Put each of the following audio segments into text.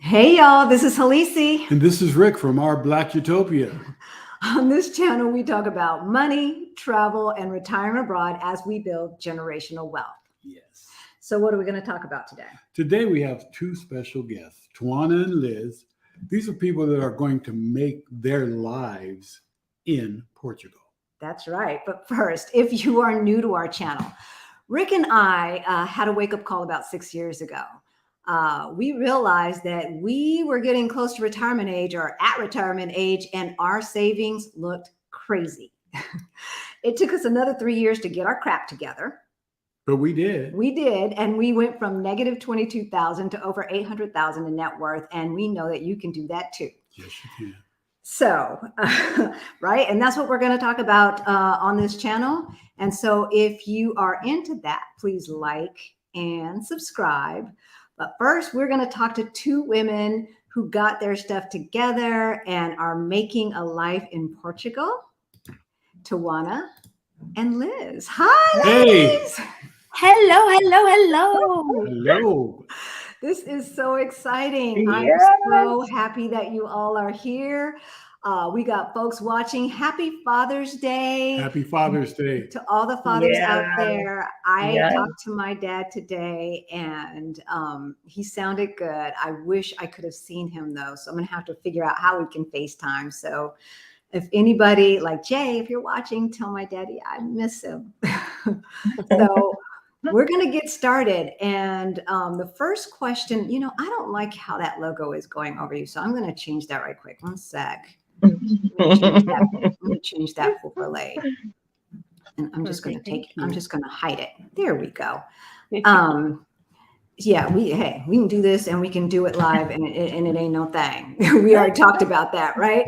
Hey y'all, this is Halisi. And this is Rick from our Black Utopia. On this channel, we talk about money, travel, and retirement abroad as we build generational wealth. Yes. So what are we going to talk about today? Today we have two special guests, Tawana and Liz. These are people that are going to make their lives in Portugal. That's right. But first, if you are new to our channel, Rick and I had a wake-up call about 6 years ago. We realized that we were getting close to retirement age or at retirement age, and our savings looked crazy. It took us another 3 years to get our crap together. But we did. We did. And we went from negative 22,000 to over 800,000 in net worth. And we know that you can do that too. Yes, you can. So, right. And that's what we're going to talk about on this channel. And so if you are into that, please like and subscribe. But first, we're going to talk to two women who got their stuff together and are making a life in Portugal. Tawana and Liz. Hi, ladies. Hey. Hello. This is so exciting. Yes. I'm so happy that you all are here. We got folks watching. Happy Father's Day. Happy Father's Day. To all the fathers out there. I Yes. talked to my dad today and he sounded good. I wish I could have seen him though. So I'm going to have to figure out how we can FaceTime. So if anybody like Jay, if you're watching, tell my daddy I miss him. So we're going to get started. And the first question, I don't like how that logo is going over you. So I'm going to change that right quick. One sec. I'm going to change that overlay. And I'm just going to hide it. There we go. Yeah, we can do this and we can do it live and it ain't no thing. We already talked about that, right?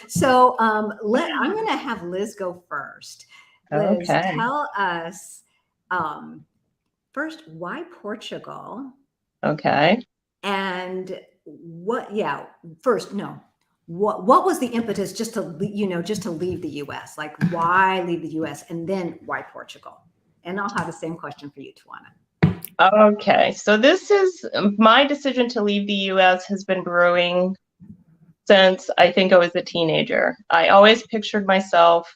So I'm going to have Liz go first. Liz, Okay. tell us first, why Portugal? Okay. And what was the impetus just to leave the US? Like, why leave the US and then why Portugal? And I'll have the same question for you, Tawana. Okay. So this is my decision to leave the US has been brewing since I think I was a teenager. I always pictured myself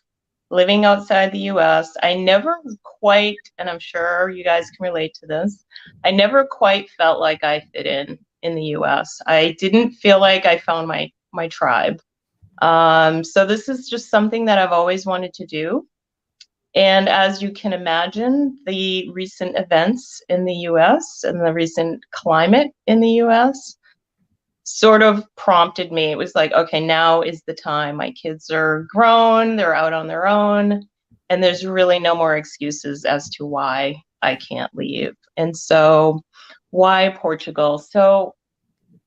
living outside the US. I never quite, and I'm sure you guys can relate to this, I never quite felt like I fit in the US. I didn't feel like I found my tribe. So this is just something that I've always wanted to do. And as you can imagine, the recent events in the US and the recent climate in the US sort of prompted me. It was like, okay, now is the time. My kids are grown, they're out on their own, and there's really no more excuses as to why I can't leave. And so why Portugal? So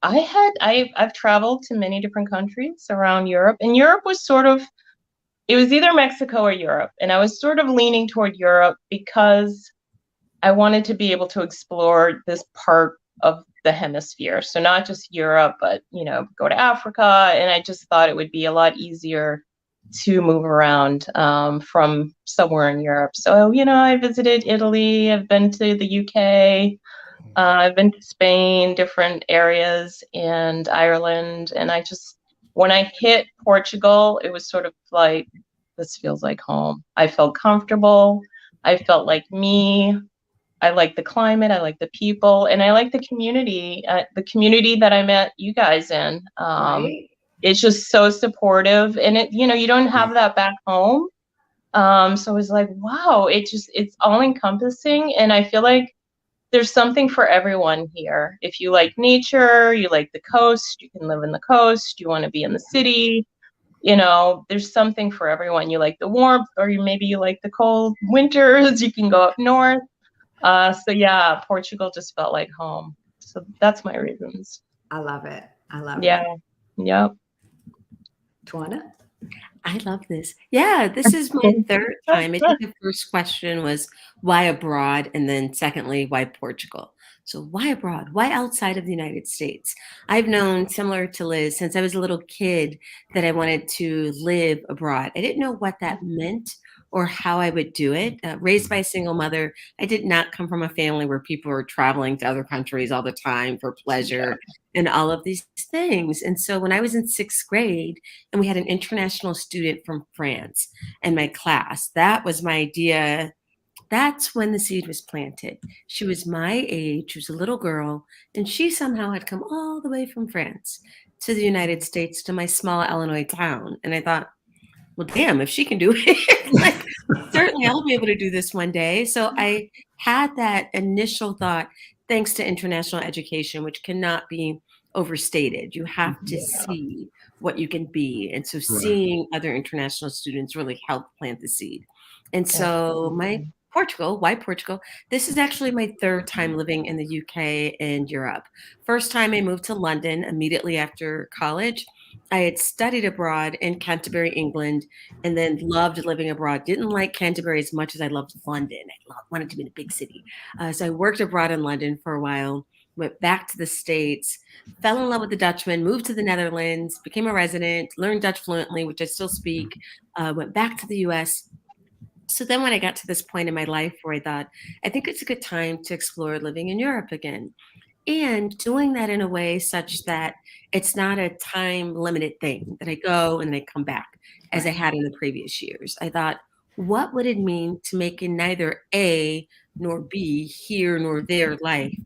I've traveled to many different countries around Europe, and Europe was it was either Mexico or Europe. And I was sort of leaning toward Europe because I wanted to be able to explore this part of the hemisphere. So not just Europe, but, go to Africa. And I just thought it would be a lot easier to move around from somewhere in Europe. So, I visited Italy, I've been to the UK, I've been to Spain, different areas, and Ireland. And when I hit Portugal, it was sort of like, this feels like home. I felt comfortable. I felt like me. I like the climate. I like the people, and I like the community that I met you guys in. Right? It's just so supportive, and you don't have that back home. So it was like, wow, it's all encompassing, and I feel like there's something for everyone here. If you like nature, you like the coast, you can live in the coast, you want to be in the city, there's something for everyone. You like the warmth, or maybe you like the cold winters, you can go up north. So yeah, Portugal just felt like home. So that's my reasons. I love it. Yeah. Yep. Tawana? I love this. Yeah, this is my third time. I think the first question was why abroad? And then secondly, why Portugal? So why abroad? Why outside of the United States? I've known, similar to Liz, since I was a little kid that I wanted to live abroad. I didn't know what that meant or how I would do it. Raised by a single mother, I did not come from a family where people were traveling to other countries all the time for pleasure and all of these things. And so when I was in 6th grade and we had an international student from France in my class, that was my idea. That's when the seed was planted. She was my age, she was a little girl, and she somehow had come all the way from France to the United States to my small Illinois town. And I thought, well, damn, if she can do it, like certainly I'll be able to do this one day. So I had that initial thought, thanks to international education, which cannot be overstated. You have to see what you can be. And so seeing other international students really helped plant the seed. And so my Portugal, why Portugal? This is actually my 3rd time living in the UK and Europe. First time I moved to London immediately after college. I had studied abroad in Canterbury, England, and then loved living abroad. Didn't like Canterbury as much as I loved London. Wanted to be in a big city. So I worked abroad in London for a while, went back to the States, fell in love with the Dutchman, moved to the Netherlands, became a resident, learned Dutch fluently, which I still speak, went back to the US. So then when I got to this point in my life where I thought, I think it's a good time to explore living in Europe again. And doing that in a way such that it's not a time limited thing that I go and then I come back as I had in the previous years. I thought, what would it mean to make a neither A nor B, here nor there life,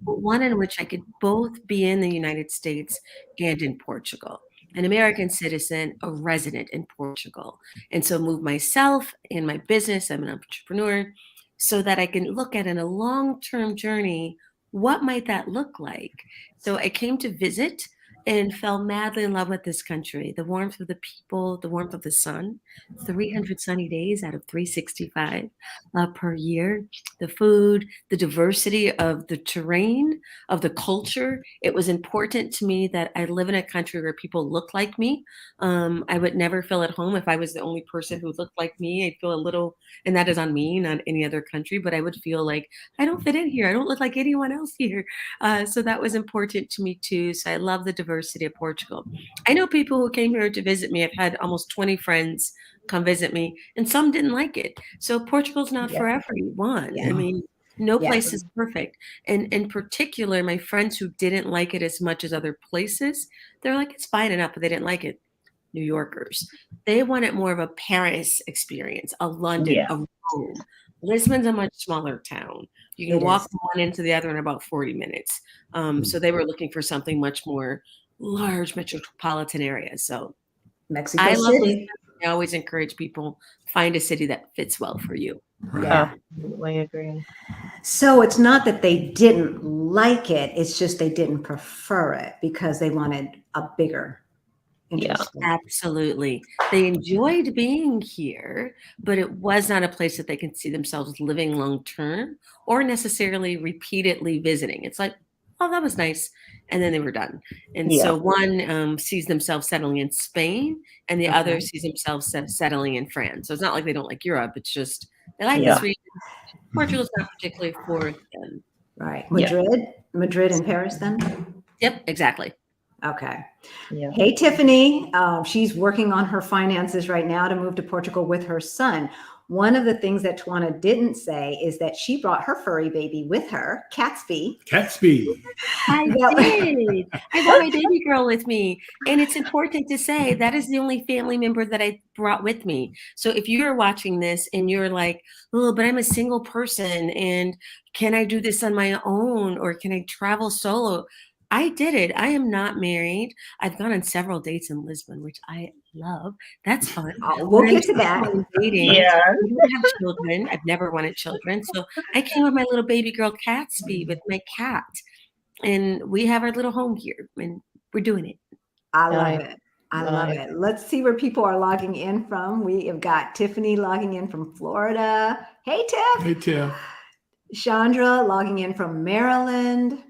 but one in which I could both be in the United States and in Portugal? An American citizen, a resident in Portugal. And so move myself and my business, I'm an entrepreneur, so that I can look at in a long-term journey, what might that look like? So I came to visit and fell madly in love with this country, the warmth of the people, the warmth of the sun, 300 sunny days out of 365 per year, the food, the diversity of the terrain, of the culture. It was important to me that I live in a country where people look like me. I would never feel at home if I was the only person who looked like me. I'd feel a little, and that is on me, not any other country, but I would feel like I don't fit in here. I don't look like anyone else here. So that was important to me too. So I love the diversity of Portugal. I know people who came here to visit me. I've had almost 20 friends come visit me, and some didn't like it. So Portugal's not for everyone. I mean, no place is perfect. And in particular, my friends who didn't like it as much as other places, they're like, it's fine enough, but they didn't like it. New Yorkers, they wanted more of a Paris experience, a London, a Rome. Lisbon's a much smaller town. You can walk from one end to the other in about 40 minutes. So they were looking for something much more large metropolitan areas. So Mexico I love City. Lisbon. I always encourage people, find a city that fits well for you. Yeah. Absolutely agree. So it's not that they didn't like it, it's just they didn't prefer it because they wanted a bigger interest. Absolutely. They enjoyed being here, but it was not a place that they can see themselves living long term or necessarily repeatedly visiting. It's like, oh, that was nice. And then they were done. And so one sees themselves settling in Spain and the other sees themselves settling in France. So it's not like they don't like Europe. It's just they like this region. Portugal's not particularly for them. Right. Madrid and Paris then? Yep, exactly. Okay. Yeah. Hey, Tiffany. She's working on her finances right now to move to Portugal with her son. One of the things that Tawana didn't say is that she brought her furry baby with her, Catsby. I did. I brought my baby girl with me. And it's important to say that is the only family member that I brought with me. So if you're watching this and you're like, oh, but I'm a single person and can I do this on my own or can I travel solo? I did it. I am not married. I've gone on several dates in Lisbon, which I love. That's fun. We'll get to that. Dating. Yeah. We don't have children. I've never wanted children. So I came with my little baby girl Catsby with my cat. And we have our little home here and we're doing it. I love it. I love it. Let's see where people are logging in from. We have got Tiffany logging in from Florida. Hey, Tiff. Hey, Tiff. Chandra logging in from Maryland.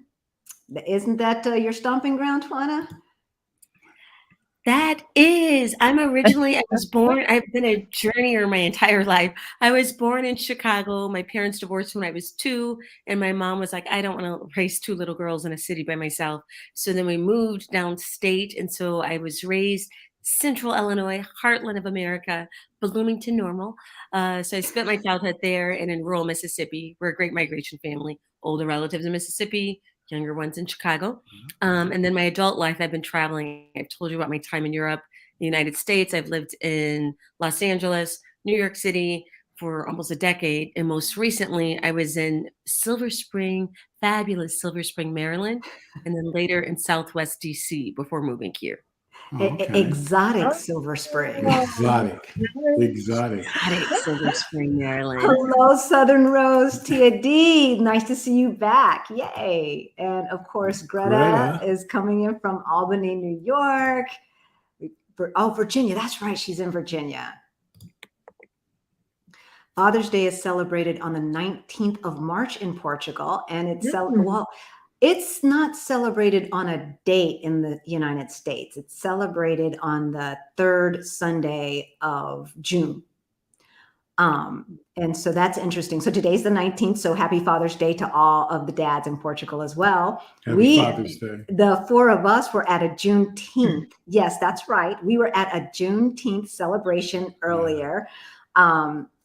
Isn't that your stomping ground, Tawana? That is. I was born, I've been a journeyer my entire life. I was born in Chicago. My parents divorced when I was 2. And my mom was like, I don't want to raise 2 little girls in a city by myself. So then we moved downstate. And so I was raised Central Illinois, heartland of America, Bloomington Normal. So I spent my childhood there and in rural Mississippi. We're a great migration family, older relatives in Mississippi, younger ones in Chicago. And then my adult life, I've been traveling. I've told you about my time in Europe, the United States. I've lived in Los Angeles, New York City for almost a decade. And most recently, I was in Silver Spring, fabulous Silver Spring, Maryland, and then later in Southwest DC before moving here. Exotic Silver Spring. Exotic. Exotic Silver Spring, Maryland. Hello, Southern Rose, Tia D. Nice to see you back. Yay. And of course, Greta is coming in from Albany, New York. Oh, Virginia. That's right. She's in Virginia. Father's Day is celebrated on the 19th of March in Portugal. And it's, well, it's not celebrated on a date in the United States. It's celebrated on the third Sunday of June. And so that's interesting. So today's the 19th. So happy Father's Day to all of the dads in Portugal as well. Happy Father's Day. The four of us were at a Juneteenth. Yes, that's right. We were at a Juneteenth celebration earlier.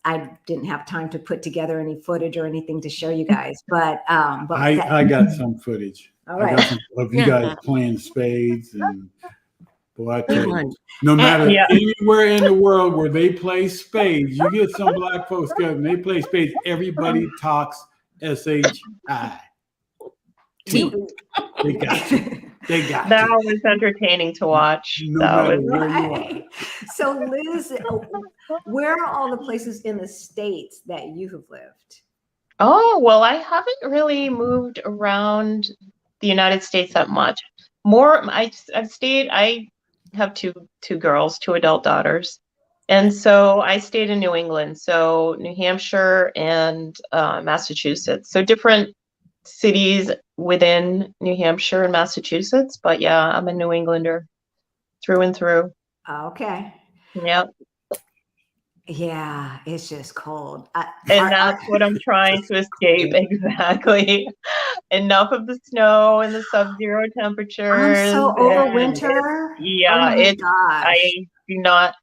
I didn't have time to put together any footage or anything to show you guys, but I got some footage. All right. I got some of you guys playing spades, and boy, I tell you, no matter anywhere in the world where they play spades, you get some black folks together and they play spades. Everybody talks SHI. They got you. They got that you. was entertaining to watch. No that matter was where you are. So Liz, where are all the places in the States that you have lived? Oh, well, I haven't really moved around the United States that much. More, I've stayed, I have two girls, two adult daughters. And so I stayed in New England, so New Hampshire and Massachusetts. So different cities within New Hampshire and Massachusetts. But yeah, I'm a New Englander through and through. Okay. Yep. Yeah, it's just cold. And that's what I'm trying to escape. Exactly. Enough of the snow and the sub-zero temperatures. I'm so over winter. Yeah, oh my gosh. I do not.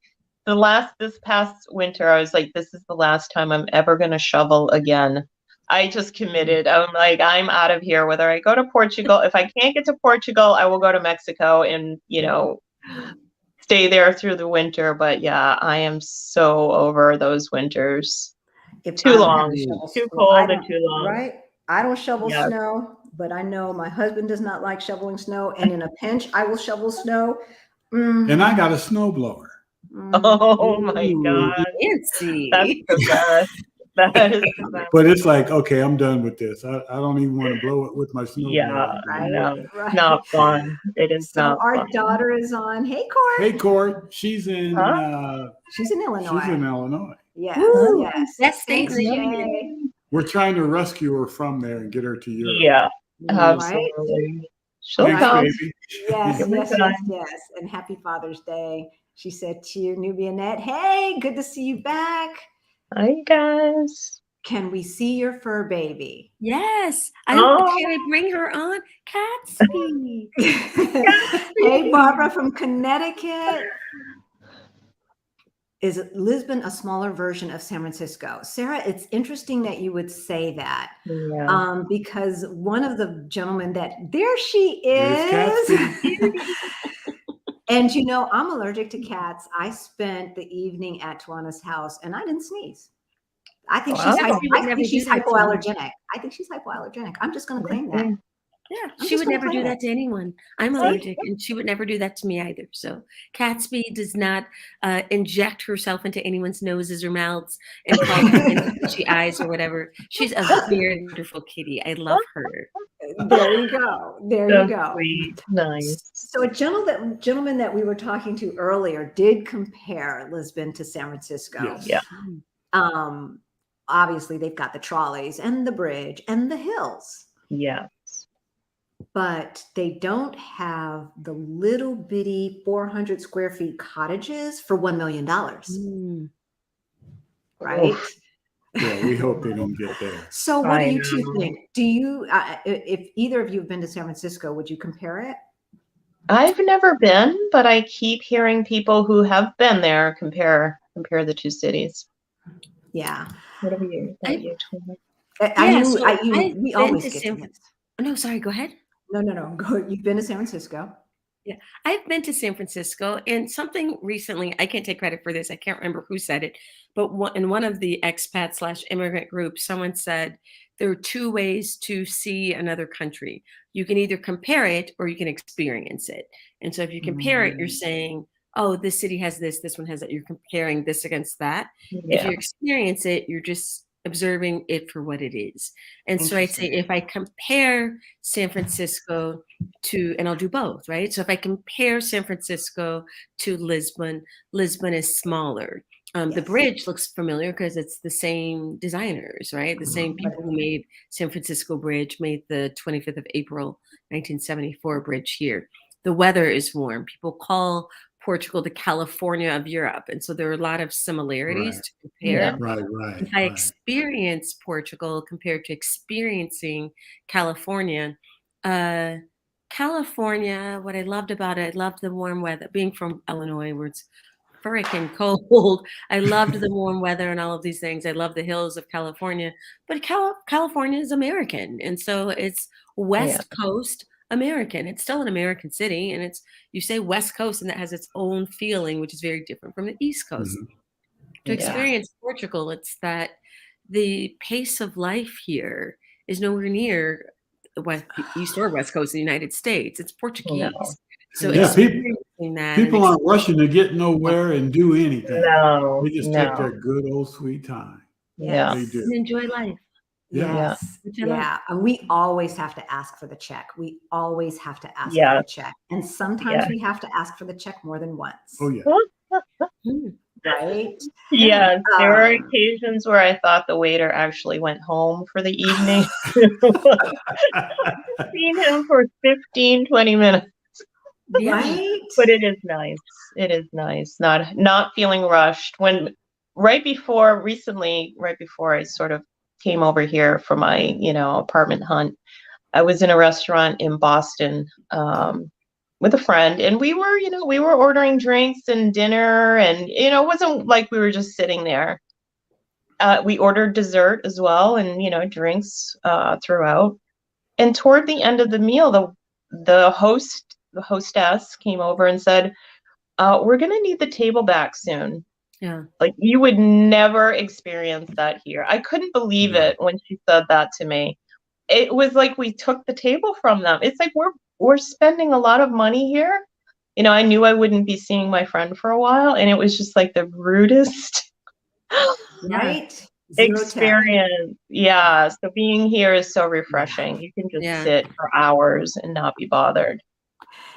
This past winter, I was like, this is the last time I'm ever going to shovel again. I just committed. I'm like, I'm out of here. Whether I go to Portugal, if I can't get to Portugal, I will go to Mexico and, stay there through the winter. But yeah, I am so over those winters. Too long, too cold and too long. Right? I don't shovel snow, but I know my husband does not like shoveling snow. And in a pinch, I will shovel snow. And I got a snowblower. Oh my God. Fancy. That's the best. That is the best. But it's like, okay, I'm done with this. I don't even want to blow it with my snowblower. Yeah, I know. Right. Not fun. It is so not our fun. daughter is on. Hey, Court. Hey, Court. She's in Illinois. She's in Illinois. Yes, Woo, yes. Best state in the Jay. union. We're trying to rescue her from there and get her to Europe. Yeah, absolutely. She'll Thanks, come. baby. Yes. And happy Father's Day. She said to you, Nubia Net, hey, good to see you back. Hi, guys. Can we see your fur baby? Yes. Can I bring her on? Catsby. Hey, Barbara from Connecticut. Is Lisbon a smaller version of San Francisco? Sarah, it's interesting that you would say that. Yeah. Because one of the gentlemen there she is. And I'm allergic to cats. I spent the evening at Tuana's house and I didn't sneeze. I think she's hypoallergenic. I think she's hypoallergenic. I'm just going to claim that. Yeah, she would never do that to anyone. I'm allergic, and she would never do that to me either. So Catsby does not inject herself into anyone's noses or mouths and call them into itchy eyes or whatever. She's a very wonderful kitty. I love her. There you go. There you go. Sweet. Nice. So a gentleman that we were talking to earlier did compare Lisbon to San Francisco. Yes. Yeah. Obviously, they've got the trolleys and the bridge and the hills. Yeah. But they don't have the little bitty 400 square feet cottages for $1 million. Right? Yeah, we hope they don't get there. So what do you two think? Do you, if either of you have been to San Francisco, would you compare it? I've never been, but I keep hearing people who have been there compare the two cities. Yeah. What about you? Tony? We always get to this. No, sorry, go ahead. No. Go. You've been to San Francisco. Yeah, I've been to San Francisco, and something recently, I can't take credit for this. I can't remember who said it, but in one of the expat slash immigrant groups, someone said there are two ways to see another country. You can either compare it or you can experience it. And so if you compare it, you're saying, oh, this city has this one has that. You're comparing this against that. If you experience it, you're just observing it for what it is. And so I'd say if I compare San Francisco to, and I'll do both, right? So if I compare San Francisco to Lisbon, Lisbon is smaller. The bridge looks familiar because it's the same designers, right? The same people who made San Francisco Bridge made the 25th of April, 1974 bridge here. The weather is warm. People call Portugal the California of Europe. And so there are a lot of similarities to compare. Right. If I experience Portugal compared to experiencing California, California, what I loved about it, I loved the warm weather. Being from Illinois, where it's freaking cold, I loved the warm weather and all of these things. I love the hills of California, but California is American, and so it's West Coast American. It's still an American city, and you say West Coast, and that has its own feeling, which is very different from the East Coast. To experience Portugal, it's that the pace of life here is nowhere near the East or West Coast of the United States. It's Portuguese. So people aren't rushing to get nowhere and do anything. No, they just take their good old sweet time. Yeah, they do. And enjoy life. Yes. Yeah. And we always have to ask for the check. We always have to ask for the check. And sometimes we have to ask for the check more than once. Oh, yeah. Right? Yeah. There were occasions where I thought the waiter actually went home for the evening. Seen him for 15, 20 minutes. Right? But it is nice. It is nice. Not feeling rushed. Right before I sort of came over here for my, apartment hunt, I was in a restaurant in Boston with a friend, and we were ordering drinks and dinner, and it wasn't like we were just sitting there. We ordered dessert as well, and drinks throughout. And toward the end of the meal, the hostess came over and said, we're going to need the table back soon. Yeah. Like, you would never experience that here. I couldn't believe it when she said that to me. It was like we took the table from them. It's like we're spending a lot of money here. I knew I wouldn't be seeing my friend for a while, and it was just like the rudest experience. Yeah. So being here is so refreshing. You can just sit for hours and not be bothered.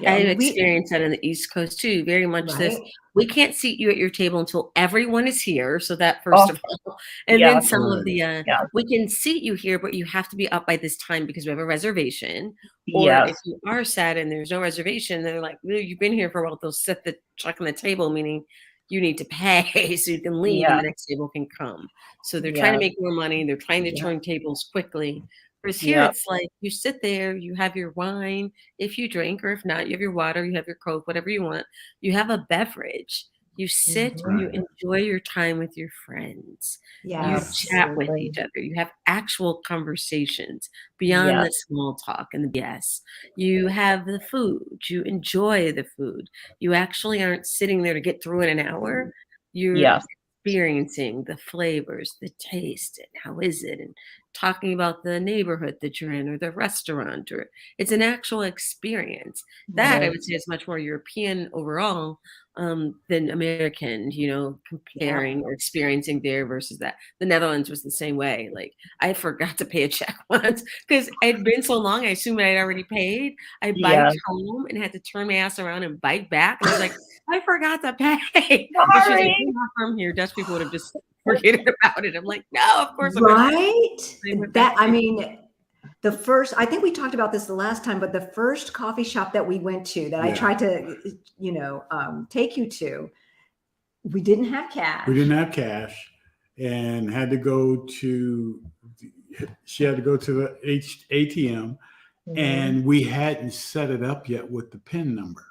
I have experienced that on the East Coast too. Very much this. We can't seat you at your table until everyone is here. So that first of all, and then some of the we can seat you here, but you have to be up by this time because we have a reservation. Or if you are sad and there's no reservation, they're like, well, you've been here for a while. They'll set the check on the table, meaning you need to pay so you can leave and the next table can come. So they're trying to make more money. They're trying to turn tables quickly. Whereas here, it's like you sit there, you have your wine, if you drink, or if not, you have your water, you have your Coke, whatever you want. You have a beverage. You sit, you enjoy your time with your friends. You chat with each other. You have actual conversations beyond the small talk and the BS. You have the food. You enjoy the food. You actually aren't sitting there to get through in an hour. You're experiencing the flavors, the taste, and how is it, and talking about the neighborhood that you're in or the restaurant, or it's an actual experience that I would say is much more European overall than American, comparing or experiencing there versus that. The Netherlands was the same way. Like, I forgot to pay a check once because it had been so long. I assumed I'd already paid. I biked home and had to turn my ass around and bike back. And I was like, I forgot to pay. Sorry. Like, not from here. Dutch people would have just forgetting about it. I'm like, no, of course. I think we talked about this the last time, but the first coffee shop that we went to that I tried to, take you to, we didn't have cash. And she had to go to the ATM and we hadn't set it up yet with the PIN number.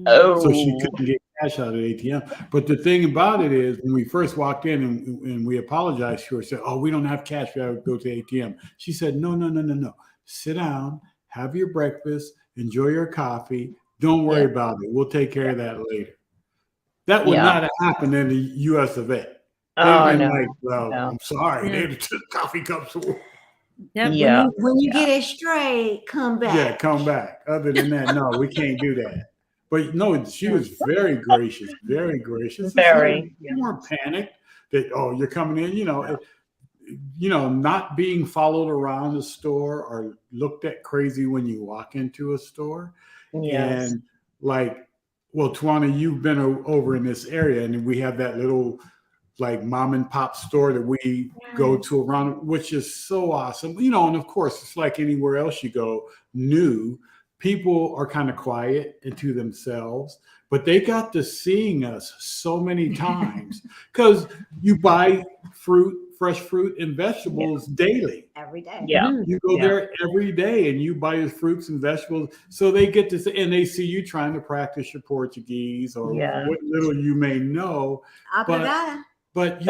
Oh. So she couldn't get cash out of the ATM. But the thing about it is, when we first walked in and we apologized to her, said, "Oh, we don't have cash. We have to go to the ATM." She said, "No, no, no, no, no. Sit down, have your breakfast, enjoy your coffee. Don't worry about it. We'll take care of that later." That would not have happened in the US of A. They'd been like, "Well, I'm sorry. They took coffee cups away." Yep. Yeah. When you get it straight, come back. Yeah, come back. Other than that, no, we can't do that. But no, she was very gracious, very gracious. Very. You weren't panicked that, oh, you're coming in, not being followed around the store or looked at crazy when you walk into a store. Yes. And like, well, Tawana, you've been over in this area, and we have that little like mom and pop store that we go to around, which is so awesome. And of course, it's like anywhere else you go, new. People are kind of quiet and to themselves, but they got to seeing us so many times because you buy fresh fruit and vegetables daily. Every day. Yeah. You go there every day and you buy your fruits and vegetables. So they get to see, and they see you trying to practice your Portuguese or what little you may know. But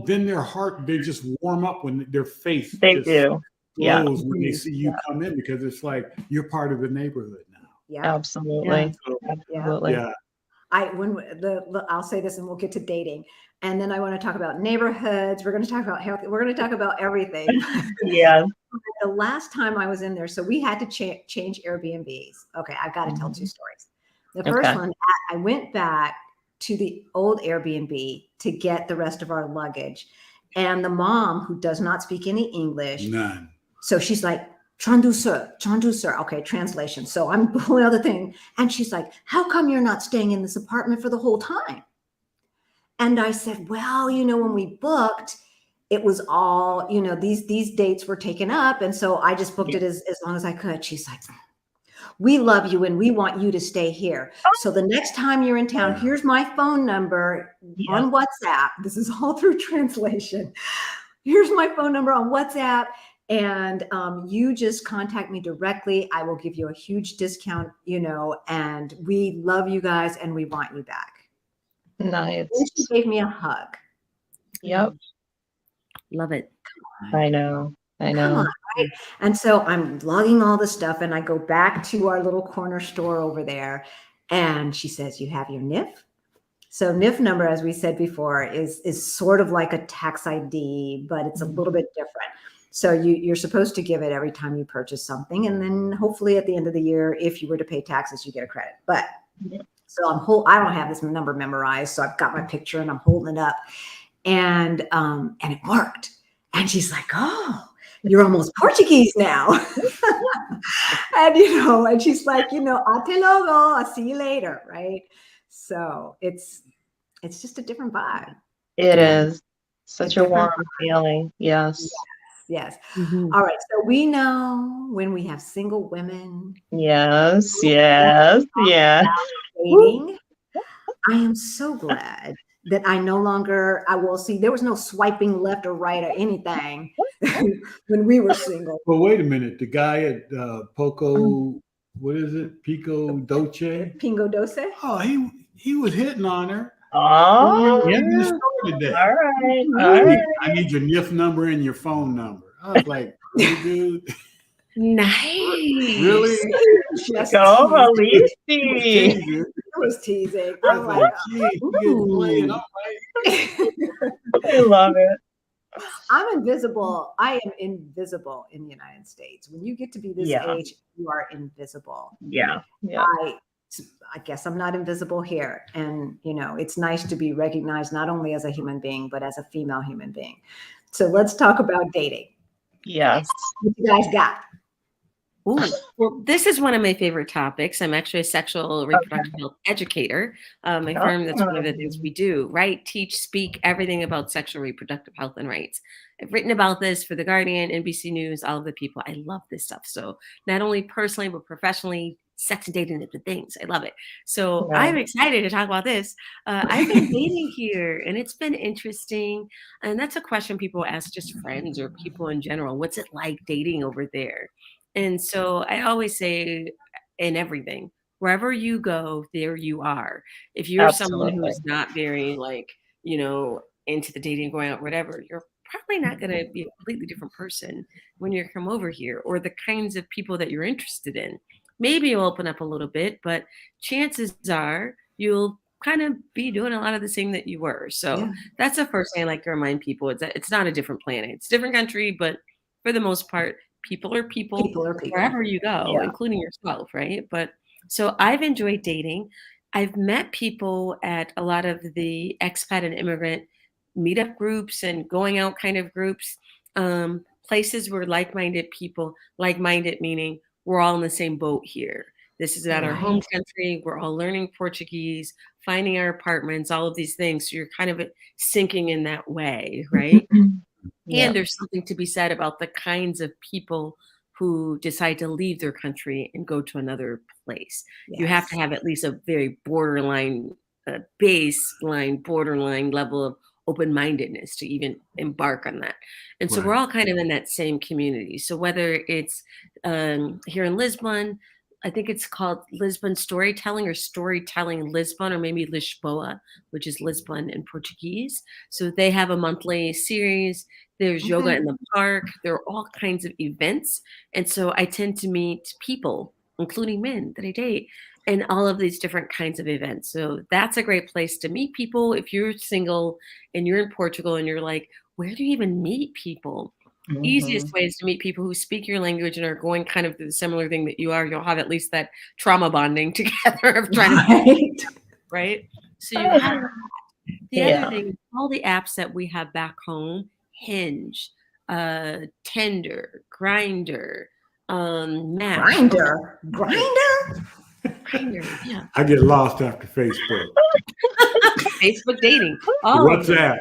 then their heart, they just warm up when their face glows when they see you come in, because it's like you're part of the neighborhood now. Yeah, absolutely. Absolutely. Yeah. I'll say this and we'll get to dating. And then I want to talk about neighborhoods. We're going to talk about health. We're going to talk about everything. Yeah. The last time I was in there, so we had to change Airbnbs. Okay, I've got to tell two stories. The first one, I went back to the old Airbnb to get the rest of our luggage. And the mom, who does not speak any English. None. So she's like, Chandu, okay, translation. So I'm pulling out the thing. And she's like, "How come you're not staying in this apartment for the whole time?" And I said, "Well, when we booked, it was all, these dates were taken up. And so I just booked it as long as I could." She's like, "We love you and we want you to stay here. So the next time you're in town, here's my phone number on WhatsApp." This is all through translation. "Here's my phone number on WhatsApp. And you just contact me directly. I will give you a huge discount, and we love you guys and we want you back." Nice. And she gave me a hug. Yep. Love it. I know. Come on, right? And so I'm logging all the stuff and I go back to our little corner store over there. And she says, "You have your NIF?" So NIF number, as we said before, is sort of like a tax ID, but it's a little bit different. So you're supposed to give it every time you purchase something. And then hopefully at the end of the year, if you were to pay taxes, you get a credit. But so I don't have this number memorized. So I've got my picture and I'm holding it up, and it worked. And she's like, "Oh, you're almost Portuguese now." and she's like, "Ate logo, I'll see you later." Right. So it's just a different vibe. It is such a warm feeling. Yes. Yes. Mm-hmm. All right. So we know when we have single women. Yes. Dating. I am so glad that I will see, there was no swiping left or right or anything when we were single. Well, wait a minute. The guy at Poco, what is it? Pingo Doce? Pingo Doce? Oh, he was hitting on her. Oh, today. All right. I need your NIF number and your phone number. I was like, "Really, dude?" Nice. Really? It was teasing. I was like, "Gee, you get I love it. I'm invisible. I am invisible in the United States. When you get to be this age, you are invisible. Yeah. I guess I'm not invisible here. And, it's nice to be recognized not only as a human being, but as a female human being. So let's talk about dating. Yes. What you guys got? Ooh. Well, this is one of my favorite topics. I'm actually a sexual reproductive health educator. My firm, that's one of the things we do, right? Teach, speak, everything about sexual reproductive health and rights. I've written about this for The Guardian, NBC News, all of the people. I love this stuff. So not only personally, but professionally, sex and dating are the things. I love it. So I'm excited to talk about this. I've been dating here and it's been interesting. And that's a question people ask just friends or people in general. What's it like dating over there? And so I always say in everything, wherever you go, there you are. If you're someone Absolutely. who's not very like, into the dating, going out, whatever, you're probably not going to be a completely different person when you come over here, or the kinds of people that you're interested in. Maybe you'll open up a little bit, but chances are you'll kind of be doing a lot of the same that you were. So that's the first thing I like to remind people. It's that it's not a different planet. It's a different country, but for the most part, people are people, wherever you go, including yourself, right? But so I've enjoyed dating. I've met people at a lot of the expat and immigrant meetup groups and going out kind of groups, places where like-minded people, like-minded meaning we're all in the same boat here. This is not our home country. We're all learning Portuguese, finding our apartments, all of these things. So you're kind of sinking in that way, right? And there's something to be said about the kinds of people who decide to leave their country and go to another place. You have to have at least a very borderline, borderline level of open-mindedness to even embark on that. And so we're all kind of in that same community. So whether it's here in Lisbon, I think it's called Lisbon Storytelling or Storytelling Lisbon, or maybe Lisboa, which is Lisbon in Portuguese. So they have a monthly series. There's yoga in the park. There are all kinds of events. And so I tend to meet people, including men that I date, and all of these different kinds of events. So that's a great place to meet people. If you're single and you're in Portugal and you're like, where do you even meet people? Easiest way is to meet people who speak your language and are going kind of through the similar thing that you are. You'll have at least that trauma bonding together of trying to, right? So you have the other thing, all the apps that we have back home, Hinge, Tinder, Grindr, Match. Grinder, yeah. I get lost after Facebook. Facebook dating. WhatsApp.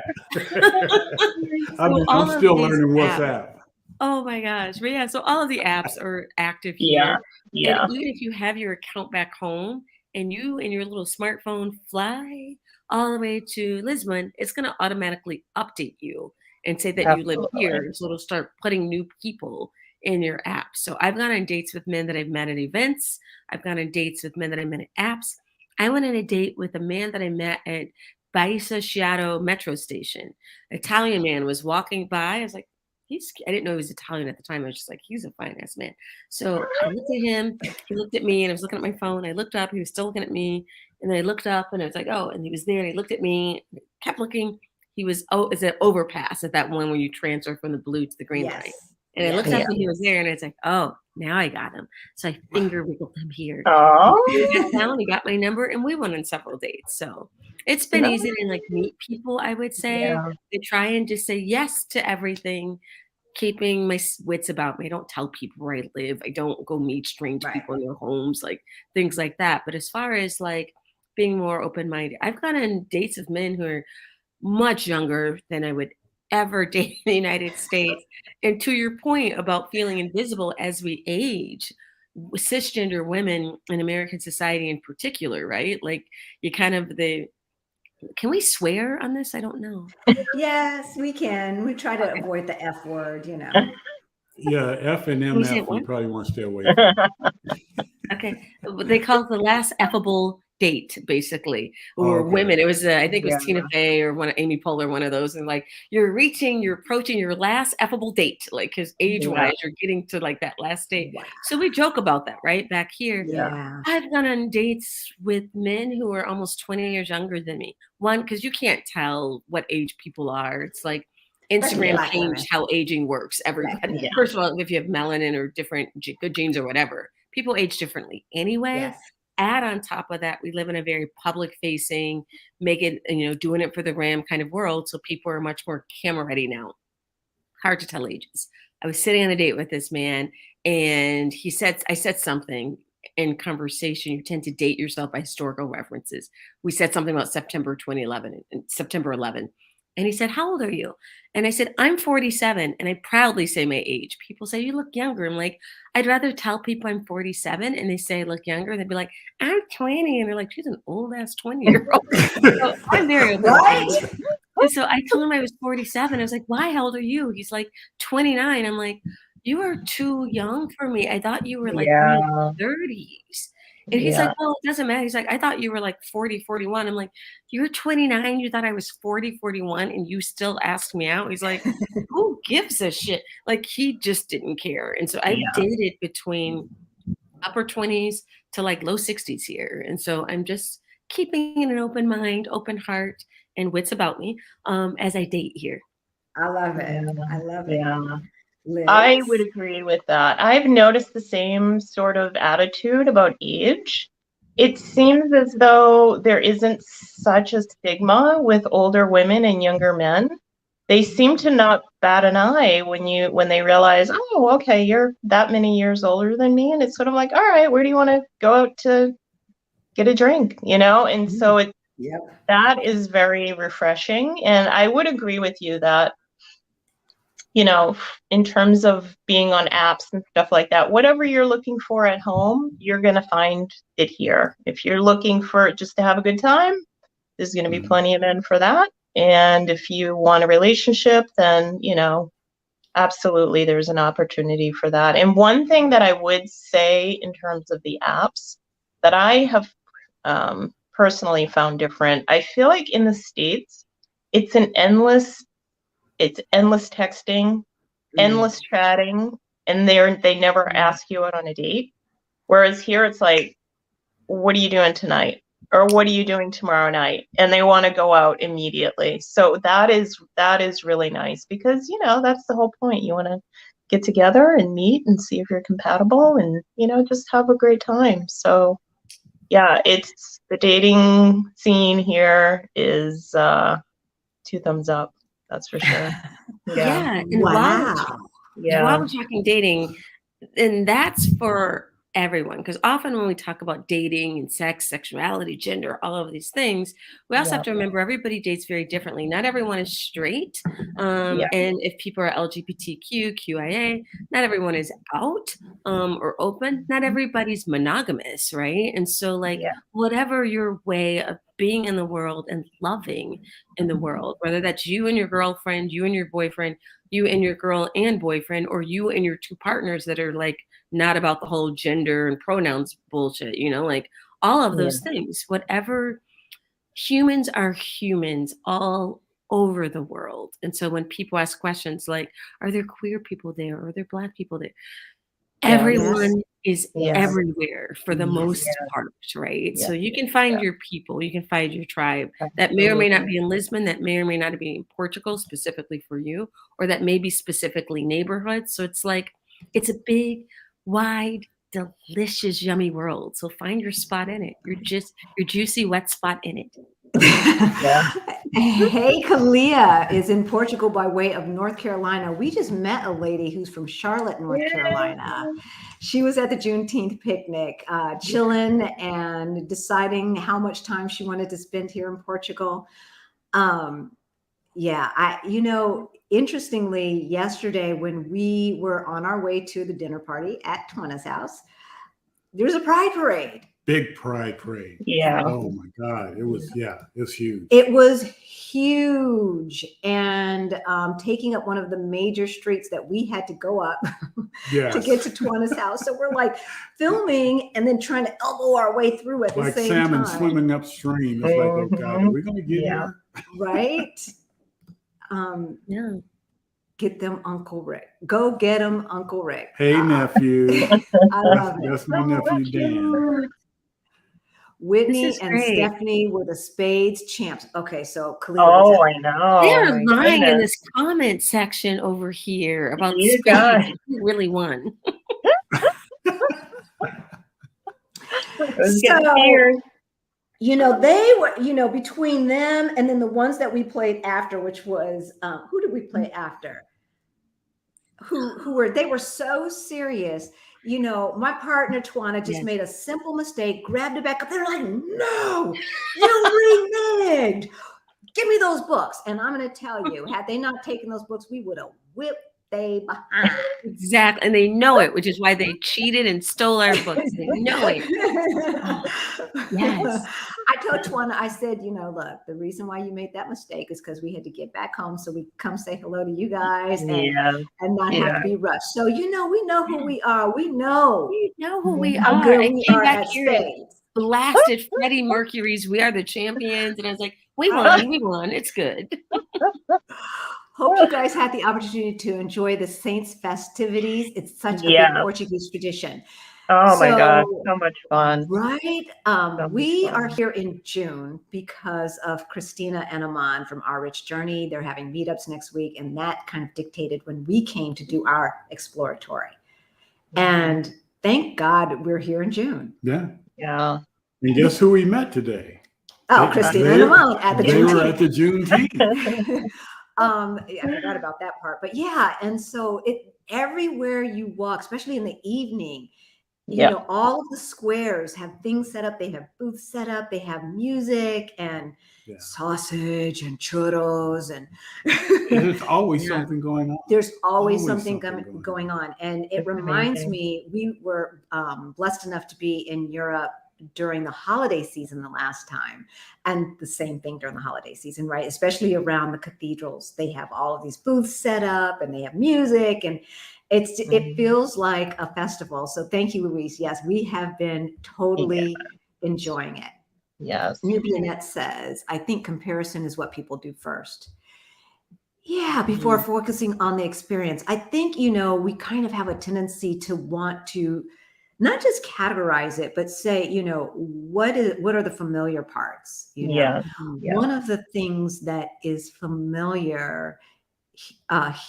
I'm still learning WhatsApp. Oh my gosh. But yeah, so all of the apps are active here. Yeah. And even if you have your account back home and you and your little smartphone fly all the way to Lisbon, it's going to automatically update you and say that you live here. So it'll start putting new people in your app. So I've gone on dates with men that I've met at events. I've gone on dates with men that I met at apps. I went on a date with a man that I met at Baissa Chiado metro station. An Italian man was walking by. I was like, I didn't know he was Italian at the time. I was just like, he's a fine ass man. So I looked at him, he looked at me, and I was looking at my phone. I looked up, he was still looking at me. And then I looked up and I was like, oh, and he was there and he looked at me, kept looking. He was, it's an overpass at that one when you transfer from the blue to the green light. And I looked up and he was there and it's like, oh, now I got him. So I finger wiggled him here. He got down, he got my number, and we went on several dates. So it's been easy to like meet people, I would say. To try and just say yes to everything, keeping my wits about me. I don't tell people where I live. I don't go meet strange people in their homes, like things like that. But as far as like being more open-minded, I've gone on dates with men who are much younger than I would ever date in the United States. And to your point about feeling invisible as we age, cisgender women in American society in particular, right? Like you kind of can we swear on this? I don't know. Yes, we can. We try to avoid the F word, you know. Yeah, F and MF, you probably want to stay away from. Okay. They call it the last effable date, basically, or women. It was, I think it was Tina Fey or Amy Poehler, one of those. And like, you're approaching your last effable date, like, because age-wise, you're getting to like that last date. So we joke about that, right? Back here. I've gone on dates with men who are almost 20 years younger than me. One, because you can't tell what age people are. It's like Instagram changed how aging works. Everybody. First of all, if you have melanin or different good genes or whatever, people age differently anyway. Add on top of that, we live in a very public facing, doing it for the gram kind of world. So people are much more camera ready now. Hard to tell ages. I was sitting on a date with this man and I said something in conversation. You tend to date yourself by historical references. We said something about September 2011 and September 11. And he said, how old are you? And I said, I'm 47. And I proudly say my age. People say, you look younger. I'm like, I'd rather tell people I'm 47 and they say I look younger. They'd be like, I'm 20. And they're like, she's an old ass 20-year-old. So I'm very open. And so I told him I was 47. I was like, why? How old are you? He's like, 29. I'm like, you are too young for me. I thought you were like Yeah. mid-30s. And he's like, Yeah. well, it doesn't matter. He's like, I thought you were like 40, 41. I'm like, you're 29. You thought I was 40, 41, and you still asked me out. He's like, who gives a shit? Like, he just didn't care. And so I've Yeah. dated between upper 20s to like low 60s here. And so I'm just keeping an open mind, open heart, and wits about me as I date here. I love it. I love it. Yeah. Liz? I would agree with that. I've noticed the same sort of attitude about age. It seems as though there isn't such a stigma with older women and younger men. They seem to not bat an eye when they realize, oh, okay, you're that many years older than me, and it's sort of like, all right, where do you want to go out to get a drink, you know? And so that is very refreshing. And I would agree with you that, you know, in terms of being on apps and stuff like that, whatever you're looking for at home, you're going to find it here. If you're looking for just to have a good time, there's going to be plenty of men for that. And if you want a relationship, then, you know, absolutely, there's an opportunity for that. And one thing that I would say in terms of the apps that I have personally found different, I feel like in the States, it's endless texting, endless chatting, and they never ask you out on a date. Whereas here it's like, what are you doing tonight? Or what are you doing tomorrow night? And they want to go out immediately. So that is really nice because, you know, that's the whole point. You want to get together and meet and see if you're compatible and, you know, just have a great time. So yeah, it's the dating scene here is 2 thumbs up. That's for sure. Yeah. And Wow. while we're talking dating, and that's for everyone, because often when we talk about dating and sex, sexuality, gender, all of these things, we also have to remember everybody dates very differently. Not everyone is straight. And if people are LGBTQ, QIA, not everyone is out or open. Not everybody's monogamous, right? And so like whatever your way of being in the world and loving in the world, whether that's you and your girlfriend, you and your boyfriend, you and your girl and boyfriend, or you and your 2 partners that are like not about the whole gender and pronouns bullshit, you know, like all of those things, whatever. Humans are humans all over the world. And so when people ask questions like, are there queer people there? Or are there Black people there? Everyone is everywhere for the most part, right? So you can find your people, you can find your tribe that may or may not be in Lisbon, that may or may not be in Portugal specifically for you, or that may be specifically neighborhoods. So it's like, it's a big, wide, delicious, yummy world. So find your spot in it. Your juicy, wet spot in it. Hey, Kalia is in Portugal by way of North Carolina. We just met a lady who's from Charlotte, North Carolina. She was at the Juneteenth picnic, chilling and deciding how much time she wanted to spend here in Portugal. You know, interestingly, yesterday when we were on our way to the dinner party at Twana's house, there was a pride parade. Big pride parade. Yeah. Oh my God. It was huge. It was huge and taking up one of the major streets that we had to go up to get to Twana's house. So we're like filming and then trying to elbow our way through at the same time. Like salmon swimming upstream. It's like, oh God, are we going to get here? Right? Get them Uncle Rick. Go get him Uncle Rick. Hey, nephew. I love it. That's my nephew, Dan. Whitney and Stephanie were the spades champs. Okay, so Kalia. Oh, I know. They're lying in this comment section over here about spades. Who really won? So, you know, they were, you know, between them and then the ones that we played after, which was who did we play after? They were so serious. You know, my partner Twana just made a simple mistake, grabbed it back up. They're like, no, you reneged. Give me those books. And I'm going to tell you, had they not taken those books, we would have whipped stay behind. Exactly. And they know it, which is why they cheated and stole our books. They know it. Yes. I told Twana, I said, look, the reason why you made that mistake is because we had to get back home so we come say hello to you guys and not have to be rushed. So, we know who we are. We know who we how are. good I we came are back at here and spades. blasted Freddie Mercury's "We Are the Champions," and I was like, we won. It's good. Hope you guys had the opportunity to enjoy the Saints festivities. It's such a big Portuguese tradition. Oh my God, so much fun. Right. We are here in June because of Christina and Aman from Our Rich Journey. They're having meetups next week, and that kind of dictated when we came to do our exploratory. And thank God we're here in June. Yeah. Yeah. And guess who we met today? Christina and Aman at the They were at the Juneteenth. I forgot about that part, but yeah. And so everywhere you walk, especially in the evening, all of the squares have things set up. They have booths set up. They have music and sausage and churros. And there's always something going on. There's always something going on. And it reminds me, we were blessed enough to be in Europe during the holiday season the last time, and the same thing during the holiday season, right? Especially around the cathedrals. They have all of these booths set up and they have music, and it feels like a festival. So thank you, Louise. Yes, we have been totally enjoying it. Yes. Nubianette says, I think comparison is what people do first. Yeah, before focusing on the experience. I think, we kind of have a tendency to want to not just categorize it, but say, what are the familiar parts? One of the things that is familiar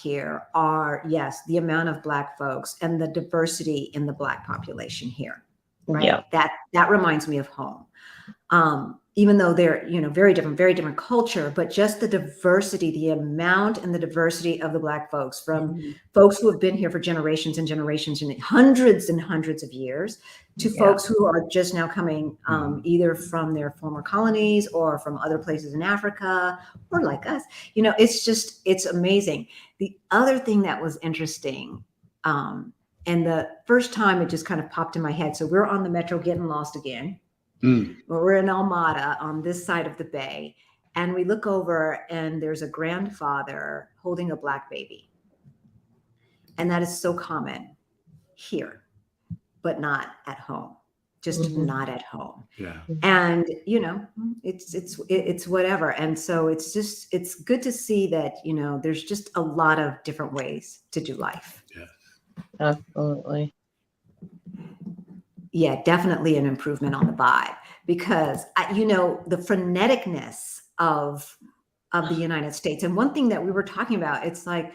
here are, the amount of Black folks and the diversity in the Black population here, right? Yeah. That reminds me of home. Even though they're, very different culture, but just the diversity, the amount and the diversity of the Black folks, from folks who have been here for generations and generations and hundreds of years to folks who are just now coming either from their former colonies or from other places in Africa or like us. It's amazing. The other thing that was interesting, and the first time it just kind of popped in my head. So we're on the metro getting lost again. We're in Almada on this side of the bay, and we look over and there's a grandfather holding a Black baby. And that is so common here, but not at home, just not at home. Yeah. And, it's whatever. And so it's good to see that, there's just a lot of different ways to do life. Yeah. Absolutely. Yeah, definitely an improvement on the vibe, because the freneticness of the United States. And one thing that we were talking about, it's like,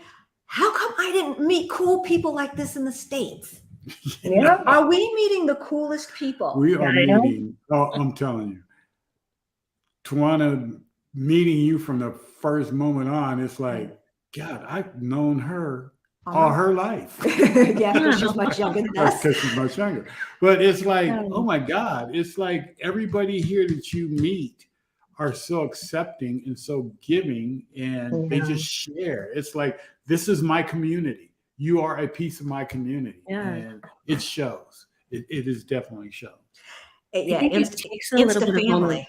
how come I didn't meet cool people like this in the States? Yeah. Are we meeting the coolest people? We are meeting. Oh, I'm telling you, Tawana, meeting you from the first moment on, it's like, God, I've known her all her life. Yeah, because she's much younger than us. Because she's much younger. But it's like, oh my God, it's like everybody here that you meet are so accepting and so giving, and they just share. It's like, this is my community. You are a piece of my community. Yeah. And it shows. It is definitely shown. It takes a little bit of family.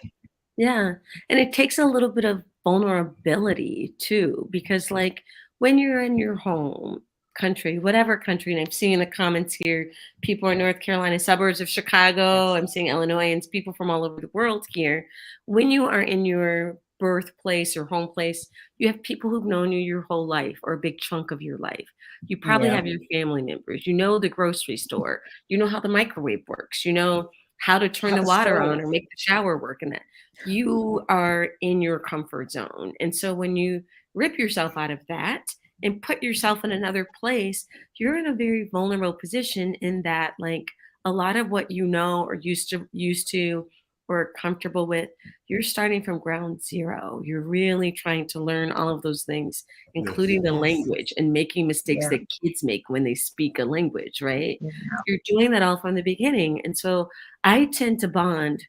Yeah. And it takes a little bit of vulnerability too, because like when you're in your home country, whatever country, and I'm seeing the comments here, people in North Carolina, suburbs of Chicago, I'm seeing Illinoisans, people from all over the world here. When you are in your birthplace or home place, you have people who've known you your whole life or a big chunk of your life. You probably have your family members. You know the grocery store. You know how the microwave works. You know how to turn the water on or make the shower work, and that. You are in your comfort zone. And so when you rip yourself out of that and put yourself in another place, you're in a very vulnerable position, in that like a lot of what you know or used to or comfortable with, you're starting from ground zero. You're really trying to learn all of those things, including the language, and making mistakes that kids make when they speak a language, right? You're doing that all from the beginning. And so I tend to bond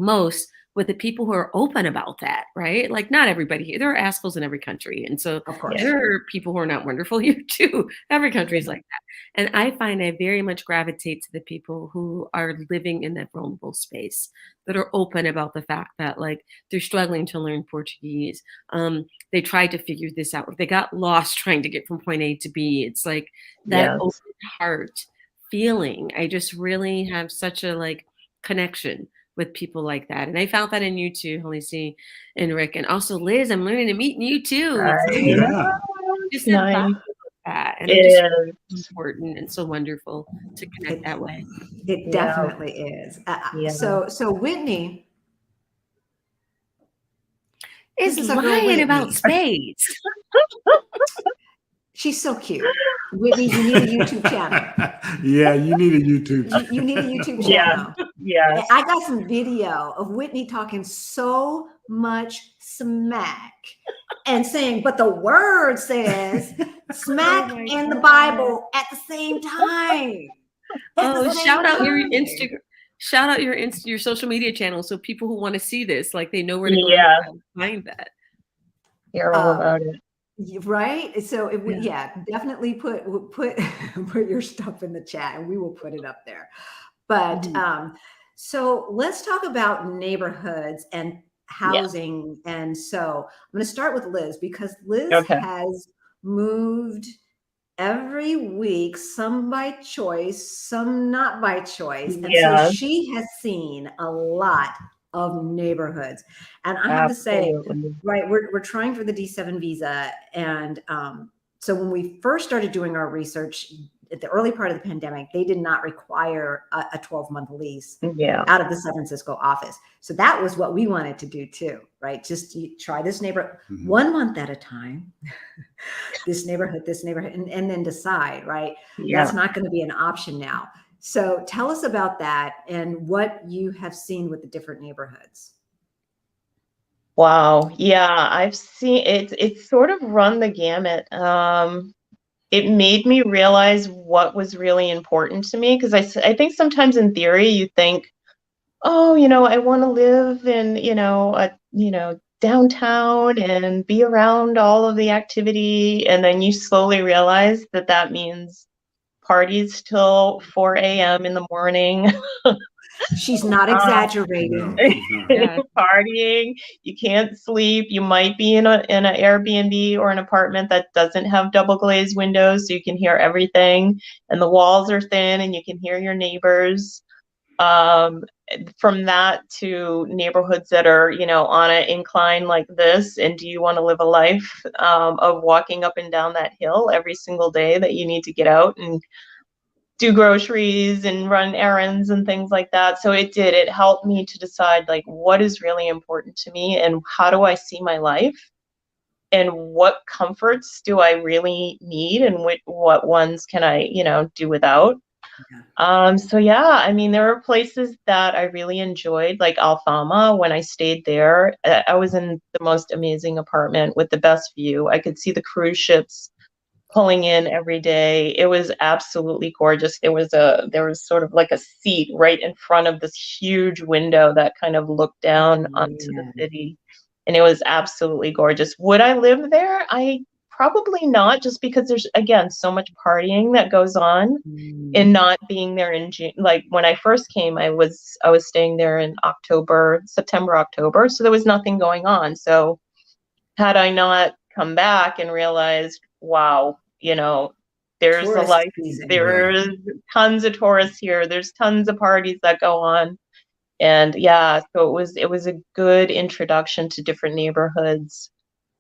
most with the people who are open about that, right? Like not everybody, there are assholes in every country. And so Of course. there are people who are not wonderful here too. Every country is like that. And I find I very much gravitate to the people who are living in that vulnerable space, that are open about the fact that like they're struggling to learn Portuguese. They tried to figure this out. They got lost trying to get from point A to B. It's like that Yes. open heart feeling. I just really have such a like connection with people like that. And I found that in you too, Halisi and Rick. And also Liz, I'm learning to meet you too. Yeah. Just Nice. that. And It it's is. just important and so wonderful to connect that way. It definitely is. Yeah. So Whitney Is this is our girl lying Whitney. about spades. She's so cute. Whitney, you need a YouTube channel. Yeah, you need a YouTube channel. You need a YouTube Yeah. channel. Yes. I got some video of Whitney talking so much smack and saying, but the word says smack Oh my and the God. Bible at the same time. Oh, shout out your Instagram. Shout out your social media channel so people who want to see this, like they know where to go to find that. Hear all about it. Right. So definitely put your stuff in the chat and we will put it up there. But so let's talk about neighborhoods and housing. And so I'm going to start with Liz because Liz has moved every week, some by choice, some not by choice. And so she has seen a lot of neighborhoods. And I have to say, right, we're trying for the D7 visa. And so when we first started doing our research at the early part of the pandemic, they did not require a 12-month lease out of the San Francisco office. So that was what we wanted to do too, right? Just try this neighborhood 1 month at a time, this neighborhood, and then decide, right? That's not going to be an option now. So tell us about that and what you have seen with the different neighborhoods. Wow. Yeah, I've seen it. It's sort of run the gamut. It made me realize what was really important to me because I think sometimes in theory you think, oh, I want to live in, downtown and be around all of the activity. And then you slowly realize that means parties till 4 a.m. in the morning. She's not exaggerating. Partying, you can't sleep. You might be in an Airbnb or an apartment that doesn't have double glazed windows, so you can hear everything, and the walls are thin, and you can hear your neighbors. From that to neighborhoods that are, on an incline like this, and do you want to live a life of walking up and down that hill every single day that you need to get out and do groceries and run errands and things like that? So it helped me to decide like what is really important to me and how do I see my life and what comforts do I really need and what ones can I, do without. I mean, there are places that I really enjoyed, like Alfama. When I stayed there, I was in the most amazing apartment with the best view. I could see the cruise ships pulling in every day. It was absolutely gorgeous. There was sort of like a seat right in front of this huge window that kind of looked down onto the city. And it was absolutely gorgeous. Would I live there? I probably not, just because there's, again, so much partying that goes on and not being there in June. Like when I first came, I was staying there in September, October. So there was nothing going on. So had I not come back and realized, wow, there's a life, there's tons of tourists here, there's tons of parties that go on. And so it was a good introduction to different neighborhoods.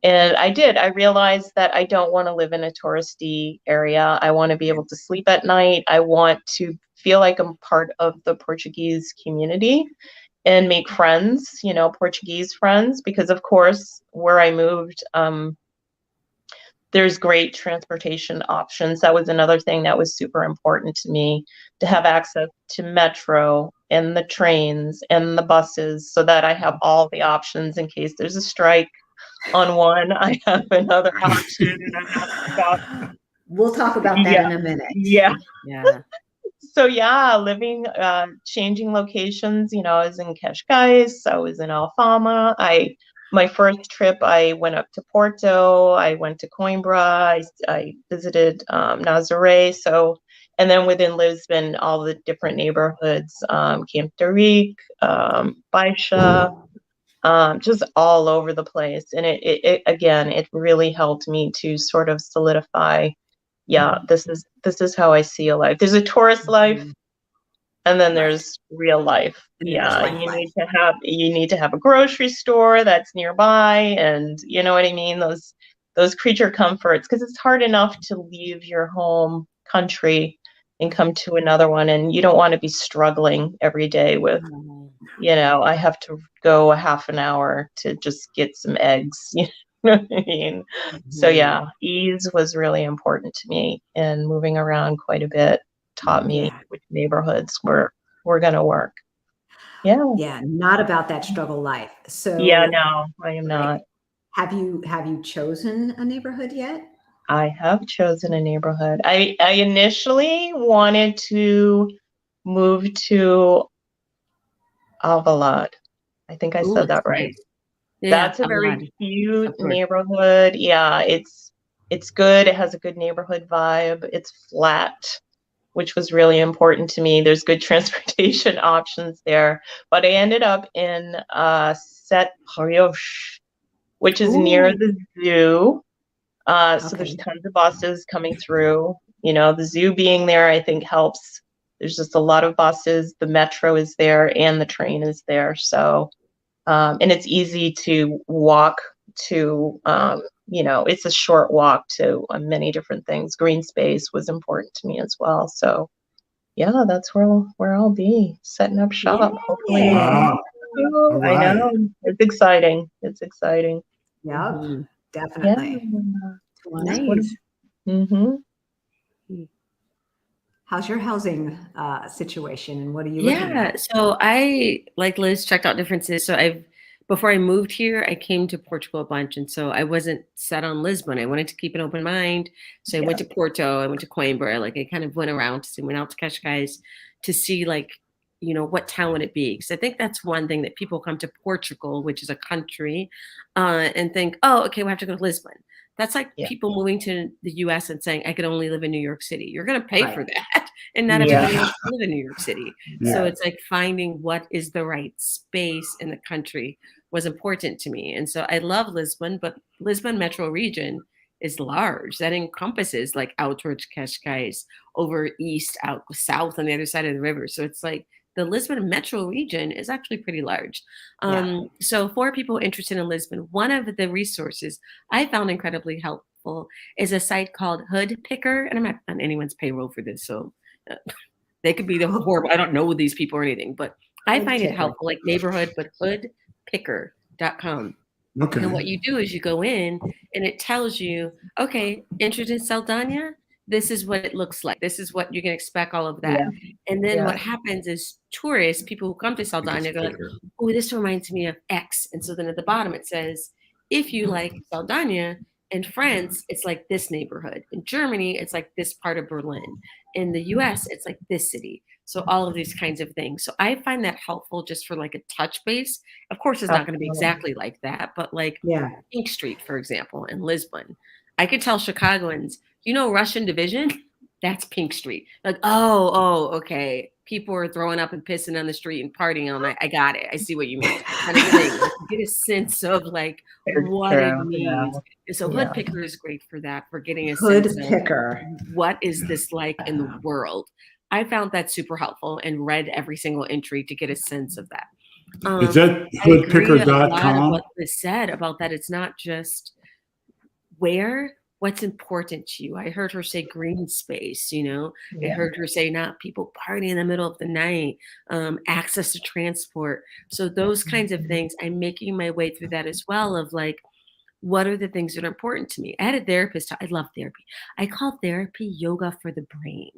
And I realized that I don't want to live in a touristy area. I want to be able to sleep at night. I want to feel like I'm part of the Portuguese community and make friends, Portuguese friends, because of course, where I moved, there's great transportation options. That was another thing that was super important to me, to have access to metro and the trains and the buses so that I have all the options in case there's a strike on one. I have another option and I have to stop. We'll talk about that in a minute. Yeah. So yeah, living, changing locations, I was in Cascais, I was in Alfama. My first trip, I went up to Porto, I went to Coimbra, I visited Nazaré. So, and then within Lisbon, all the different neighborhoods, Camp de Ric, Baixa, just all over the place. And it again, it really helped me to sort of solidify, yeah, this is how I see a life. There's a tourist life, and then Right. there's real life. And then there's Yeah, life, you life. need to have a grocery store that's nearby, and you know what I mean, those creature comforts, because it's hard enough to leave your home country and come to another one, and you don't want to be struggling every day with, I have to go a half an hour to just get some eggs. You know what I mean? So yeah, ease was really important to me, and moving around quite a bit taught me Yeah. which neighborhoods were going to work. Yeah. Yeah. Not about that struggle life. Yeah, So, no, I am not. have you chosen a neighborhood yet? I have chosen a neighborhood. I initially wanted to move to Alvalade. I think I Ooh, said it's that right. nice. Yeah, That's a a lot. very cute Of course. neighborhood. Yeah, it's good. It has a good neighborhood vibe. It's flat, which was really important to me. There's good transportation options there. But I ended up in Set Brioche, which is near Ooh. the zoo. So there's Okay. tons of buses coming through. The zoo being there, I think, helps. There's just a lot of buses. The metro is there and the train is there. So, and it's easy to walk to, it's a short walk to many different things. Green space was important to me as well. So, yeah, that's where I'll be setting up shop. Hopefully, Wow. All I right. know, it's exciting. It's exciting. Yep. Mhm. Yeah, Definitely. Nice. Mm-hmm. How's your housing situation, and what are you looking Yeah, at? so I, like Liz, checked out differences. So before I moved here, I came to Portugal a bunch, and so I wasn't set on Lisbon. I wanted to keep an open mind. So I went to Porto, I went to Coimbra, like I kind of went around, went out to Cascais to see like, what town would it be? Because I think that's one thing that people come to Portugal, which is a country, and think, oh, okay, we have to go to Lisbon. That's like Yeah. people moving to the US and saying, I could only live in New York City. You're going to pay Right. for that. And not Yeah. everybody wants to live in New York City. So Yeah. it's like finding what is the right space in the country was important to me. And so I love Lisbon, but Lisbon metro region is large. That encompasses like out towards Cascais, over east, out south on the other side of the river. So it's like the Lisbon metro region is actually pretty large. Yeah. So for people interested in Lisbon, one of the resources I found incredibly helpful is a site called Hood Picker. And I'm not on anyone's payroll for this, so they could be the horrible. I don't know these people or anything, but I find it helpful, like neighborhood, but hoodpicker.com. Okay. And what you do is you go in and it tells you, okay, interested in Saldana, this is what it looks like. This is what you can expect, all of that. Yeah. And then Yeah. what happens is tourists, people who come to Saldana, they're like, oh, this reminds me of X. And so then at the bottom it says, if you like Saldana, in France, it's like this neighborhood. In Germany, it's like this part of Berlin. In the US, it's like this city. So all of these kinds of things. So I find that helpful just for like a touch base. Of course, it's not going to be exactly like that, but like Yeah. Pink Street, for example, in Lisbon, I could tell Chicagoans, Russian Division? That's Pink Street. Like, oh, okay. People are throwing up and pissing on the street and partying all night. I got it. I see what you mean. Kind of thing. Get a sense of like what it means. And so Hood Picker is great for that, for getting a Hood sense Picker. of what is this like in the world. I found that super helpful and read every single entry to get a sense of that. Is that hoodpicker.com? A lot of what was said about that. It's not just what's important to you. I heard her say green space, I heard her say not people partying in the middle of the night, access to transport. So those kinds of things, I'm making my way through that as well, of like, what are the things that are important to me? I had a therapist. I love therapy. I call therapy yoga for the brain.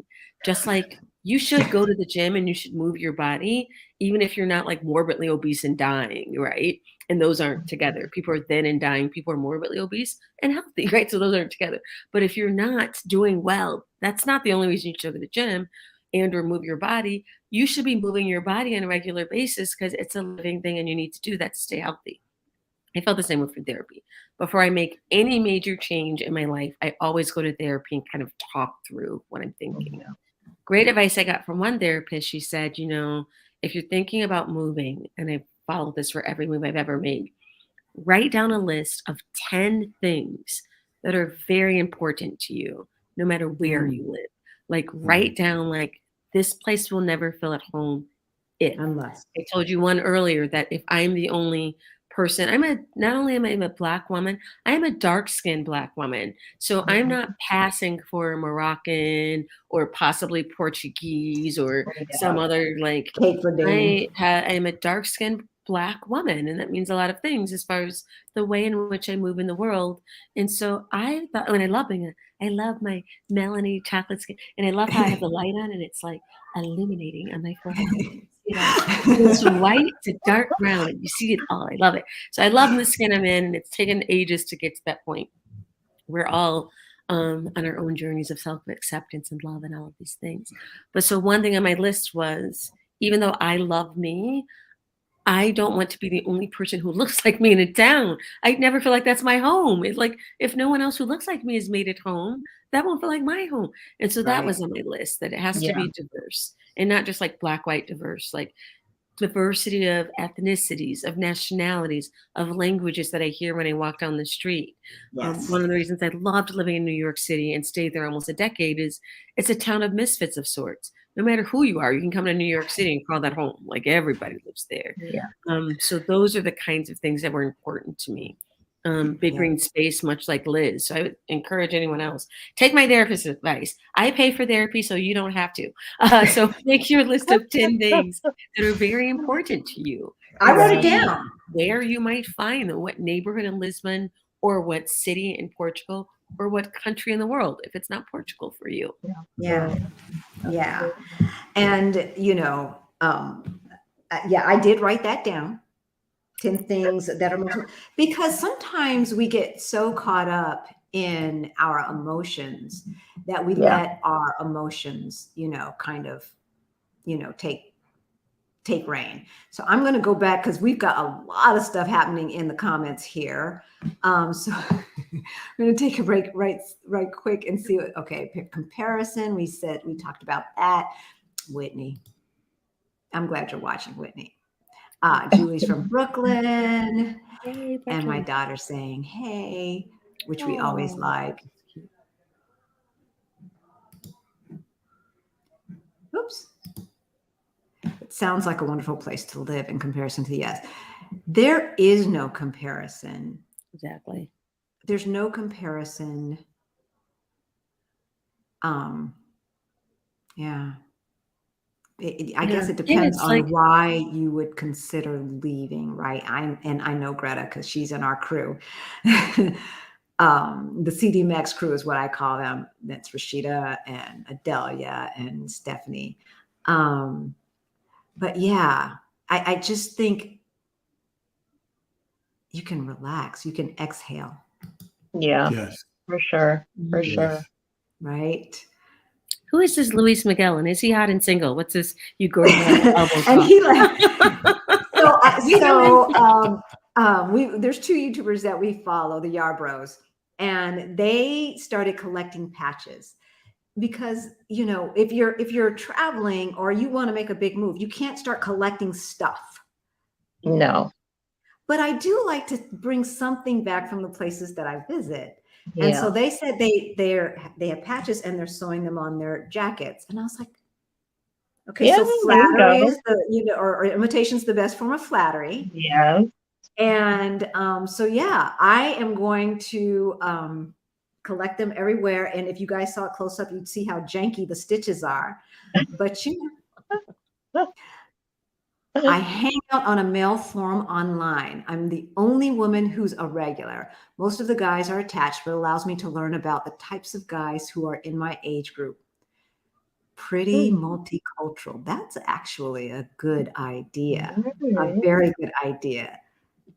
Just like you should go to the gym and you should move your body, even if you're not like morbidly obese and dying, right? And those aren't together. People are thin and dying. People are morbidly obese and healthy, right? So those aren't together. But if you're not doing well, that's not the only reason you should go to the gym. and or move your body, you should be moving your body on a regular basis because it's a living thing and you need to do that to stay healthy. I felt the same with food therapy. Before I make any major change in my life, I always go to therapy and kind of talk through what I'm thinking. Great advice I got from one therapist. She said, you know, if you're thinking about moving, and I followed this for every move I've ever made, write down a list of 10 things that are very important to you, no matter where you live. Like write down like, this place will never feel at home if. Unless. I told you one earlier that if I'm the only person, not only am I a Black woman, I am a dark-skinned Black woman. So I'm not passing for Moroccan or possibly Portuguese or some other like, I am a dark-skinned Black woman. And that means a lot of things as far as the way in which I move in the world. And so I thought, and I love my melanie chocolate skin. And I love how I have the light on and it's like illuminating on my forehead. It's from white to dark brown. And you see it all. I love it. So I love the skin I'm in, and it's taken ages to get to that point. We're all on our own journeys of self-acceptance and love and all of these things. But so one thing on my list was, even though I love me, I don't want to be the only person who looks like me in a town. I never feel like that's my home. It's like, if no one else who looks like me has made it home, that won't feel like my home. And so that was on my list, that it has to be diverse and not just like Black, white, diverse, like diversity of ethnicities, of nationalities, of languages that I hear when I walk down the street. One of the reasons I loved living in New York City and stayed there almost a decade is it's a town of misfits of sorts. No matter who you are, you can come to New York City and call that home. Like everybody lives there. So those are the kinds of things that were important to me. Big green space, much like Liz. So I would encourage anyone else, take my therapist's advice. I pay for therapy, so you don't have to. So make your list of 10 things that are very important to you. I wrote it down. Where you might find them, what neighborhood in Lisbon, or what city in Portugal, or what country in the world, if it's not Portugal for you. Yeah. And, you know, I did write that down. 10 things that are most, because sometimes we get so caught up in our emotions that we let our emotions, you know, kind of, you know, take reign. So I'm going to go back because we've got a lot of stuff happening in the comments here. So I'm going to take a break right quick and see what, okay, comparison. We talked about that. Whitney. I'm glad you're watching, Whitney. Julie's from Brooklyn. Hey, and my daughter saying, hey, which we always like. Oops. It sounds like a wonderful place to live in comparison to the US. There is no comparison. Exactly. There's no comparison. Yeah. I guess it depends on why you would consider leaving, right? I know Greta because she's in our crew. The CDMX crew is what I call them. That's Rashida and Adelia and Stephanie. But yeah, I just think you can relax. You can exhale. Yeah, yes, for sure. For sure. Right. Who is this Luis Miguel? And is he hot and single? What's this? You go to and he like, there's two YouTubers that we follow, the Yarbros, and they started collecting patches because, you know, if you're traveling or you want to make a big move, you can't start collecting stuff. No. But I do like to bring something back from the places that I visit. And so they said they have patches and they're sewing them on their jackets. And I was like, okay, so flattery is or imitation's the best form of flattery. Yeah. And so yeah, I am going to collect them everywhere. And if you guys saw it close up, you'd see how janky the stitches are. But I hang out on a mail forum online. I'm the only woman who's a regular. Most of the guys are attached, but it allows me to learn about the types of guys who are in my age group. Pretty multicultural. That's actually a good idea. A very good idea,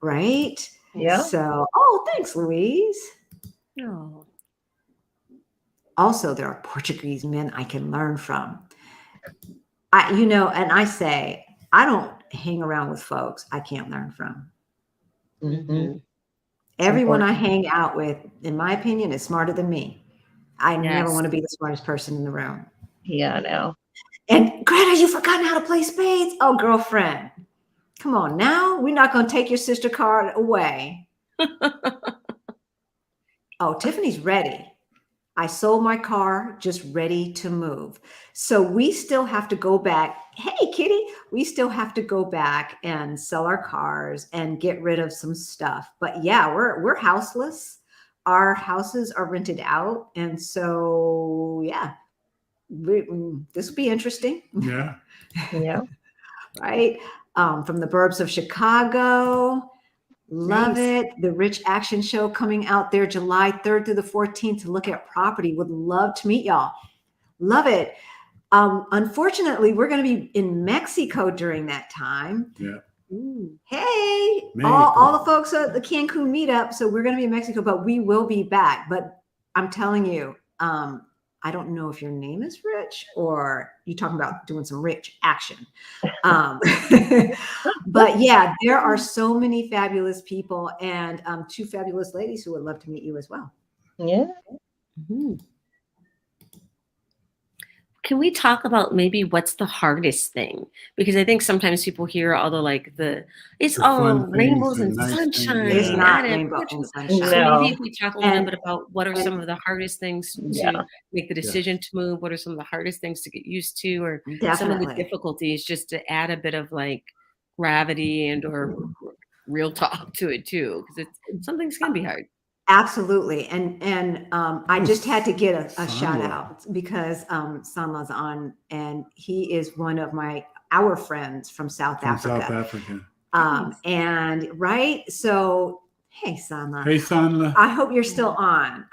right? Yeah. So, thanks, Louise. Oh. Also, there are Portuguese men I can learn from. And I say, I don't hang around with folks I can't learn from. Mm-hmm. Everyone I hang out with, in my opinion, is smarter than me. I never want to be the smartest person in the room. Yeah, I know. And Greta, you've forgotten how to play spades? Oh, girlfriend, come on now. We're not going to take your sister card away. Oh, Tiffany's ready. I sold my car, just ready to move. So we still have to go back. Hey, Kitty, we still have to go back and sell our cars and get rid of some stuff. But yeah, we're houseless. Our houses are rented out. And so, yeah, this will be interesting. Yeah. Yeah. Right. From the burbs of Chicago. Love it. The Rich Action Show coming out there July 3rd through the 14th to look at property. Would love to meet y'all. Love it. Unfortunately, we're going to be in Mexico during that time. Yeah. Hey, Mexico. all the folks at the Cancun meetup. So we're going to be in Mexico, but we will be back. But I'm telling you, I don't know if your name is Rich or you talking about doing some rich action. But yeah, there are so many fabulous people and two fabulous ladies who would love to meet you as well. Yeah. Mm-hmm. Can we talk about maybe what's the hardest thing? Because I think sometimes people hear all it's all rainbows and sunshine. It's not rainbow and sunshine. So maybe if we talk a little bit about what are some of the hardest things to make the decision to move, what are some of the hardest things to get used to, or some of the difficulties, just to add a bit of like gravity and or real talk to it too, because something's gonna be hard. Absolutely. And I just had to get a shout out because Sanla's on and he is one of our friends from South Africa. And right. So, hey, Sanla. Hey, Sanla. I hope you're still on.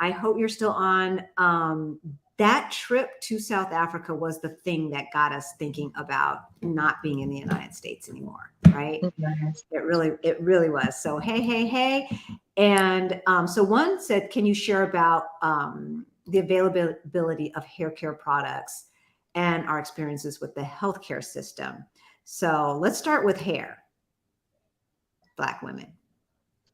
That trip to South Africa was the thing that got us thinking about not being in the United States anymore. Right. It really was. So, hey. And so one said, can you share about the availability of hair care products and our experiences with the healthcare system? So let's start with hair. Black women.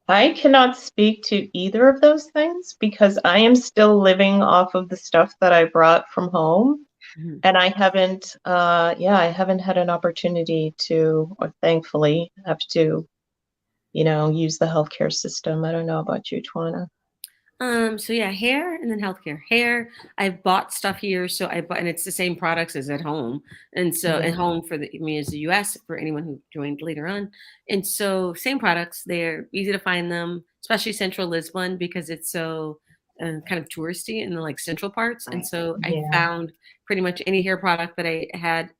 I cannot speak to either of those things because I am still living off of the stuff that I brought from home. Mm-hmm. And I haven't had an opportunity to, or thankfully, have to use the healthcare system. I don't know about you, Twana. So yeah, hair and then healthcare. Hair, I've bought stuff here, so and it's the same products as at home. And so at home for me as the US, for anyone who joined later on. And so same products, they're easy to find them, especially central Lisbon because it's so kind of touristy in the like central parts. And so I found pretty much any hair product that I had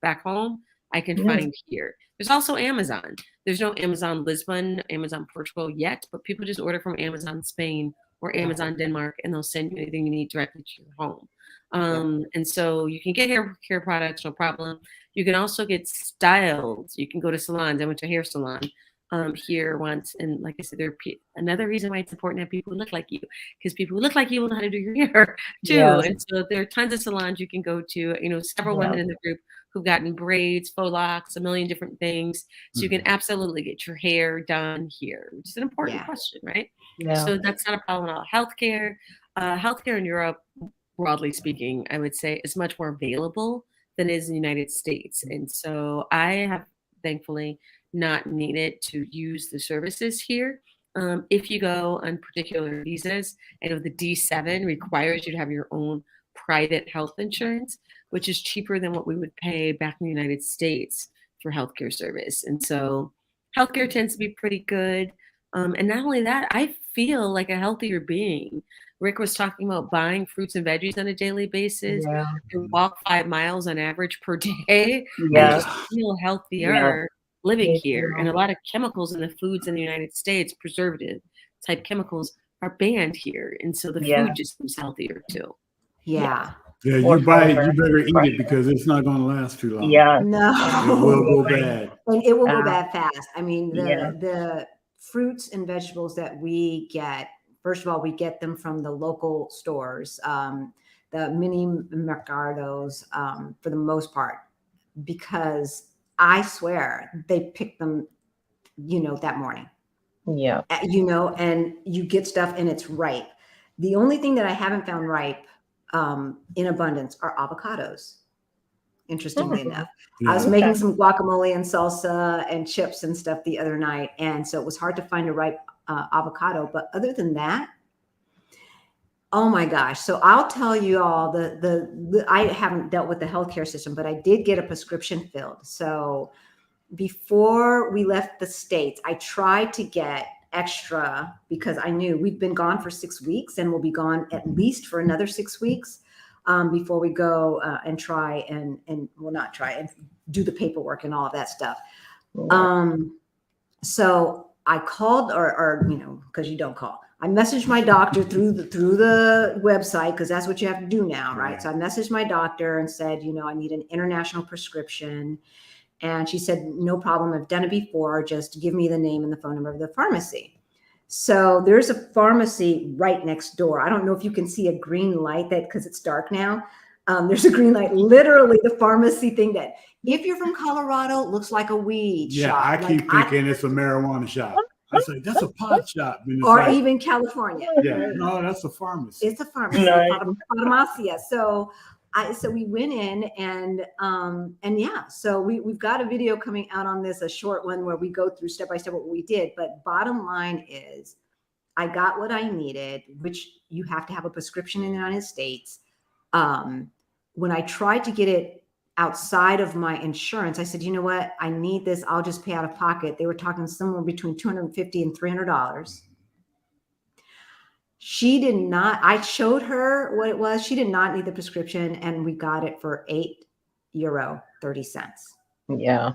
back home, I can find here. There's also Amazon. There's no Amazon Lisbon, Amazon Portugal yet, but people just order from Amazon Spain or Amazon Denmark, and they'll send you anything you need directly to your home. And so you can get hair care products, no problem. You can also get styled. You can go to salons. I went to a hair salon here once, and like I said, another reason why it's important to have people who look like you, because people who look like you will know how to do your hair too. Yes. And so there are tons of salons you can go to. Several women in the group who've gotten braids, faux locks, a million different things. So you can absolutely get your hair done here, which is an important question, right? Yeah. So that's not a problem at all. Healthcare in Europe, broadly speaking, I would say is much more available than it is in the United States. And so I have thankfully not needed to use the services here. If you go on particular visas, I know the D7 requires you to have your own private health insurance, which is cheaper than what we would pay back in the United States for healthcare service. And so healthcare tends to be pretty good. And not only that, I feel like a healthier being. Rick was talking about buying fruits and veggies on a daily basis and walk 5 miles on average per day. I just feel healthier living here. And a lot of chemicals in the foods in the United States, preservative type chemicals, are banned here. And so the food just seems healthier too. Yeah. Yeah, you buy it, you better eat it because it's not going to last too long. Yeah. No. It will go bad. And it will go bad fast. I mean, the fruits and vegetables that we get, first of all, we get them from the local stores. the mini mercados, for the most part, because I swear they pick them, that morning. Yeah. And you get stuff and it's ripe. The only thing that I haven't found ripe in abundance are avocados. Interestingly enough, I was making some guacamole and salsa and chips and stuff the other night, and so it was hard to find a ripe avocado. But other than that, oh my gosh! So I'll tell you all the I haven't dealt with the healthcare system, but I did get a prescription filled. So before we left the States, I tried to get extra because I knew we'd been gone for 6 weeks and we'll be gone at least for another 6 weeks before we go and try and well, not try and do the paperwork and all of that stuff. So I called or because you don't call. I messaged my doctor through the website because that's what you have to do now, right? So I messaged my doctor and said, I need an international prescription. And she said, no problem. I've done it before. Just give me the name and the phone number of the pharmacy. So there's a pharmacy right next door. I don't know if you can see a green light because it's dark now. There's a green light, literally the pharmacy thing that if you're from Colorado, looks like a weed shop. I keep thinking it's a marijuana shop. I say, that's a pot shop. Or even California. Yeah, no, that's a pharmacy. It's a pharmacy, pharmacia. So we went in and so we've got a video coming out on this, a short one where we go through step by step what we did. But bottom line is I got what I needed, which you have to have a prescription in the United States. When I tried to get it outside of my insurance, I said, you know what, I need this. I'll just pay out of pocket. They were talking somewhere between $250 and $300. She did not, I showed her what it was. She did not need the prescription and we got it for €8.30. Yeah.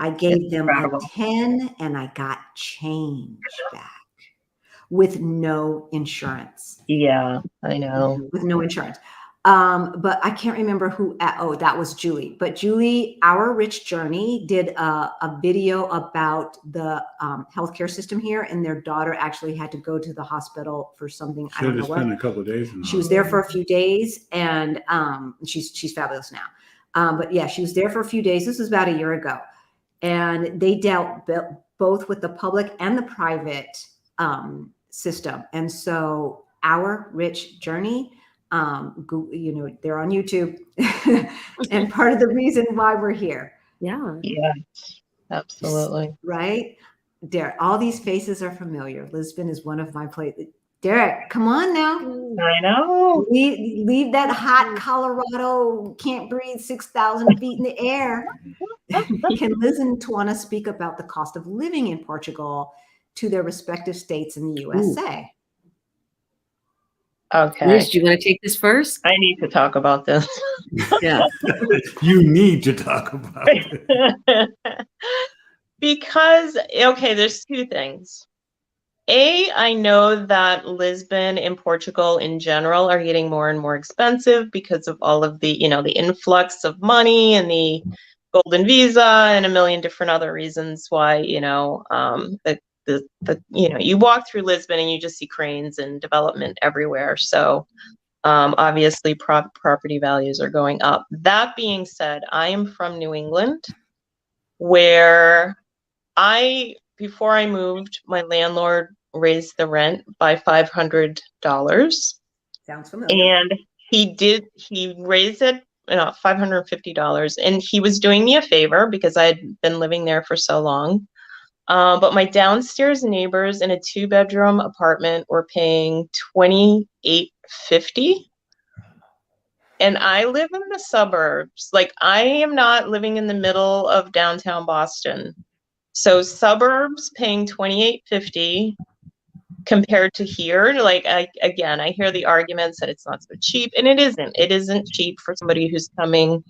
I gave them a 10 and I got change back with no insurance. Yeah, I know. With no insurance. But I can't remember who, that was Julie. But Julie, Our Rich Journey, did a video about the healthcare system here, and their daughter actually had to go to the hospital for something. I don't know what. Spent a couple of days. She was there for a few days, and she's fabulous now. But yeah, she was there for a few days. This was about a year ago, and they dealt both with the public and the private system. And so Our Rich Journey. They're on YouTube and part of the reason why we're here. Yeah, absolutely. Right. Derek, all these faces are familiar. Lisbon is one of my places. Derek, come on now. I know. Leave that hot Colorado, can't breathe 6,000 feet in the air. Can Liz and Tawana speak about the cost of living in Portugal to their respective states in the USA? Ooh. Okay. Liz, do you want to take this first? I need to talk about this. Yeah. You need to talk about it. Because, there's two things. I know that Lisbon and Portugal in general are getting more and more expensive because of all of the, the influx of money and the golden visa and a million different other reasons why, you walk through Lisbon and you just see cranes and development everywhere. So obviously property values are going up. That being said, I am from New England, where before I moved, my landlord raised the rent by $500. Sounds familiar. And he raised it $550. And he was doing me a favor because I had been living there for so long. But my downstairs neighbors in a 2-bedroom apartment were paying $28.50. And I live in the suburbs. Like, I am not living in the middle of downtown Boston. So suburbs paying $28.50 compared to here. Like, I hear the arguments that it's not so cheap, and it isn't. It isn't cheap for somebody who's coming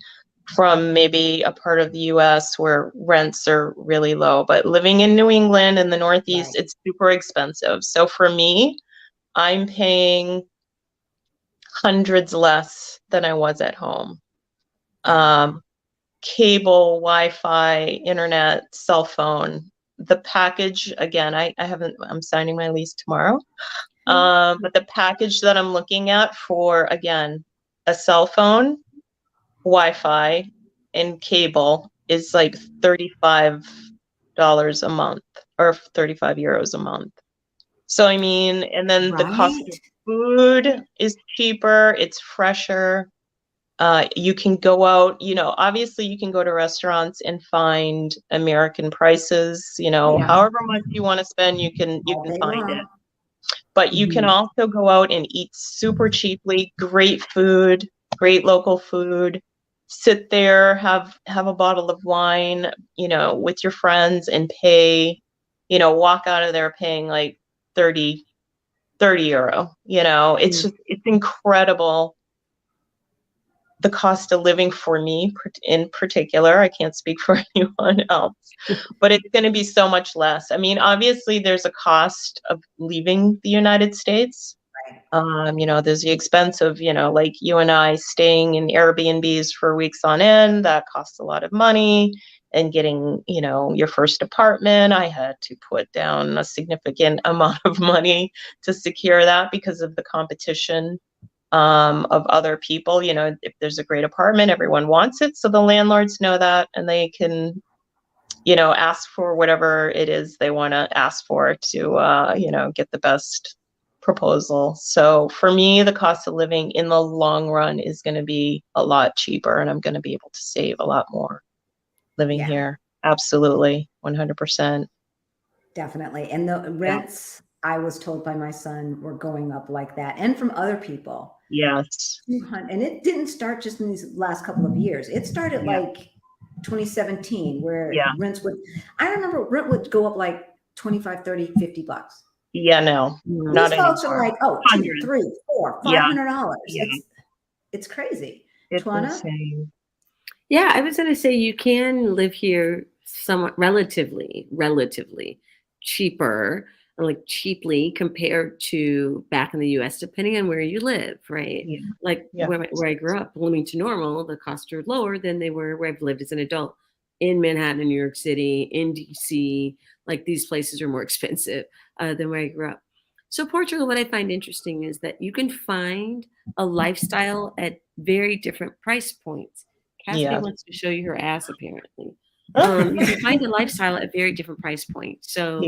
from maybe a part of the US where rents are really low, but living in New England and the Northeast, It's super expensive. So for me, I'm paying hundreds less than I was at home. Cable, Wi-Fi, internet, cell phone, the package, again, I'm signing my lease tomorrow. But the package that I'm looking at for, again, a cell phone, Wi-Fi, and cable is like $35 a month or 35 euros a month. So, I mean, and then the cost of food is cheaper, it's fresher. You can go out, you know, obviously you can go to restaurants and find American prices, you know, however much you want to spend, you can find it. But you can also go out and eat super cheaply, great food, great local food, sit there, have a bottle of wine, you know, with your friends and pay, you know, walk out of there paying like 30 euro, you know, it's just, it's incredible. The cost of living for me in particular, I can't speak for anyone else, but it's going to be so much less. I mean, obviously there's a cost of leaving the United States. You know, there's the expense of, you know, like you and I staying in Airbnbs for weeks on end, that costs a lot of money. And getting, you know, your first apartment, I had to put down a significant amount of money to secure that because of the competition of other people. You know, if there's a great apartment, everyone wants it. So the landlords know that, and they can, you know, ask for whatever it is they want to ask for to, you know, get the best proposal. So for me, the cost of living in the long run is going to be a lot cheaper, and I'm going to be able to save a lot more living here. Absolutely. 100%. Definitely. And the rents, I was told by my son, were going up like that, and from other people. Yes. And it didn't start just in these last couple of years. It started like 2017, where rents would, I remember rent would go up like 25, 30, $50. Yeah, no. These folks are like, oh, $200, $300, $400, $500. It's crazy. It's Twana? insane. Yeah, I was going to say you can live here somewhat relatively cheaper, like cheaply compared to back in the US, depending on where you live, right? Like where I grew up, Bloomington Normal, the costs are lower than they were where I've lived as an adult in Manhattan, New York City, in DC. Like these places are more expensive than where I grew up. So Portugal, what I find interesting is that you can find a lifestyle at very different price points. Cassidy wants to show you her ass, apparently. You can find a lifestyle at very different price points. So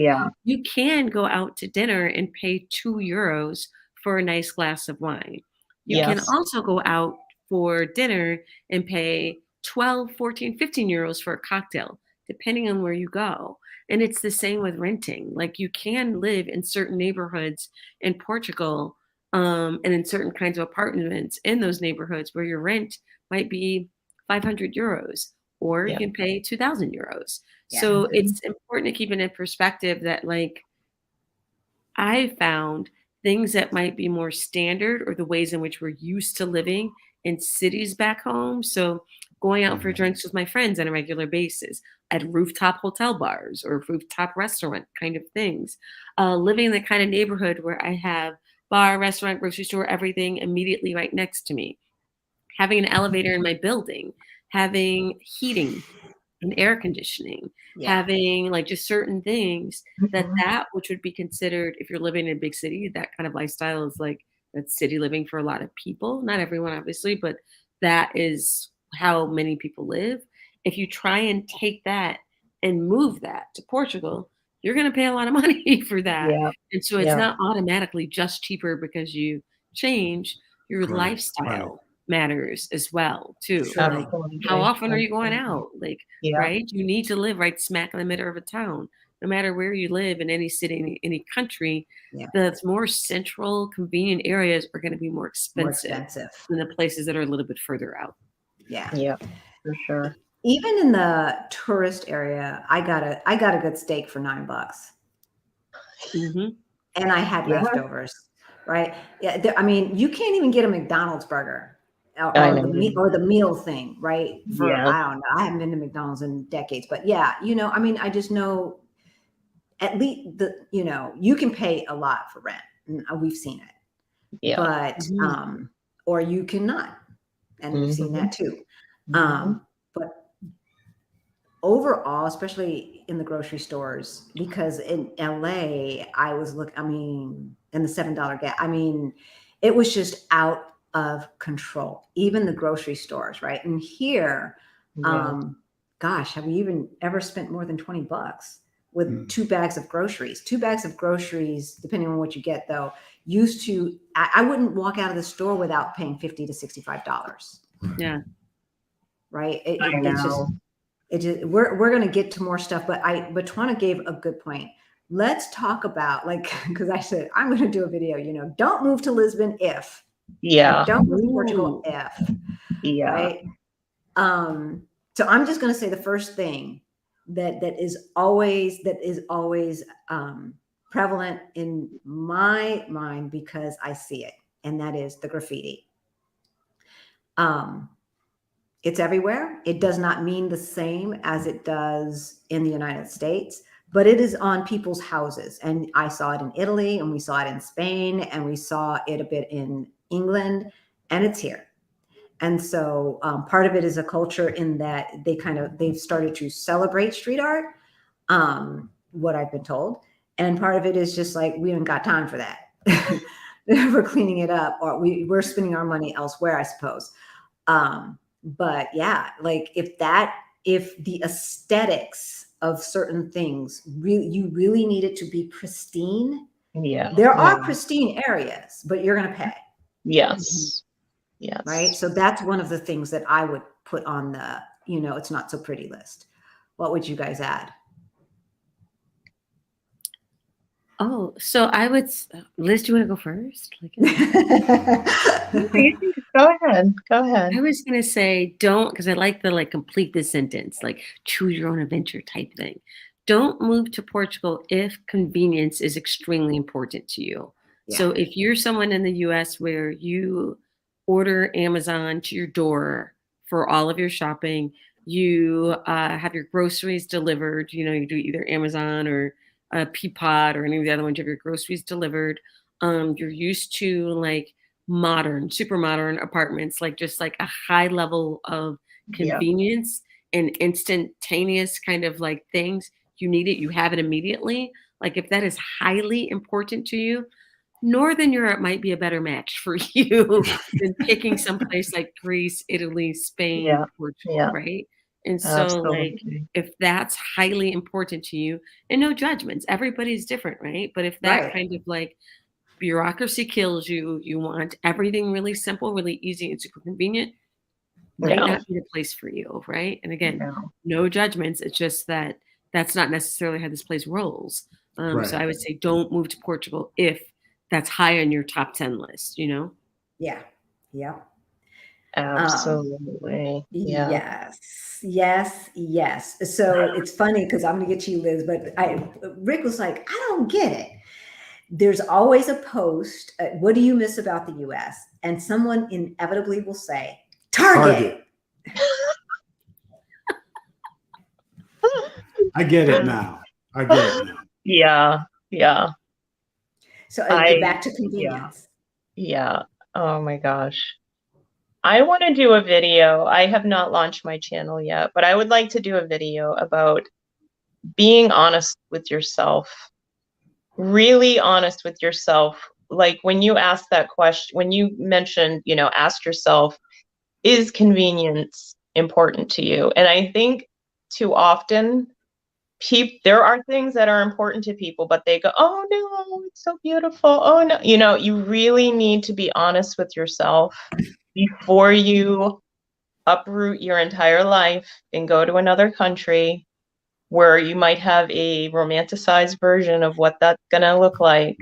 you can go out to dinner and pay €2 for a nice glass of wine. You can also go out for dinner and pay 12, 14, 15 euros for a cocktail, depending on where you go. And it's the same with renting. Like you can live in certain neighborhoods in Portugal and in certain kinds of apartments in those neighborhoods where your rent might be 500 euros, or you can pay 2,000 euros. So it's important to keep it in perspective that, like, I found things that might be more standard or the ways in which we're used to living in cities back home. So going out for drinks with my friends on a regular basis at rooftop hotel bars or rooftop restaurant kind of things. Living in the kind of neighborhood where I have bar, restaurant, grocery store, everything immediately right next to me. Having an elevator in my building, having heating and air conditioning, having like just certain things that which would be considered, if you're living in a big city, that kind of lifestyle is like that's city living for a lot of people. Not everyone, obviously, but that is how many people live. If you try and take that and move that to Portugal, you're going to pay a lot of money for that. And so it's not automatically just cheaper because you change your lifestyle. Matters as well too. Like, how often are you going out? Like, right? You need to live right smack in the middle of a town. No matter where you live in any city, in any country, the more central, convenient areas are going to be more expensive than the places that are a little bit further out. Yeah, for sure. Even in the tourist area, I got a good steak for $9, and I had leftovers. Right? Yeah, I mean, you can't even get a McDonald's burger. Or the meal thing, right? I don't know. I haven't been to McDonald's in decades, but you know, I mean, I just know at least you know, you can pay a lot for rent. We've seen it, but or you cannot, and we've seen that too. But overall, especially in the grocery stores, because in LA, in the $7 gas, it was just out of control, even the grocery stores, right? And here, gosh, have we even ever spent more than $20 with 2 bags of groceries? 2 bags of groceries, depending on what you get, though, I wouldn't walk out of the store without paying $50 to $65. Yeah. Right. We're going to get to more stuff, but Twana gave a good point. Let's talk about, like, because I said, I'm going to do a video, don't move to Lisbon if, don't move to Portugal if, right. So I'm just going to say the first thing that is always prevalent in my mind, because I see it, and that is the graffiti. It's everywhere. It does not mean the same as it does in the United States, but it is on people's houses. And I saw it in Italy, and we saw it in Spain, and we saw it a bit in England, and it's here. And so part of it is a culture in that they've started to celebrate street art, what I've been told. And part of it is just like, we haven't got time for that. We're cleaning it up, or we're spending our money elsewhere, I suppose. But yeah, like if the aesthetics of certain things, you really need it to be pristine. Yeah. There are pristine areas, but you're going to pay. Yes. Yes. Right. So that's one of the things that I would put on the, it's not so pretty list. What would you guys add? Oh, so I would, Liz, do you want to go first? Go ahead. I was going to say, don't, because I like the complete this sentence, like choose your own adventure type thing. Don't move to Portugal if convenience is extremely important to you. Yeah. So if you're someone in the US where you order Amazon to your door for all of your shopping, you have your groceries delivered, you do either Amazon or a Peapod or any of the other ones, you have your groceries delivered. You're used to like super modern apartments, just like a high level of convenience and instantaneous kind of like things. You need it, you have it immediately. Like if that is highly important to you, Northern Europe might be a better match for you than picking someplace like Greece, Italy, Spain, Portugal, right? And so if that's highly important to you, and no judgments, everybody's different, right? But if that kind of like bureaucracy kills you, you want everything really simple, really easy, and super convenient, might not be the place for you, right? And again, no judgments. It's just that's not necessarily how this place rolls. So I would say don't move to Portugal if that's high on your top 10 list, Yeah. Absolutely. Yes. So it's funny because I'm going to get to you, Liz, but Rick was like, I don't get it. There's always a post. What do you miss about the US? And someone inevitably will say, Target. I get it now. Yeah. So back to convenience. Yeah. Oh my gosh. I want to do a video. I have not launched my channel yet, but I would like to do a video about being honest with yourself, really honest with yourself. Like when you ask that question, when you mentioned, ask yourself, is convenience important to you? And I think too often there are things that are important to people, but they go, oh no, it's so beautiful. Oh no, you really need to be honest with yourself before you uproot your entire life and go to another country where you might have a romanticized version of what that's going to look like.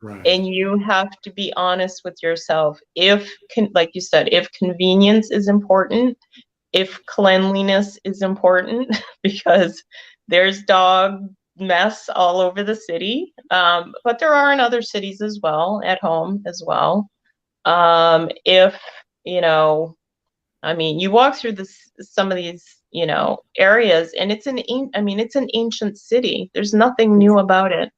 Right. And you have to be honest with yourself. Like you said, if convenience is important, if cleanliness is important, because there's dog mess all over the city, but there are in other cities as well, at home as well. If you walk through some of these, areas, and it's an ancient city. There's nothing new about it.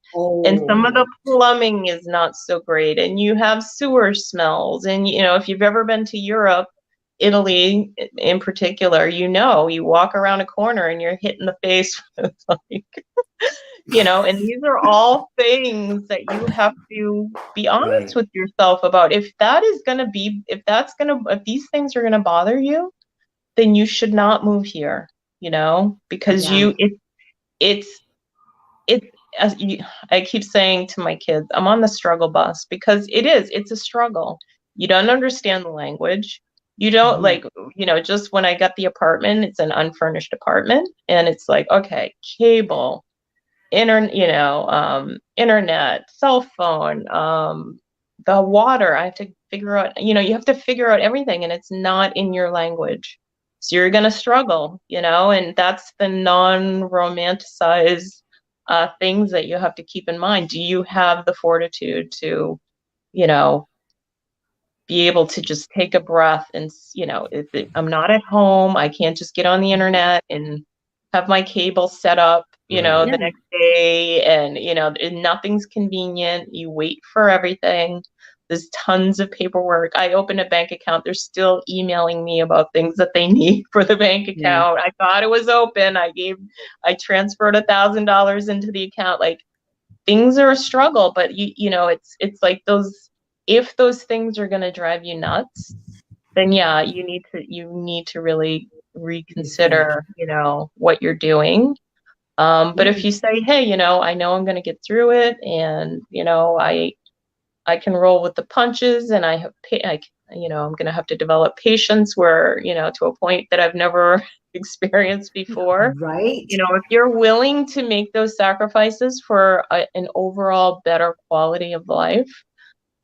And some of the plumbing is not so great, and you have sewer smells. And if you've ever been to Europe, Italy in particular, you walk around a corner and you're hit in the face with like, and these are all things that you have to be honest with yourself about. If these things are going to bother you, then you should not move here, because I keep saying to my kids, I'm on the struggle bus, because it's a struggle. You don't understand the language. You don't just when I got the apartment, it's an unfurnished apartment, and it's like, okay, cable, internet, cell phone, the water. I have to figure out, you have to figure out everything, and it's not in your language. So you're going to struggle, and that's the non-romanticized things that you have to keep in mind. Do you have the fortitude to, be able to just take a breath and, I'm not at home, I can't just get on the internet and have my cable set up, the next day, and, and nothing's convenient. You wait for everything. There's tons of paperwork. I open a bank account, they're still emailing me about things that they need for the bank account. I thought it was open. I transferred $1,000 into the account. Like, things are a struggle, but it's like if those things are going to drive you nuts, then you need to really reconsider, what you're doing. But if you say, hey, I know I'm going to get through it, and, I can roll with the punches, and I'm going to have to develop patience where, to a point that I've never experienced before. Right. If you're willing to make those sacrifices for an overall better quality of life,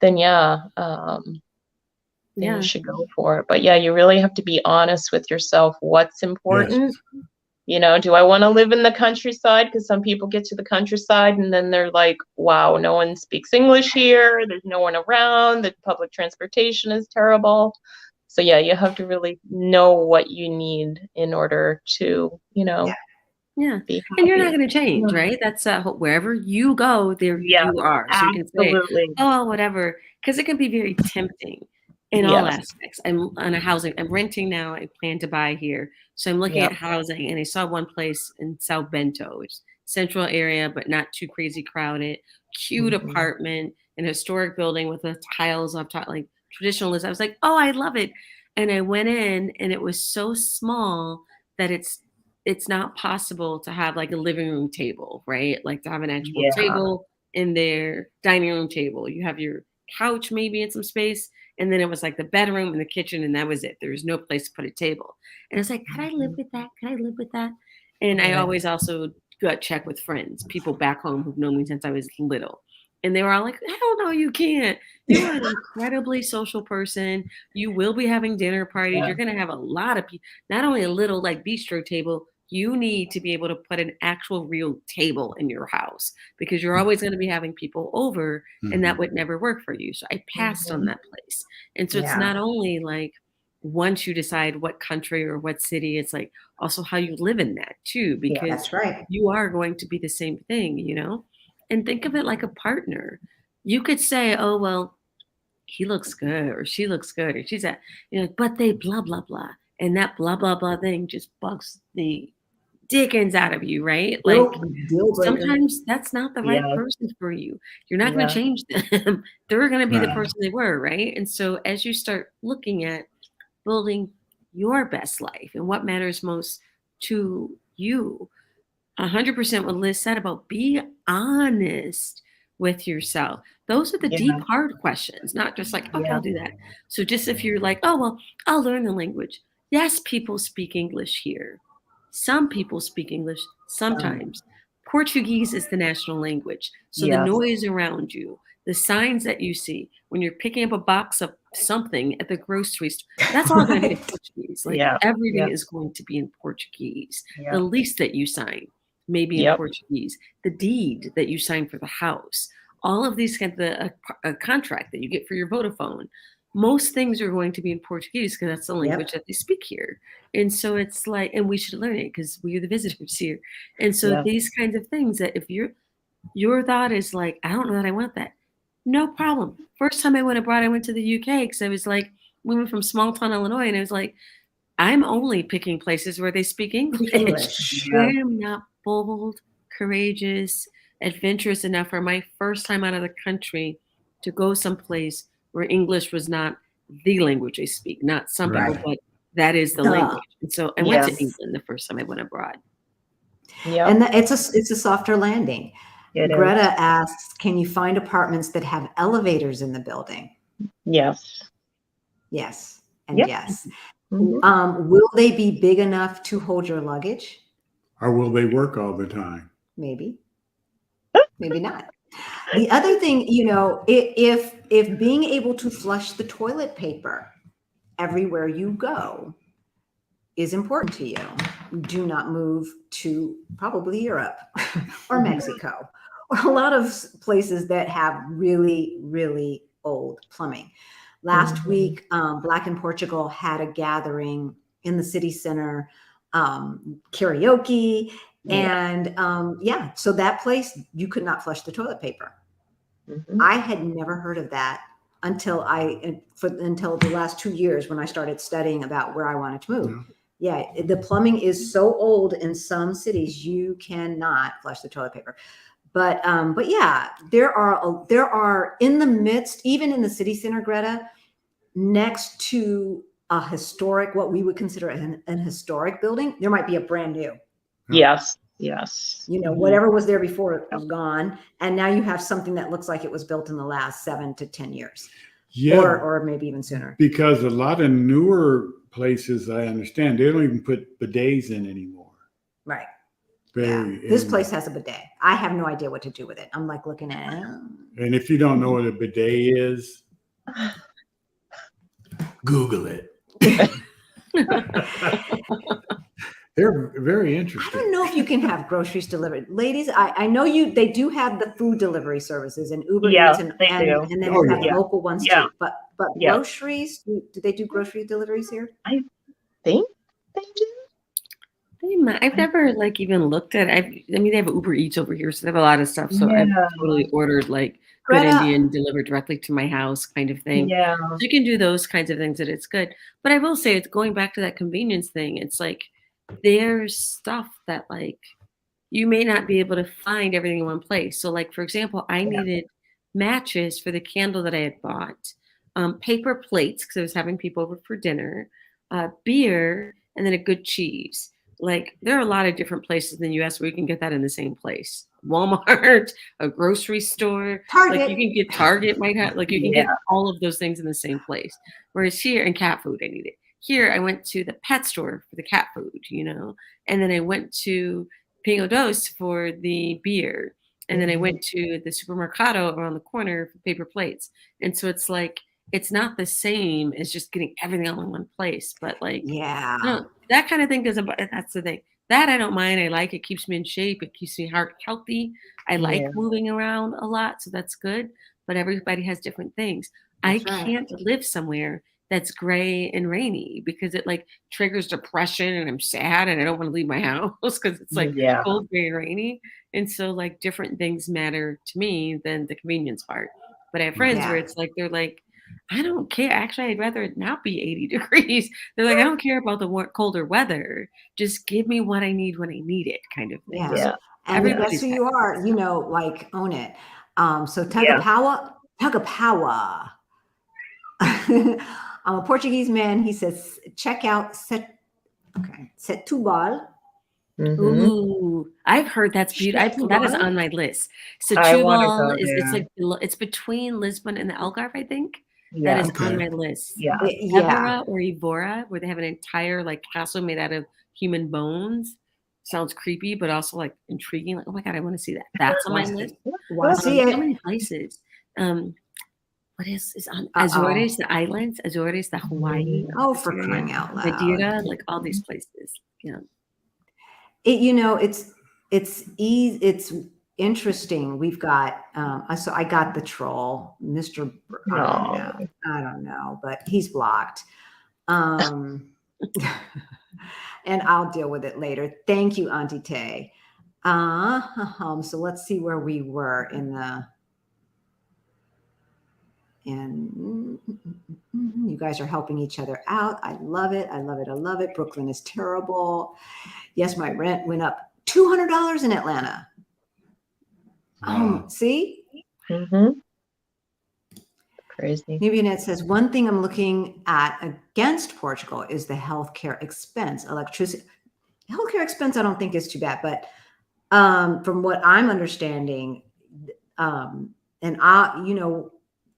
then you should go for it. But you really have to be honest with yourself. What's important? Yes. Do I want to live in the countryside? Because some people get to the countryside and then they're like, wow, no one speaks English here. There's no one around. The public transportation is terrible. So you have to really know what you need in order to, Yeah. be happy. And you're not going to change, right? That's wherever you go, there you are. So you can say, oh, whatever, because it can be very tempting in all aspects. I'm on a housing. I'm renting now. I plan to buy here. So I'm looking at housing, and I saw one place in South Bento, which is central area, but not too crazy crowded. Cute apartment, an historic building with the tiles up top, like traditionalist. I was like, oh, I love it. And I went in, and it was so small that it's not possible to have like a living room table, right? Like to have an actual table in their dining room table. You have your couch maybe in some space. And then it was like the bedroom and the kitchen, and that was it. There was no place to put a table. And it's like, could I live with that? Could I live with that? And I always also gut check with friends, people back home who've known me since I was little. And they were all like, hell no, you can't. You're an incredibly social person. You will be having dinner parties. You're going to have a lot of people, not only a little like bistro table. You need to be able to put an actual real table in your house, because you're always going to be having people over, and that would never work for you. So I passed on that place. And so it's not only like once you decide what country or what city, it's like also how you live in that too, because that's right. you are going to be the same thing, and think of it like a partner. You could say, oh, well, he looks good, or she looks good, or she's that, but they blah, blah, blah. And that blah, blah, blah thing just bugs the dickens out of you, right? Like sometimes that's not the right person for you. You're not going to change them. They're going to be the person they were, right? And so as you start looking at building your best life and what matters most to you, 100% what Liz said about be honest with yourself. Those are the deep, hard questions, not just like, okay, I'll do that. So just if you're like, oh, well, I'll learn the language. Yes, people speak English here. Some people speak English sometimes. Portuguese is the national language. So the noise around you, the signs that you see when you're picking up a box of something at the grocery store, that's all going to be in Portuguese. Like everything is going to be in Portuguese. The lease that you sign, maybe in Portuguese. The deed that you sign for the house. All of these kind of a contract that you get for your Vodafone. Most things are going to be in Portuguese because that's the language that they speak here. And so it's like, and we should learn it because we are the visitors here. And so these kinds of things that if your thought is like, I don't know that I want that. No problem. First time I went abroad, I went to the UK because I was like, we went from small town Illinois, and it was like, I'm only picking places where they speak English. English. I am not bold, courageous, adventurous enough for my first time out of the country to go someplace where English was not the language they speak. Not some people, Right. but that is the Duh. language. And so I went to Yes. England the first time I went abroad. Yep. And it's a softer landing. It is. Greta asks, can you find apartments that have elevators in the building? Yes. Yes. And Yep. yes. Mhm. Will they be big enough to hold your luggage? Or will they work all the time? Maybe. Maybe not. The other thing, you know, if being able to flush the toilet paper everywhere you go is important to you, do not move to probably Europe or Mexico or a lot of places that have really, really old plumbing. Last week, Black in Portugal had a gathering in the city center, karaoke. And yeah, so that place, you could not flush the toilet paper. I had never heard of that until the last 2 years when I started studying about where I wanted to move. Yeah, the plumbing is so old in some cities, you cannot flush the toilet paper. But yeah, there are in the midst, even in the city center, Greta, next to a historic, what we would consider an historic building, there might be a brand new. Yes. Yes. You know, whatever was there before was gone, and now you have something that looks like it was built in the last 7 to 10 years, or maybe even sooner. Because a lot of newer places, I understand, they don't even put bidets in anymore. Right. Very. This place has a bidet. I have no idea what to do with it. I'm like looking at it. And if you don't know what a bidet is, Google it. They're very I interesting. don't know if you can have groceries delivered. Ladies, I know they do have the food delivery services and Uber Eats and they do. and then Oh, they have yeah. local ones Yeah. too. But Yeah. groceries, do they do grocery deliveries here? I think they do. I've never like even looked at it. I mean, they have Uber Eats over here, so they have a lot of stuff. So I've totally ordered like Good Greta, Indian delivered directly to my house kind of thing. Yeah. So you can do those kinds of things that it's good. But I will say it's going back to that convenience thing. It's like there's stuff that like you may not be able to find everything in one place. So like, for example, I needed matches for the candle that I had bought, paper plates because I was having people over for dinner, beer, and then a good cheese. Like there are a lot of different places in the US where you can get that in the same place. Walmart, a grocery store, Target. like you can get Target might have, like you can Yeah. get all of those things in the same place. Whereas here, and cat food, I need it. Here, I went to the pet store for the cat food, you know, and then I went to Pingo Dos for the beer. And then I went to the supermercado around the corner for paper plates. And so it's like, it's not the same as just getting everything all in one place. But like, Yeah. that kind of thing that's the thing. That I don't mind. I like it. Keeps me in shape. It keeps me heart healthy. I like moving around a lot. So that's good. But everybody has different things. That's I right. can't live somewhere that's gray and rainy because it like triggers depression and I'm sad and I don't want to leave my house because it's like cold, gray, and rainy. And so like different things matter to me than the convenience part. But I have friends where it's like, they're like, I don't care. Actually, I'd rather it not be 80 degrees. They're like, I don't care about the colder weather. Just give me what I need when I need it kind of thing. Yeah. So And that's who you are, you know, like own it. So Tagapawa. I'm a Portuguese man. He says, check out Setúbal. Ooh, I've heard that's beautiful. That is on my list. Setúbal it's between Lisbon and the Algarve, I think. That is on my list. Évora or Evora, where they have an entire like castle made out of human bones. Sounds creepy, but also like intriguing. Like, oh my god, I want to see that. That's on my list. So many places. What is on Azores, the islands, Azores, the Hawaii. Oh, for crying out loud. Madeira, like all these places. Yeah. You know, it's interesting. We've got so I got the troll, Mr. I don't know, but he's blocked. And I'll deal with it later. Thank you, Auntie Tay. So let's see where we were in And you guys are helping each other out. I love it. I love it. I love it. Brooklyn is terrible. Yes, my rent went up $200 in Atlanta. Wow. See? Crazy. Nubionette says, one thing I'm looking at against Portugal is the healthcare expense. Electricity. Healthcare expense, I don't think is too bad. But from what I'm understanding,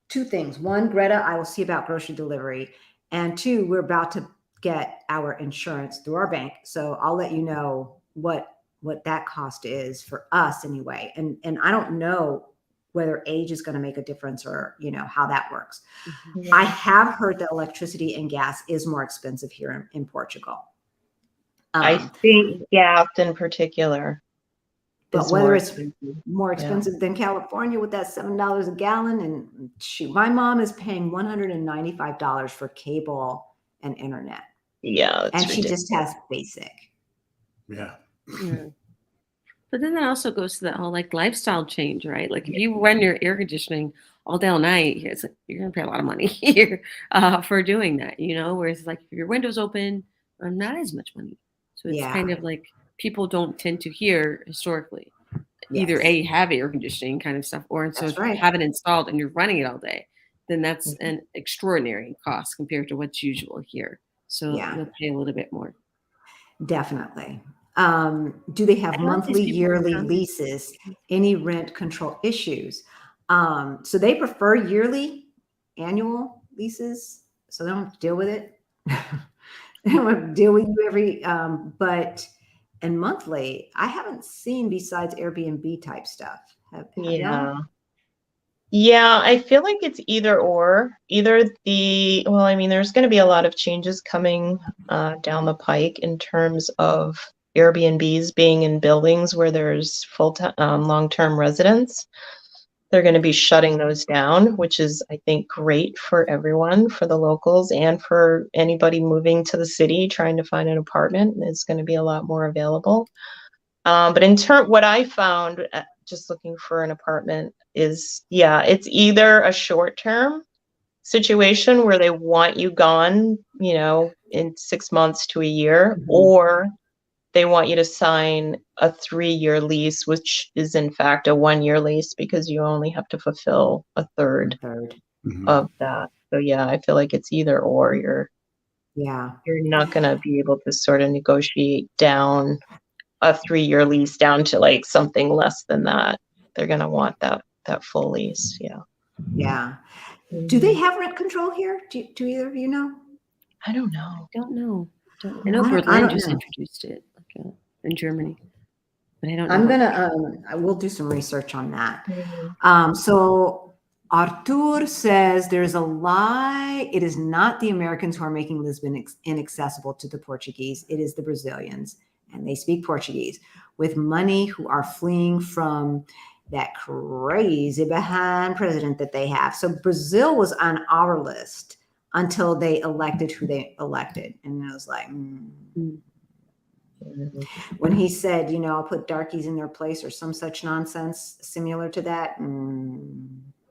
two things. One, Greta, I will see about grocery delivery. And two, we're about to get our insurance through our bank. So I'll let you know what that cost is for us anyway. And I don't know whether age is going to make a difference or, how that works. Yeah. I have heard that electricity and gas is more expensive here in Portugal. I think gas in particular. But whether it's more expensive than California with that $7 a gallon, and shoot, my mom is paying $195 for cable and internet. Yeah, and ridiculous. She just has basic. Yeah. But then that also goes to that whole lifestyle change, right? Like if you run your air conditioning all day all night, you're gonna pay a lot of money here for doing that, Whereas if your window's open, not as much money. So it's kind of like people don't tend to hear historically either have air conditioning kind of stuff, or so if you have it installed and you're running it all day, then that's an extraordinary cost compared to what's usual here. So you'll pay a little bit more. Definitely. Do they have monthly, yearly leases? Any rent control issues? So they prefer yearly, annual leases, so they don't have to deal with it. They don't have to deal with you every, and monthly, I haven't seen besides Airbnb type stuff. Have y'all? Yeah, I feel like it's either or. There's going to be a lot of changes coming down the pike in terms of Airbnbs being in buildings where there's full-time, long-term residents. They're going to be shutting those down, which is, I think, great for everyone, for the locals and for anybody moving to the city trying to find an apartment. It's going to be a lot more available. But what I found just looking for an apartment is, it's either a short-term situation where they want you gone, in 6 months to a year, or they want you to sign a 3-year lease, which is in fact a 1-year lease because you only have to fulfill a third of that. So I feel like it's either or. You're not going to be able to sort of negotiate down a 3-year lease down to something less than that. They're going to want that full lease. Yeah. Do they have rent control here? Do either of you know? I don't know. I know Berlin just introduced it in Germany, but I don't know. I'm gonna I will do some research on that. So Artur says there's a lie. It is not the Americans who are making Lisbon inaccessible to the Portuguese. It is the Brazilians, and they speak Portuguese with money, who are fleeing from that crazy behind president that they have. So Brazil was on our list until they elected who they elected. And I was like, when he said, I'll put darkies in their place or some such nonsense similar to that.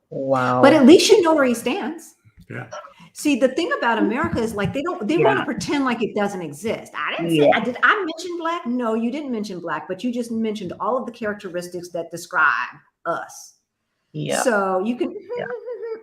Wow. But at least you know where he stands. Yeah. See, the thing about America is they want to pretend like it doesn't exist. I didn't say, did I mention black? No, you didn't mention black, but you just mentioned all of the characteristics that describe us. Yeah. So you can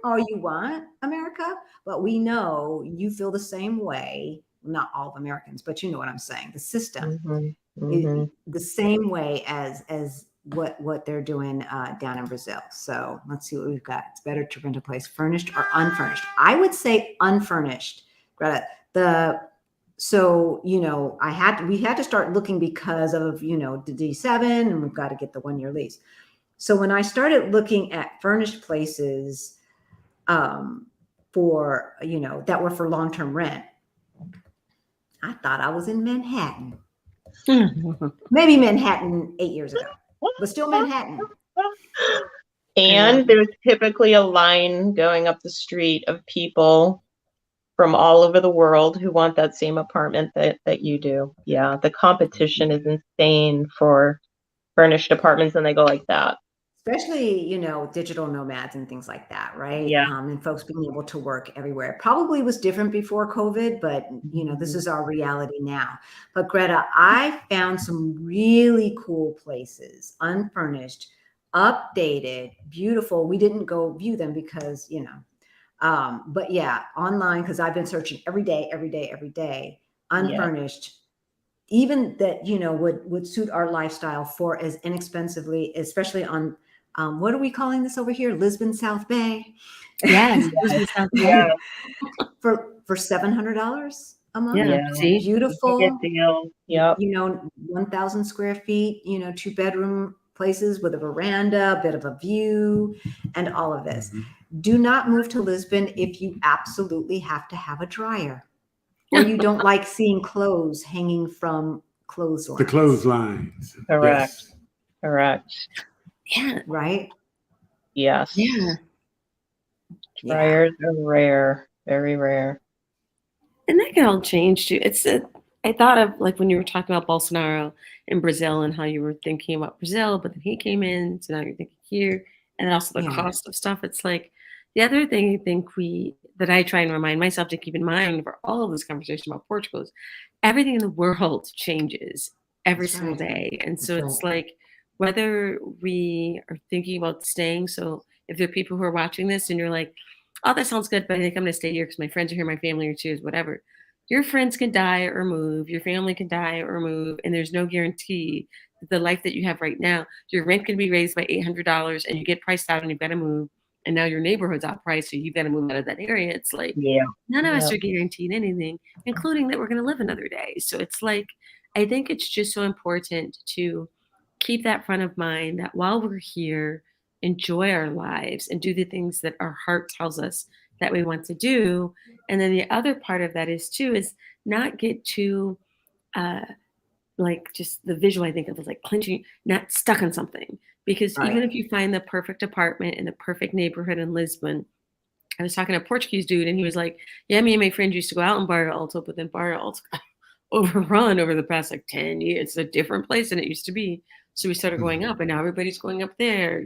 all you want, America, but we know you feel the same way. Not all of Americans, but you know what I'm saying. The system is the same way as what they're doing down in Brazil. So let's see what we've got. It's better to rent a place furnished or unfurnished. I would say unfurnished, Greta. We had to start looking because of, the D7, and we've got to get the 1-year lease. So when I started looking at furnished places for, that were for long-term rent, I thought I was in Manhattan. Maybe Manhattan 8 years ago, but still Manhattan. And there's typically a line going up the street of people from all over the world who want that same apartment that you do. Yeah, the competition is insane for furnished apartments, and they go like that. especially, digital nomads and things like that, right? Yeah. And folks being able to work everywhere. It probably was different before COVID, but this is our reality now. But Greta, I found some really cool places, unfurnished, updated, beautiful. We didn't go view them because, but yeah, online, because I've been searching every day, unfurnished, even that, would suit our lifestyle for as inexpensively, especially on, what are we calling this over here? Lisbon South Bay. Yes, Lisbon South Bay. Yeah. for $700 a month. Yeah, see? Beautiful. Good deal. Yep. 1,000 square feet, 2-bedroom places with a veranda, a bit of a view, and all of this. Do not move to Lisbon if you absolutely have to have a dryer, or you don't like seeing clothes hanging from clotheslines. The clotheslines. Correct. Yes. Correct. Yeah. Right? Yes. Yeah. Dryers are rare. Very rare. And that can all change too. I thought of like when you were talking about Bolsonaro in Brazil and how you were thinking about Brazil, but then he came in, so now you're thinking here, and also the cost of stuff. It's like the other thing I think that I try and remind myself to keep in mind for all of this conversation about Portugal is everything in the world changes every single day. And so it's like whether we are thinking about staying, so if there are people who are watching this and you're like, oh, that sounds good, but I think I'm going to stay here because my friends are here, my family are too, whatever. Your friends can die or move, your family can die or move, and there's no guarantee that the life that you have right now, your rent can be raised by $800 and you get priced out and you've got to move, and now your neighborhood's outpriced, so you've got to move out of that area. It's like none of us are guaranteed anything, including that we're going to live another day. So it's like, I think it's just so important to keep that front of mind that while we're here, enjoy our lives and do the things that our heart tells us that we want to do. And then the other part of that is not get too like just the visual I think of is like clenching, not stuck on something. Because even if you find the perfect apartment in the perfect neighborhood in Lisbon, I was talking to a Portuguese dude and he was like, yeah, me and my friend used to go out in Barra Alto, but then Barra Alto got overrun over the past like 10 years. It's a different place than it used to be. So we started going up, and now everybody's going up there,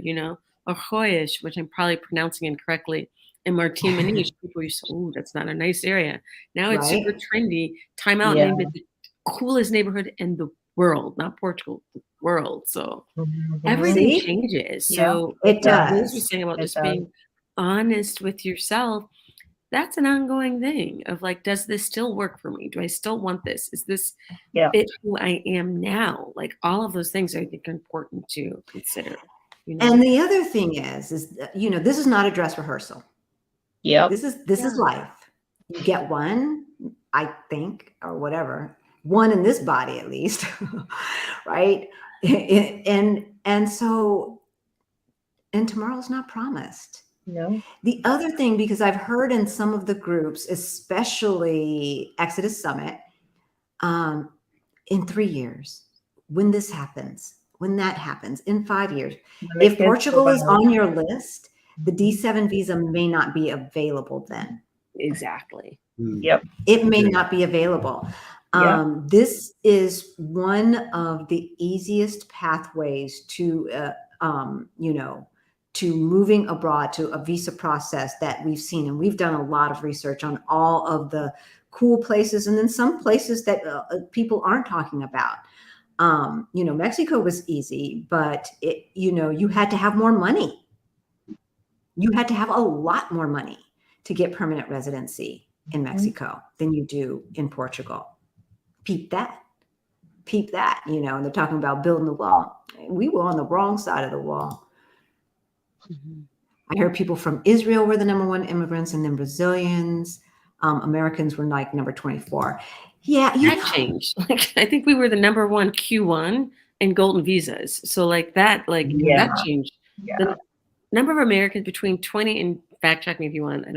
Arroios, which I'm probably pronouncing incorrectly, and Martim Moniz. People used to, oh, that's not a nice area. Now it's super trendy. Time out named it the coolest neighborhood in the world, not Portugal, the world. So everything changes. So it does. Liz was saying about just being honest with yourself. That's an ongoing thing of like, does this still work for me? Do I still want this? Is this fit who I am now? Like all of those things I think are important to consider. And the other thing is this is not a dress rehearsal. Yeah. This is life. You get one, I think, or whatever, one in this body at least, right? And tomorrow's not promised. No. The other thing, because I've heard in some of the groups, especially Exodus Summit, in 3 years, when this happens, when that happens, in 5 years, if Portugal is on your list, the D7 visa may not be available then. Exactly. Yep. It may not be available. This is one of the easiest pathways to, to moving abroad, to a visa process that we've seen. And we've done a lot of research on all of the cool places, and then some places that people aren't talking about. Mexico was easy, but you had to have more money. You had to have a lot more money to get permanent residency in Mexico than you do in Portugal. Peep that, and they're talking about building the wall. We were on the wrong side of the wall. I heard people from Israel were the number one immigrants, and then Brazilians, Americans were like number 24. Yeah, that changed. Like I think we were the number one Q1 in golden visas. So like that, that changed. Yeah. The number of Americans between 20 and fact check me if you want. I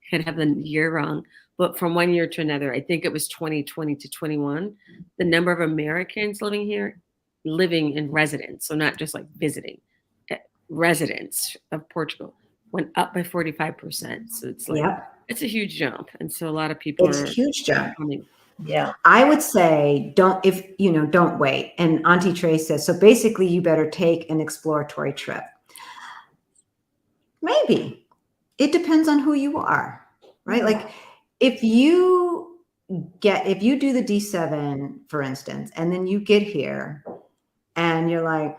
could have the year wrong, but from one year to another, I think it was 2020 to 21. The number of Americans living here, living in residence, so not just like visiting, residents of Portugal went up by 45%. So it's like it's a huge jump, and so a lot of people a huge jump. Coming. Yeah. I would say don't wait. And Auntie Trey says, so basically you better take an exploratory trip. Maybe. It depends on who you are, right? Like if you do the D7, for instance, and then you get here and you're like,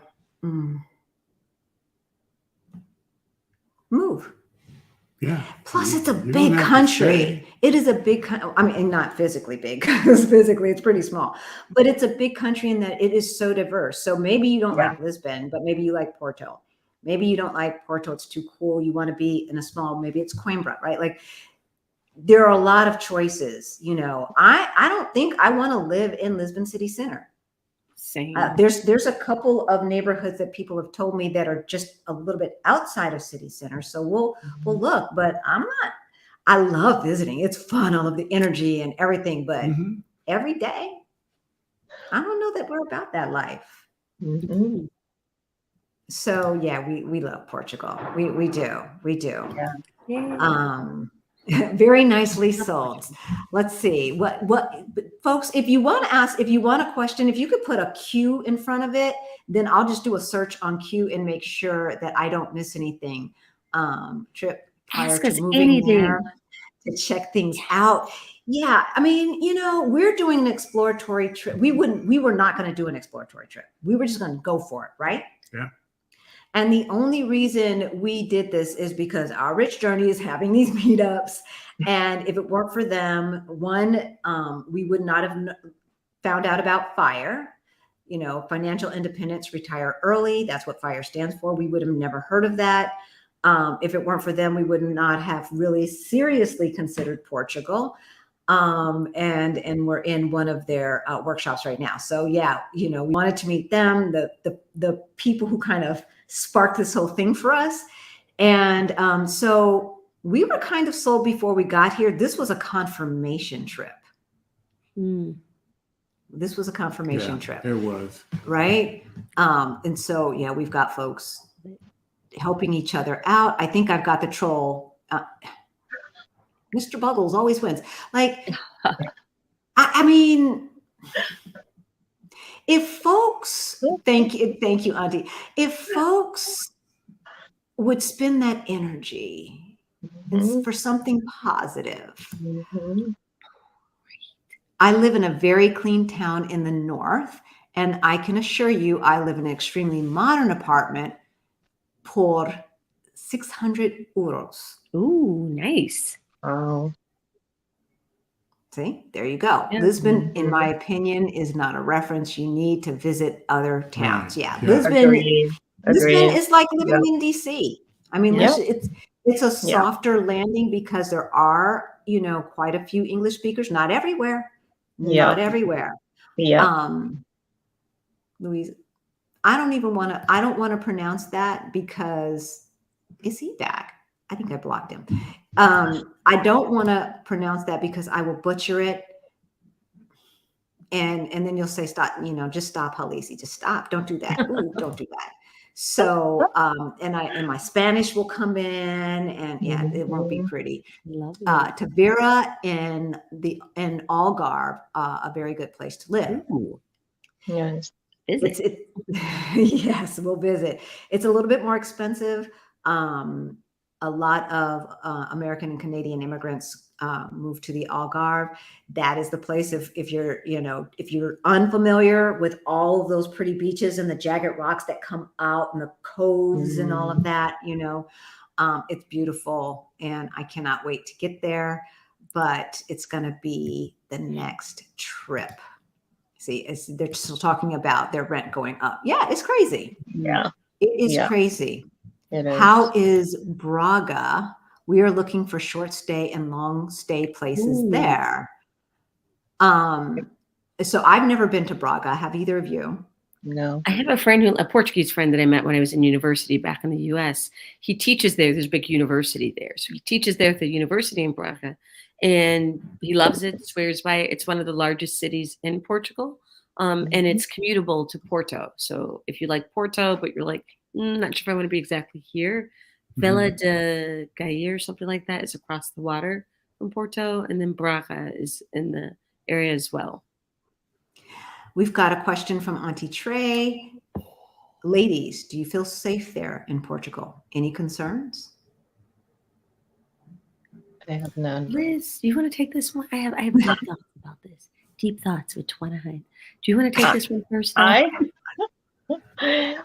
move. Yeah. Plus, it's a big country. It is a big I mean, not physically big, because physically it's pretty small, but it's a big country in that it is so diverse. So maybe you don't like Lisbon, but maybe you like Porto. Maybe you don't like Porto. It's too cool. You want to be in a small, maybe it's Coimbra, right? Like there are a lot of choices. I don't think I want to live in Lisbon city center. Same. There's a couple of neighborhoods that people have told me that are just a little bit outside of city center. So we'll look, but I love visiting. It's fun, all of the energy and everything, but every day, I don't know that we're about that life. Mm-hmm. So yeah, we love Portugal. We do. Yeah. Very nicely sold. Let's see what folks, if you want a question, if you could put a Q in front of it, then I'll just do a search on Q and make sure that I don't miss anything. Trip prior to moving there to check things out. Yeah, I mean, we're doing an exploratory trip. We were not going to do an exploratory trip. We were just going to go for it, right? Yeah. And the only reason we did this is because our Rich Journey is having these meetups. And if it weren't for them, we would not have found out about FIRE, financial independence, retire early. That's what FIRE stands for. We would have never heard of that. If it weren't for them, we would not have really seriously considered Portugal. And we're in one of their workshops right now. So yeah, we wanted to meet them, the people who kind of sparked this whole thing for us. And so we were kind of sold before we got here. This was a confirmation trip. This was a confirmation trip. It was. Right. And so, yeah, we've got folks helping each other out. I think I've got the troll. Mr. Buggles always wins. Like, I mean, if folks, thank you, Auntie. If folks would spend that energy for something positive. I live in a very clean town in the north, and I can assure you, I live in an extremely modern apartment por 600 euros. Ooh, nice. Oh. See, there you go. Yeah. Lisbon, in my opinion, is not a reference. You need to visit other towns. Yeah. Lisbon is like living in DC. I mean, it's a softer landing because there are, quite a few English speakers, not everywhere. Not everywhere. Yeah. Louise, I don't want to pronounce that because is he back? I think I blocked him. I don't want to pronounce that because I will butcher it. And then you'll say, stop, just stop, Halisi, just stop. Don't do that. Ooh, don't do that. So, and my Spanish will come in and it won't be pretty. Tavira in Algarve, a very good place to live. Ooh. Yes. Yes, we'll visit. It's a little bit more expensive. A lot of American and Canadian immigrants move to the Algarve. That is the place if you're unfamiliar with all of those pretty beaches and the jagged rocks that come out and the coves and all of that, it's beautiful and I cannot wait to get there, but it's going to be the next trip. See, they're still talking about their rent going up. Yeah, it's crazy. Yeah. It is crazy. It is. How is Braga? We are looking for short stay and long stay places there. So I've never been to Braga. Have either of you? No. I have a Portuguese friend that I met when I was in university back in the US. He teaches there. There's a big university there. So he teaches there at the university in Braga. And he loves it, swears by it. It's one of the largest cities in Portugal. And it's commutable to Porto. So if you like Porto, but you're like, not sure if I want to be exactly here. Vila de Gaia or something like that is across the water from Porto. And then Braga is in the area as well. We've got a question from Auntie Trey. Ladies, do you feel safe there in Portugal? Any concerns? I have none. Liz, do you want to take this one? I have deep thoughts about this. Deep thoughts with Twanaheim. Do you want to take this one first?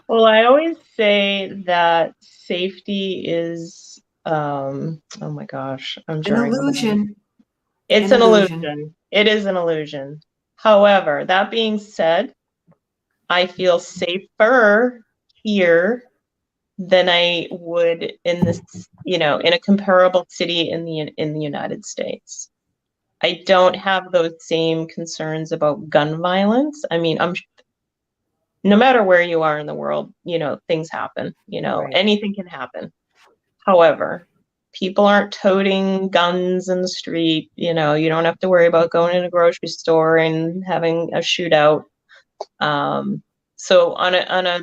Well, I always say that safety is, oh my gosh, I'm An illusion. It's an illusion. It is an illusion. However, that being said, I feel safer here than I would in this, in a comparable city in the United States. I don't have those same concerns about gun violence. I mean, no matter where you are in the world, things happen, Right. Anything can happen. However, people aren't toting guns in the street. You don't have to worry about going in a grocery store and having a shootout. So on a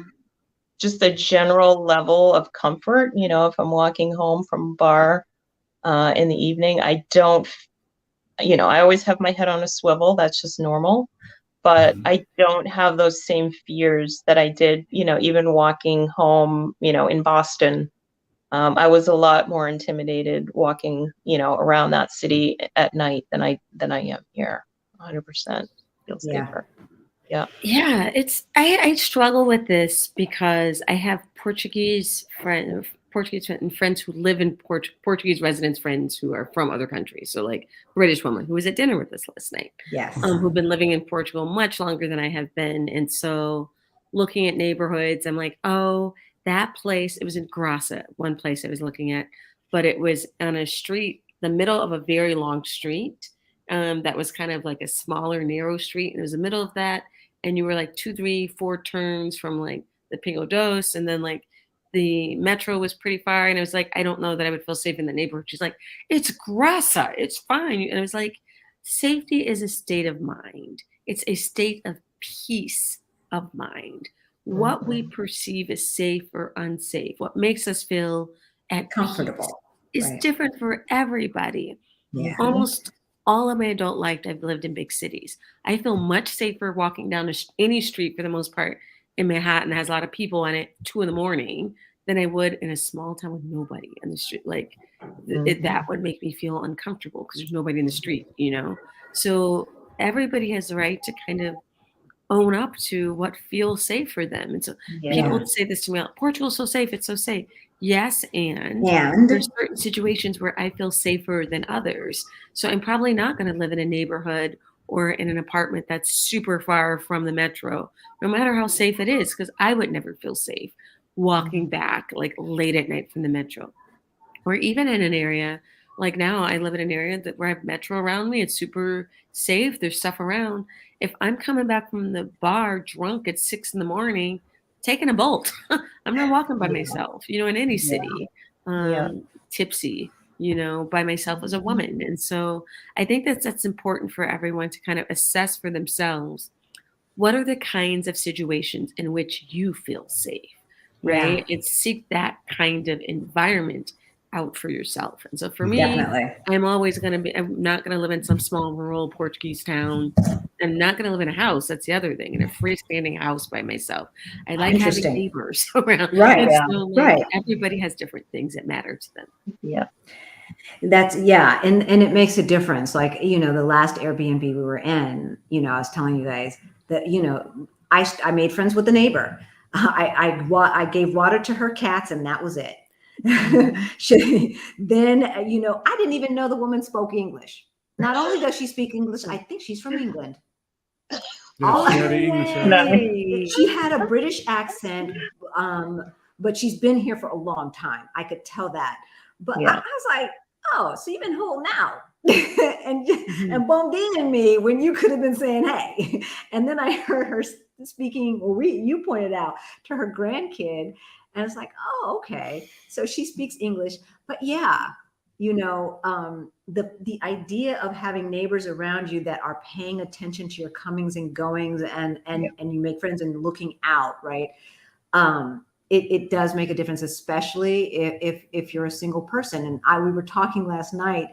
just a general level of comfort, if I'm walking home from a bar in the evening, I don't, I always have my head on a swivel. That's just normal. But I don't have those same fears that I did, even walking home, in Boston. I was a lot more intimidated walking, around that city at night than I am here. 100% feel safer. Yeah, I struggle with this because I have Portuguese and friends who live in Portuguese residents, friends who are from other countries. So like British woman who was at dinner with us last night. Yes. Who've been living in Portugal much longer than I have been. And so looking at neighborhoods, I'm like, oh, that place, it was in Graça, one place I was looking at, but it was on a street, the middle of a very long street. That was kind of like a smaller, narrow street. And it was the middle of that. And you were like 2, 3, 4 turns from like the Pingo Doce. And then like the metro was pretty far. And I was like, I don't know that I would feel safe in the neighborhood. She's like, it's Graça, it's fine. And I was like, safety is a state of mind. It's a state of peace of mind. What we perceive as safe or unsafe, what makes us feel at comfortable, is different for everybody. Yeah. Almost all of my adult life, I've lived in big cities. I feel much safer walking down any street for the most part in Manhattan that has a lot of people on it 2 a.m. than I would in a small town with nobody in the street. Like that would make me feel uncomfortable because there's nobody in the street, So everybody has the right to kind of own up to what feels safe for them. And so people would say this to me, Portugal's so safe, it's so safe. Yes, and there's certain situations where I feel safer than others. So I'm probably not going to live in a neighborhood or in an apartment that's super far from the metro, no matter how safe it is, because I would never feel safe walking back like late at night from the metro. Or even in an area like now, I live in an area where I have metro around me. It's super safe. There's stuff around. If I'm coming back from the bar drunk at 6 a.m, taking a Bolt, I'm not walking by myself, in any city, tipsy, by myself as a woman. And so I think that's important for everyone to kind of assess for themselves. What are the kinds of situations in which you feel safe, right? And seek that kind of environment out for yourself. And so for me, I'm always I'm not going to live in some small rural Portuguese town. I'm not going to live in a house. That's the other thing, in a freestanding house by myself. I like having neighbors around. Right. So everybody has different things that matter to them. Yeah. And it makes a difference. Like, the last Airbnb we were in, I was telling you guys that, I made friends with the neighbor. I gave water to her cats and that was it. Then, I didn't even know the woman spoke English. Not only does she speak English, I think she's from England. She had a British accent, but she's been here for a long time. I could tell that. But I was like, oh, so you've been whole now. and bum in me when you could have been saying, hey. And then I heard her speaking, you pointed out, to her grandkid. And it's like, oh, okay. So she speaks English. But the idea of having neighbors around you that are paying attention to your comings and goings and you make friends and looking out, right? It does make a difference, especially if you're a single person. And we were talking last night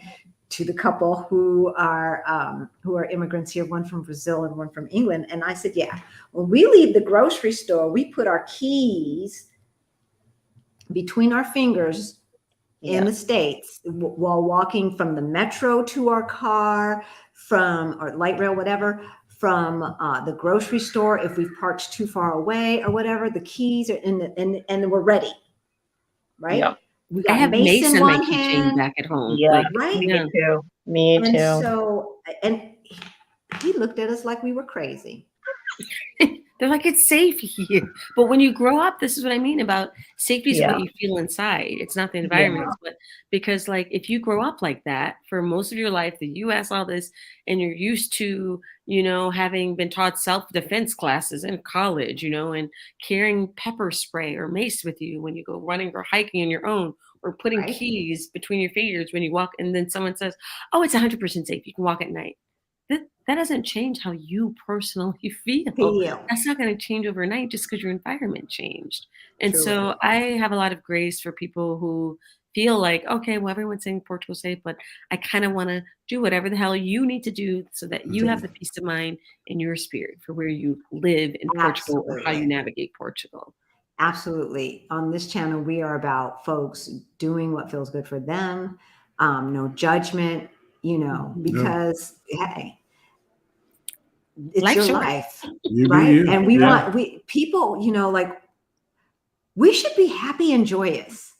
to the couple who are immigrants here, one from Brazil and one from England. And I said, yeah, when we leave the grocery store, we put our keys between our fingers in the States while walking from the metro to our car, or light rail, whatever, from the grocery store. If we've parked too far away or whatever, the keys are and we're ready, right? Yeah. We I got have mace in my one keychain hand. back at home. Yeah, right? Me too. Me And too. so, and he looked at us like we were crazy. They're like, it's safe here. But when you grow up, this is what I mean about safety is what you feel inside. It's not the environment. But because like, if you grow up like that for most of your life, the US, all this, and you're used to, you know, having been taught self-defense classes in college, you know, and carrying pepper spray or mace with you when you go running or hiking on your own, or putting keys between your fingers when you walk, and then someone says, oh, it's 100% safe. You can walk at night. That doesn't change how you personally feel. That's not going to change overnight just because your environment changed. And so I have a lot of grace for people who feel like, okay, well, everyone's saying Portugal's safe, but I kind of want to do whatever the hell you need to do so that you have the peace of mind in your spirit for where you live in Portugal or how you navigate Portugal. Absolutely. On this channel, we are about folks doing what feels good for them. No judgment, you know, because hey, it's Life's your short. life, right? And we want people, you know, like we should be happy and joyous.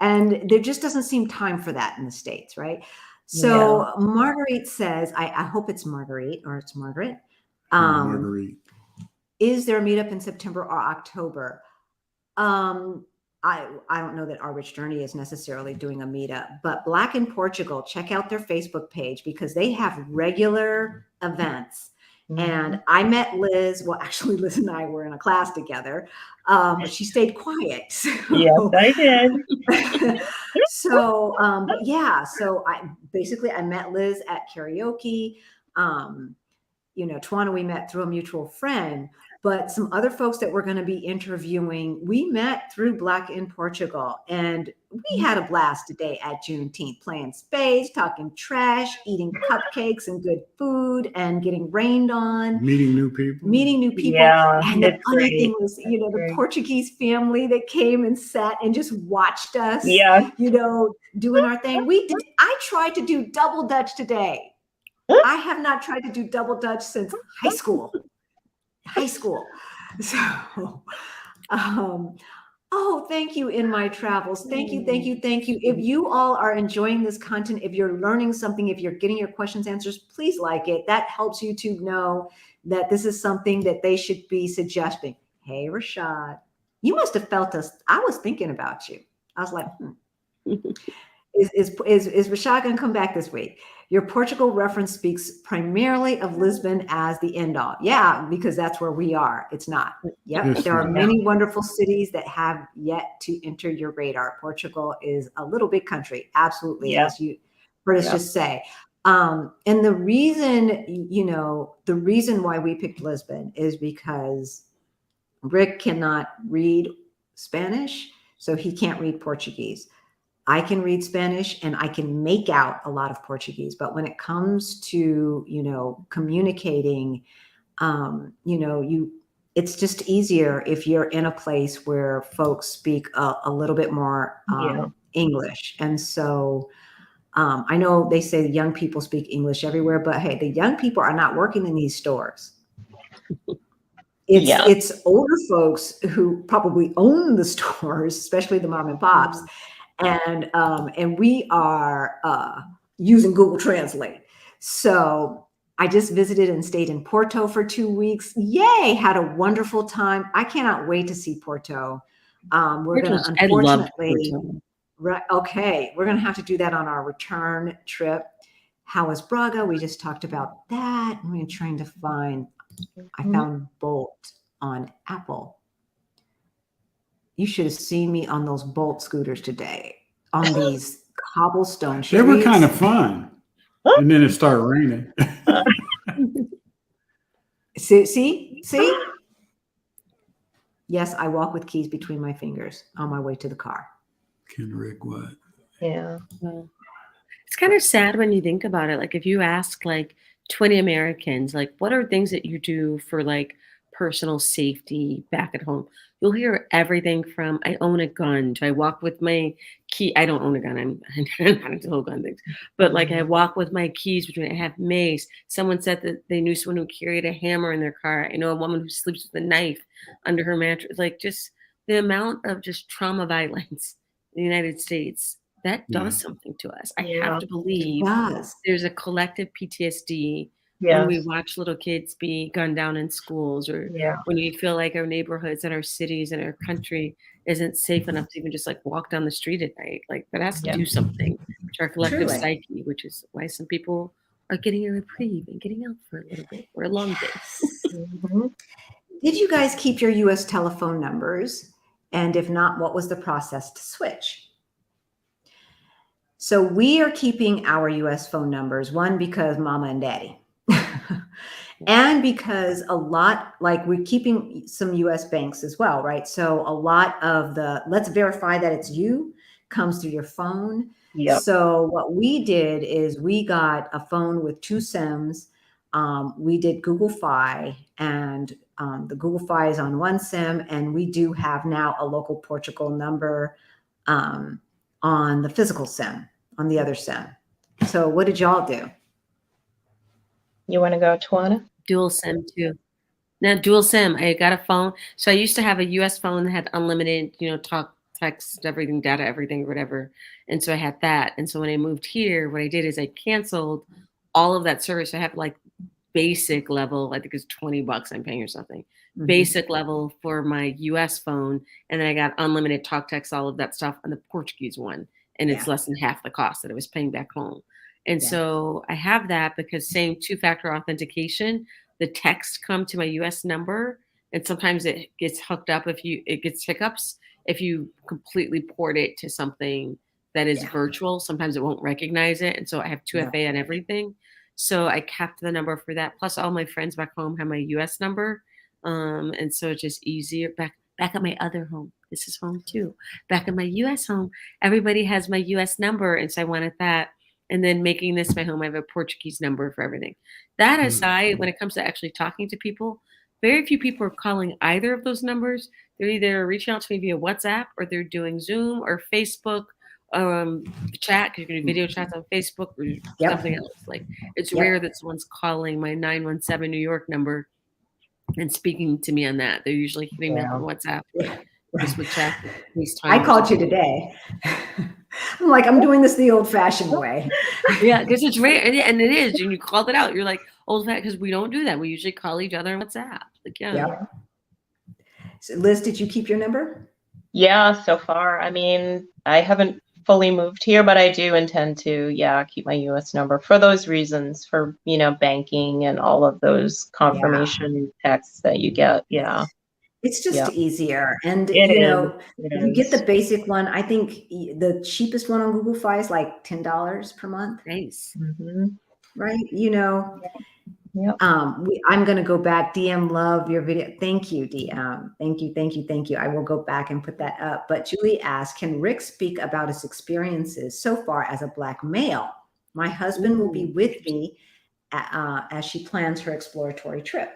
And there just doesn't seem time for that in the States, right? So Marguerite says, I hope it's Marguerite or it's Margaret. Marguerite. Is there a meetup in September or October? I don't know that Our Rich Journey is necessarily doing a meetup, but Black in Portugal, check out their Facebook page because they have regular events. And I met Liz. Well, actually, Liz and I were in a class together, but she stayed quiet. So, yes, I did. so, but yeah, so I met Liz at karaoke. You know, Tawana, we met through a mutual friend, but some other folks that we're going to be interviewing, we met through Black in Portugal, and we had a blast today at Juneteenth, playing spades, talking trash, eating cupcakes and good food, and getting rained on. Meeting new people. Yeah, and the funny thing was, you know, the Portuguese family that came and sat and just watched us, you know, doing our thing. I tried to do double Dutch today. I have not tried to do double Dutch since high school. So, oh, thank you, In My Travels. Thank you. If you all are enjoying this content, if you're learning something, if you're getting your questions answers, please like it. That helps YouTube know that this is something that they should be suggesting. Hey, Rashad, you must have felt us. I was thinking about you. I was like, Is Rashad going to come back this week? Your Portugal reference speaks primarily of Lisbon as the end all. Yeah, because that's where we are. It's not. Yep. There are many wonderful cities that have yet to enter your radar. Portugal is a little big country. Absolutely. As you heard us just say. And the reason, you know, the reason why we picked Lisbon is because Rick cannot read Spanish, so he can't read Portuguese. I can read Spanish and I can make out a lot of Portuguese, but when it comes to, you know, communicating, you know, it's just easier if you're in a place where folks speak a little bit more English. And so I know they say the young people speak English everywhere, but hey, the young people are not working in these stores. It's older folks who probably own the stores, especially the mom and pops. And we are using Google Translate. So I just visited and stayed in Porto for 2 weeks. Yay! Had a wonderful time. I cannot wait to see Porto. We're going to unfortunately, we're going to have to do that on our return trip. How was Braga? We just talked about that. I'm trying to find. I found Bolt on Apple. You should have seen me on those Bolt scooters today, on these cobblestone streets. They were kind of fun. And then it started raining. See? Yes, I walk with keys between my fingers on my way to the car. Can Rick what? Yeah. It's kind of sad when you think about it. Like if you ask like 20 Americans, like what are things that you do for like personal safety back at home? You'll hear everything from I own a gun to I walk with my key. I don't own a gun. I'm not into whole gun things. But like I walk with my keys between I have mace. Someone said that they knew someone who carried a hammer in their car. I know a woman who sleeps with a knife under her mattress. Like just the amount of just trauma violence in the United States that does something to us. I have to believe there's a collective PTSD when we watch little kids be gunned down in schools, or when we feel like our neighborhoods and our cities and our country isn't safe enough to even just like walk down the street at night. Like that has to do something to our collective psyche, which is why some people are getting a reprieve and getting out for a little bit or a long day. Did you guys keep your US telephone numbers? And if not, what was the process to switch? So we are keeping our US phone numbers, one, because mama and daddy, and because a lot, like we're keeping some US banks as well, right? So a lot of the, let's verify that it's you, comes through your phone. So what we did is we got a phone with 2 SIMs. We did Google Fi, and the Google Fi is on 1 SIM, and we do have now a local Portugal number on the physical SIM, on the other SIM. So what did y'all do? You want to go, Tawana? Dual SIM too. Now dual SIM, I got a phone. So I used to have a US phone that had unlimited, talk, text, everything, data, everything, whatever. And so I had that. And so when I moved here, what I did is I canceled all of that service. I have like basic level, I think it's $20 I'm paying or something. Basic level for my US phone. And then I got unlimited talk, text, all of that stuff on the Portuguese one. And it's less than half the cost that I was paying back home. And so I have that because same 2-factor authentication, the text come to my US number. And sometimes it gets hooked up it gets hiccups. If you completely port it to something that is virtual, sometimes it won't recognize it. And so I have 2FA on everything. So I kept the number for that. Plus all my friends back home have my US number. And so it's just easier back at my other home. This is home too. Back at my US home, everybody has my US number. And so I wanted that. And then making this my home, I have a Portuguese number for everything. That aside, when it comes to actually talking to people, very few people are calling either of those numbers. They're either reaching out to me via WhatsApp, or they're doing Zoom or Facebook chat, because you're going to do video chats on Facebook or something else. Like it's rare that someone's calling my 917 New York number and speaking to me on that. They're usually hitting me up on WhatsApp, Facebook chat, FaceTime. I called you today. I'm like, I'm doing this the old-fashioned way. Because it's rare, and it is. And you called it out. You're like old-fashioned, because we don't do that. We usually call each other on WhatsApp. Like, So Liz, did you keep your number? Yeah, so far. I mean, I haven't fully moved here, but I do intend to, keep my US number for those reasons, for, banking and all of those confirmation texts that you get. It's just easier. And, you get the basic one. I think the cheapest one on Google Fi is like $10 per month. Nice. Right? I'm going to go back. DM, love your video. Thank you, DM. Thank you. I will go back and put that up. But Julie asked, can Rick speak about his experiences so far as a Black male? My husband will be with me as she plans her exploratory trip.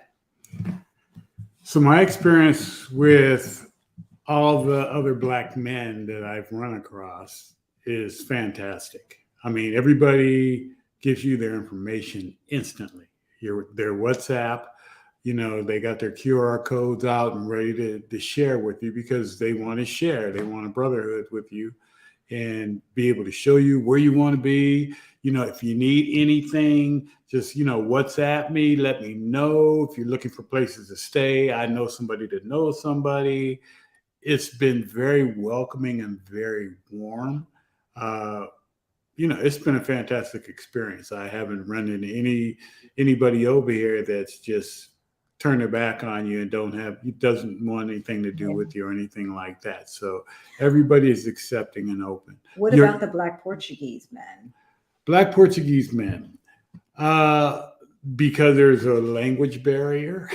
So my experience with all the other Black men that I've run across is fantastic. I mean, everybody gives you their information instantly. Their WhatsApp, they got their QR codes out and ready to share with you, because they want to share. They want a brotherhood with you and be able to show you where you want to be. If you need anything, just, WhatsApp me, let me know. If you're looking for places to stay, I know somebody that knows somebody. It's been very welcoming and very warm. It's been a fantastic experience. I haven't run into anybody over here that's just turned their back on you and doesn't want anything to do with you or anything like that. So everybody is accepting and open. What about the Black Portuguese men? Black Portuguese men, because there's a language barrier.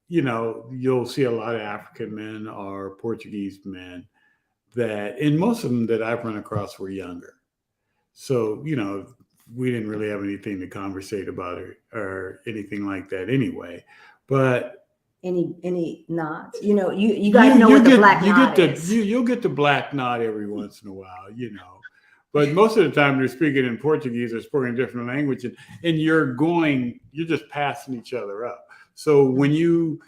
You'll see a lot of African men or Portuguese men and most of them that I've run across were younger. So, we didn't really have anything to conversate about or anything like that anyway. But any nods? You guys know what the black nod is. You'll get the black nod every once in a while, But most of the time they're speaking in Portuguese or speaking a different language, and you're just passing each other up. So when you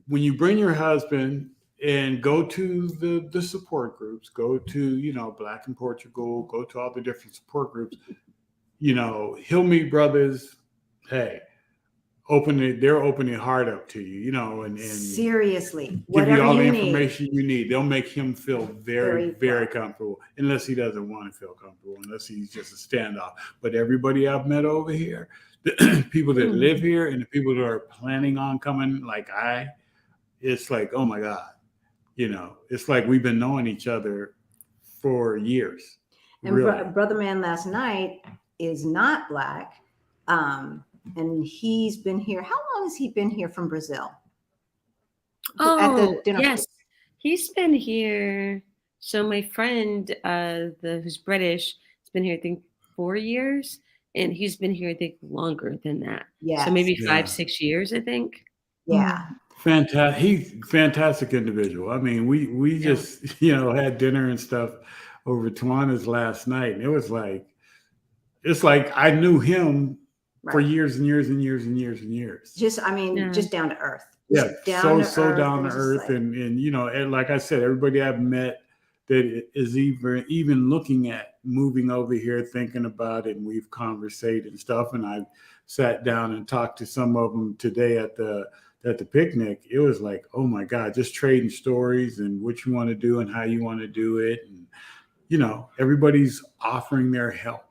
bring your husband and go to the support groups, go to, Black in Portugal, go to all the different support groups, he'll meet brothers. Hey, they're opening heart up to you, and seriously, give you all the information you need. They'll make him feel very, very comfortable, unless he doesn't want to feel comfortable, unless he's just a standoff. But everybody I've met over here, the people that live here and the people that are planning on coming, it's like, oh my God, it's like we've been knowing each other for years. And really. Brother Man last night is not Black. And he's been here. How long has he been here from Brazil? At the dinner yes. He's been here. So my friend, who's British, has been here, I think, 4 years. And he's been here, I think, longer than that. Yeah. So maybe 5-6 years, I think. Yeah. Fantastic. He's a fantastic individual. I mean, we just, had dinner and stuff over Tawana's last night. And it's like I knew him for years and years and years and years and years. Just down to earth. Yeah, so down to earth, and like I said, everybody I've met that is even looking at moving over here, thinking about it, and we've conversated and stuff. And I sat down and talked to some of them today at the picnic. It was like, oh my God, just trading stories and what you want to do and how you want to do it, and everybody's offering their help.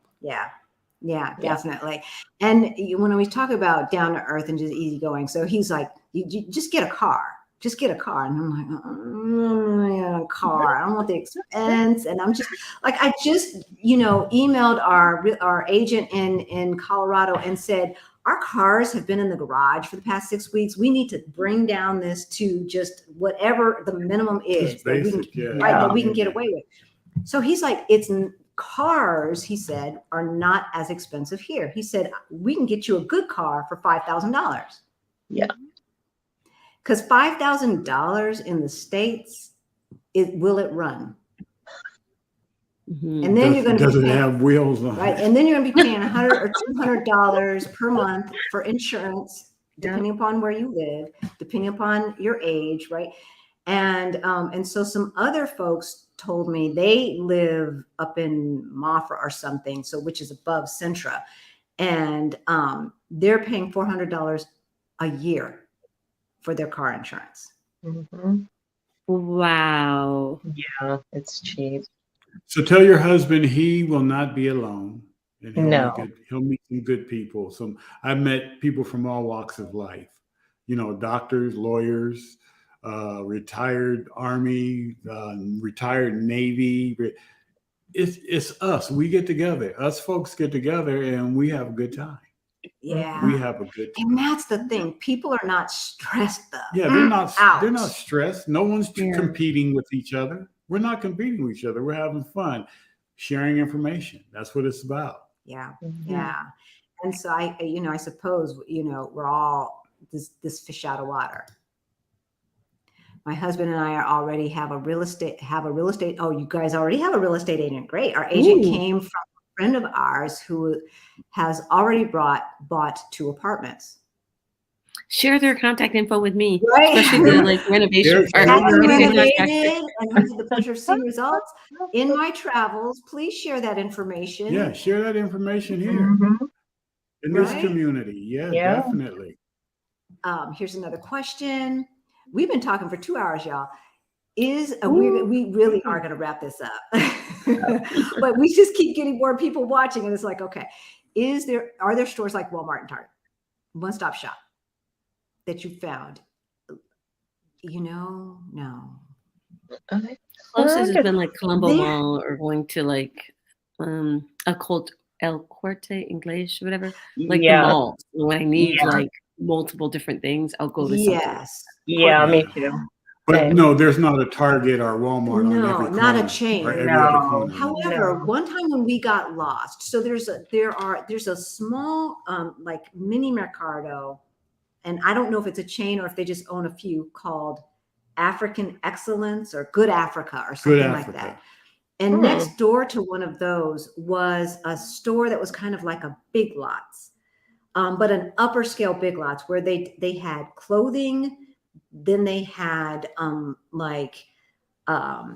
Yeah, definitely. And when we talk about down to earth and just easygoing, so he's like, you just get a car. And I'm like, a car. I don't want the expense. And I'm just like, I just, emailed our agent in Colorado and said, our cars have been in the garage for the past 6 weeks. We need to bring down this to just whatever the minimum is that we can get away with. So he's like, cars, he said, are not as expensive here. He said, we can get you a good car for $5,000. Yeah. Because $5,000 in the States, will it run? And then you're going to doesn't have wheels on, right? And then you're going to be paying $100 or $200 per month for insurance, depending upon where you live, depending upon your age, right? And so some other folks told me they live up in Mafra or something, which is above Sintra, and they're paying $400 a year for their car insurance. Mm-hmm. Wow. Yeah, it's cheap. So tell your husband he will not be alone, and he'll meet some good people. I've met people from all walks of life, doctors, lawyers, retired Army, retired Navy. It's us. We get together. Us folks get together and we have a good time. Yeah. We have a good time. And that's the thing. People are not stressed though. Yeah, they're not stressed. No one's competing with each other. We're not competing with each other. We're having fun, sharing information. That's what it's about. Yeah. Mm-hmm. Yeah. And so I suppose, we're all this fish out of water. My husband and I already have a real estate. Oh, you guys already have a real estate agent. Great. Our agent came from a friend of ours who has already bought 2 apartments. Share their contact info with me, right? Especially the renovation. And I had the pleasure of seeing results in my travels. Please share that information. Yeah, share that information here in this community. Yeah, definitely. Here's another question. We've been talking for 2 hours, y'all. We really are going to wrap this up, but we just keep getting more people watching, and it's like, okay, are there stores like Walmart and Target, one-stop shop, that you found? No. Closest has been like Colombo Mall, or going to El Corte Inglés, whatever, the mall. When I need multiple different things, I'll go to something. Yeah, me too. But no, there's not a Target or Walmart on every corner. Not a chain. Or every other corner. However, one time when we got lost, so there's a small like mini mercado, and I don't know if it's a chain or if they just own a few, called African Excellence or Good Africa or something like that. And next door to one of those was a store that was kind of like a Big Lots, but an upper scale Big Lots, where they had clothing, then they had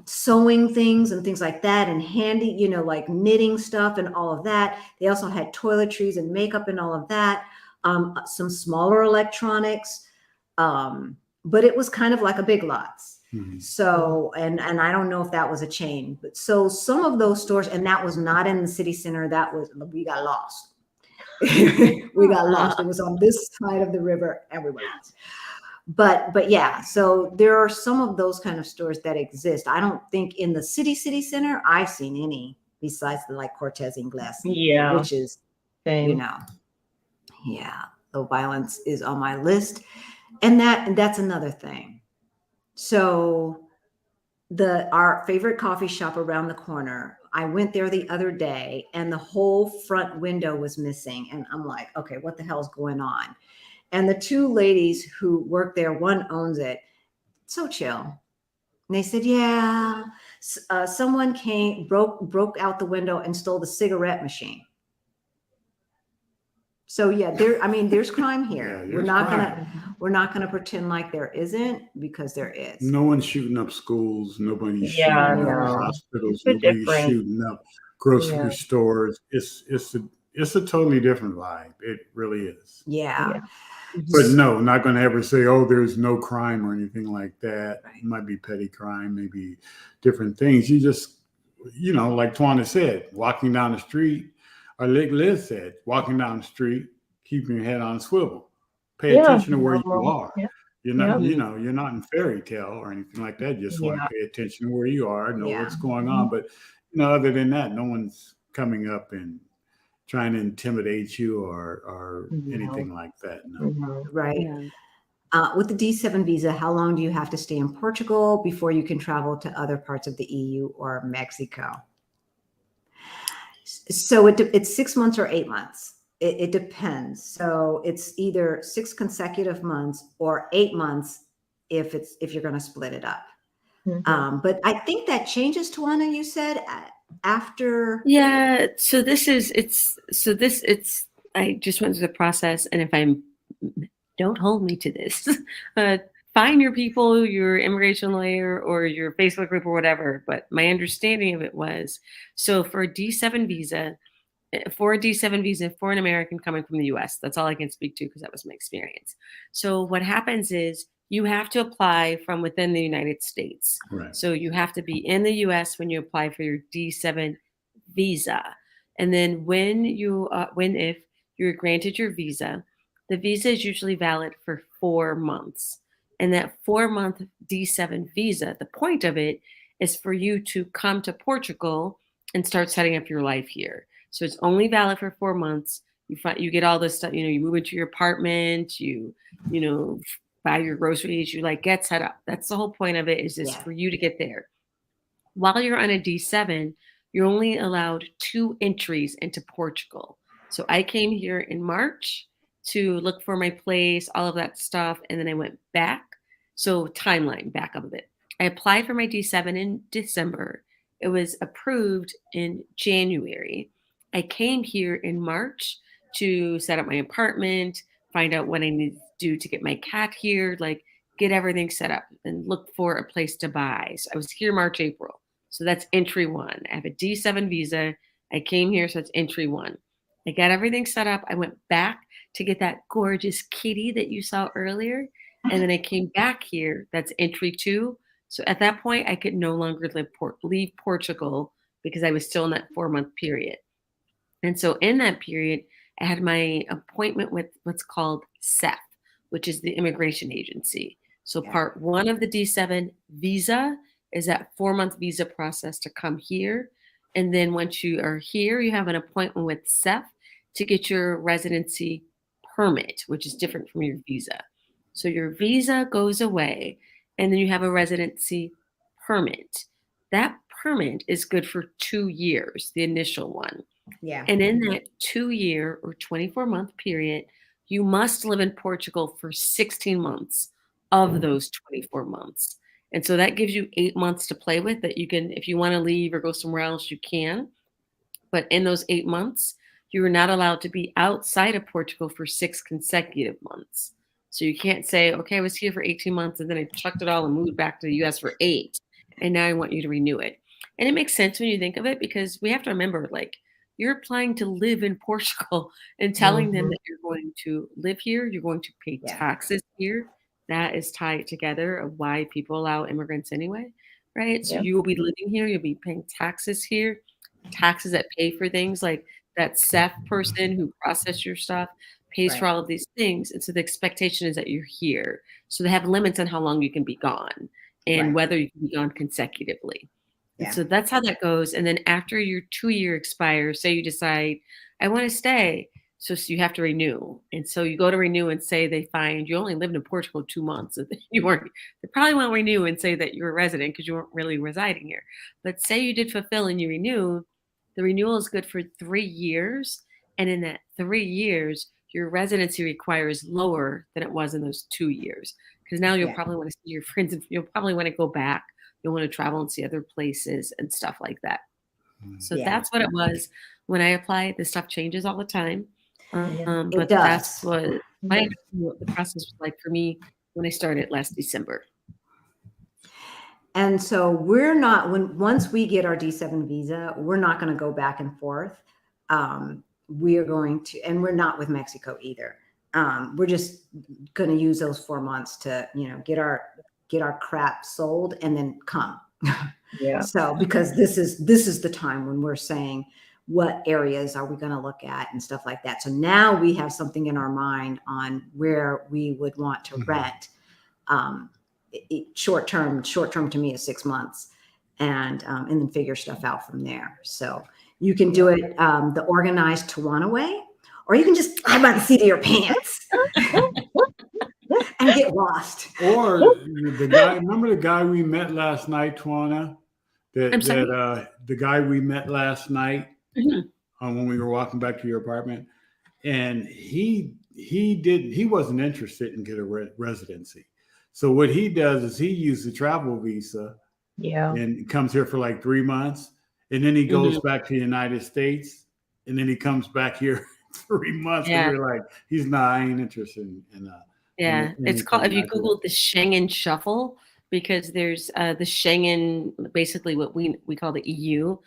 sewing things and things like that, and handy, like knitting stuff and all of that. They also had toiletries and makeup and all of that. Some smaller electronics, but it was kind of like a Big Lots. Mm-hmm. So, and I don't know if that was a chain, but so some of those stores, and that was not in the city center. We got lost. We got lost. It was on this side of the river, and we were lost. But yeah, so there are some of those kind of stores that exist. I don't think in the city center I've seen any besides the like Cortez Ingles, which is, same. Though violence is on my list, and that's another thing. So our favorite coffee shop around the corner, I went there the other day, and the whole front window was missing, and I'm like, okay, what the hell is going on? And the two ladies who work there, one owns it, so chill. And they said, yeah, someone broke out the window and stole the cigarette machine. So yeah, there's crime here. Yeah, we're not gonna pretend like there isn't, because there is. No one's shooting up schools. Nobody's shooting up hospitals. Nobody's shooting up grocery stores. It's a totally different vibe. It really is. Yeah. But no, not going to ever say, oh, there's no crime or anything like that. Right. It might be petty crime, maybe different things. You just, like Twana said, walking down the street, or like Liz said, walking down the street, keeping your head on a swivel. Pay attention to where you are. Yeah. You're not, you're not in fairy tale or anything like that. You just want to pay attention to where you are, know what's going on. But, other than that, no one's coming up and trying to intimidate you or anything like that. No. Right. Yeah. With the D7 visa, how long do you have to stay in Portugal before you can travel to other parts of the EU or Mexico? So it's 6 months or 8 months. It depends. So it's either 6 consecutive months or 8 months if you're going to split it up. Mm-hmm. But I think that changes, Tawana, you said, after. Yeah. So I just went through the process, and don't hold me to this, find your people, your immigration lawyer or your Facebook group or whatever. But my understanding of it was, so for a D7 visa, for an American coming from the US, that's all I can speak to because that was my experience. So what happens is you have to apply from within the United States. Right. So you have to be in the US when you apply for your D7 visa. And then if you're granted your visa, the visa is usually valid for 4 months. And that 4-month D7 visa, the point of it is for you to come to Portugal and start setting up your life here. So it's only valid for 4 months. You get all this stuff, you move into your apartment, you buy your groceries, you get set up. That's the whole point of it, is just for you to get there. While you're on a D7, you're only allowed 2 entries into Portugal. So I came here in March to look for my place, all of that stuff. And then I went back. So timeline, back up a bit. I applied for my D7 in December. It was approved in January. I came here in March to set up my apartment, find out what I need to do to get my cat here, get everything set up and look for a place to buy. So I was here March, April. So that's entry 1. I have a D7 visa. I came here, so it's entry 1. I got everything set up. I went back to get that gorgeous kitty that you saw earlier. And then I came back here. That's entry 2. So at that point, I could no longer leave Portugal because I was still in that 4-month period. And so in that period, I had my appointment with what's called CEF, which is the immigration agency. So part 1 of the D7 visa is that 4-month visa process to come here. And then once you are here, you have an appointment with CEF to get your residency permit, which is different from your visa. So your visa goes away. and then you have a residency permit. That permit is good for 2 years, the initial one. Yeah. And in that 2-year or 24-month period, you must live in Portugal for 16 months of those 24 months. And so that gives you 8 months to play with that you can, if you want to leave or go somewhere else, you can. But in those 8 months, you are not allowed to be outside of Portugal for 6 consecutive months. So you can't say, okay, I was here for 18 months and then I chucked it all and moved back to the US for 8. And now I want you to renew it. And it makes sense when you think of it, because we have to remember, like, you're applying to live in Portugal and telling them that you're going to live here, you're going to pay taxes here. That is tied together of why people allow immigrants anyway, right? So you will be living here, you'll be paying taxes here, taxes that pay for things like that SEF person who processed your stuff pays for all of these things. And so the expectation is that you're here. So they have limits on how long you can be gone and whether you can be gone consecutively. And so that's how that goes. And then after your 2-year expires, say you decide, I want to stay. So you have to renew. And so you go to renew and say they find you only lived in Portugal 2 months. You weren't, they probably won't renew and say that you're a resident because you weren't really residing here. But say you did fulfill and you renew, the renewal is good for 3 years. And in that 3 years, your residency requires lower than it was in those 2 years. Because now you'll probably want to see your friends and you'll probably want to go back. You'll want to travel and see other places and stuff like that. So that's what it was when I applied. This stuff changes all the time. But that's what the process was like for me when I started last December. And so we're not, once we get our D7 visa, we're not going to go back and forth. We are going to, and we're not with Mexico either. We're just going to use those 4 months to, get our crap sold and then come. So, because this is the time when we're saying, what areas are we going to look at and stuff like that. So now we have something in our mind on where we would want to rent. Short term to me is 6 months, and then figure stuff out from there. So you can do it the organized Tawana way, or you can just fly by the seat of your pants and get lost. Or the guy, remember the guy we met last night, Tawana? The guy we met last night when we were walking back to your apartment, and he wasn't interested in getting a residency. So what he does is he uses a travel visa, and comes here for like 3 months, and then he goes back to the United States, and then he comes back here 3 months. And we're like, I ain't interested in it's called, if you Google the Schengen Shuffle, because there's the Schengen, basically what we call the EU.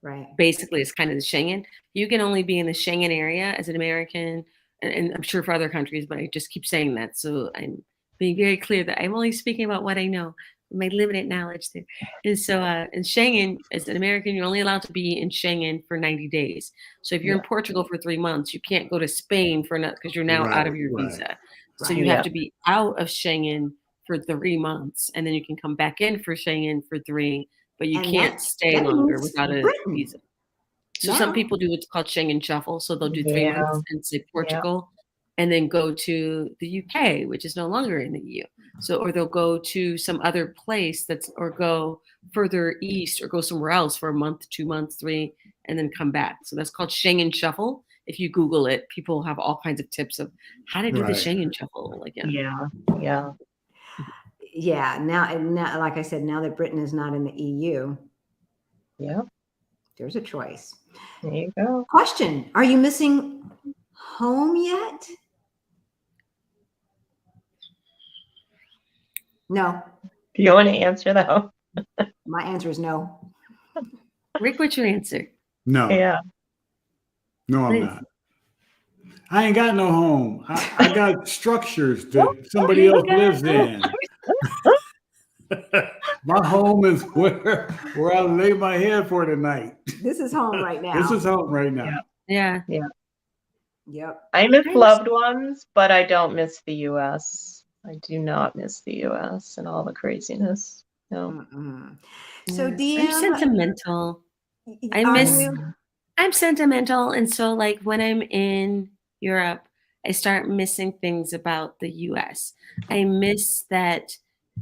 Right. Basically, it's kind of the Schengen. You can only be in the Schengen area as an American, and I'm sure for other countries, but I just keep saying that. So I'm being very clear that I'm only speaking about what I know, my limited knowledge there. And so in Schengen, as an American, you're only allowed to be in Schengen for 90 days. So if you're in Portugal for 3 months, you can't go to Spain for another, because you're now out of your visa. So you have to be out of Schengen for 3 months, and then you can come back in for Schengen for 3, but you can't stay longer without a visa. So some people do what's called Schengen Shuffle. So they'll do 3 months and say Portugal, and then go to the UK, which is no longer in the EU. So, or they'll go to some other place or go further east, or go somewhere else for a month, 2 months, 3, and then come back. So that's called Schengen Shuffle. If you Google it, people have all kinds of tips of how to do the Schengen Shuffle again. Now, like I said, now that Britain is not in the EU, there's a choice. There you go. Question: are you missing home yet? No. Do you want to answer though? My answer is no. Rick, what's your answer? No. No, I'm not. I ain't got no home. I got structures that somebody else lives in. My home is where I lay my head for the night. This is home right now. This is home right now. Yeah. Yep. I miss loved ones, but I don't miss the U.S. I do not miss the U.S. and all the craziness. No. So, DM, I'm sentimental. I'm sentimental, and so like when I'm in Europe, I start missing things about the U.S. I miss that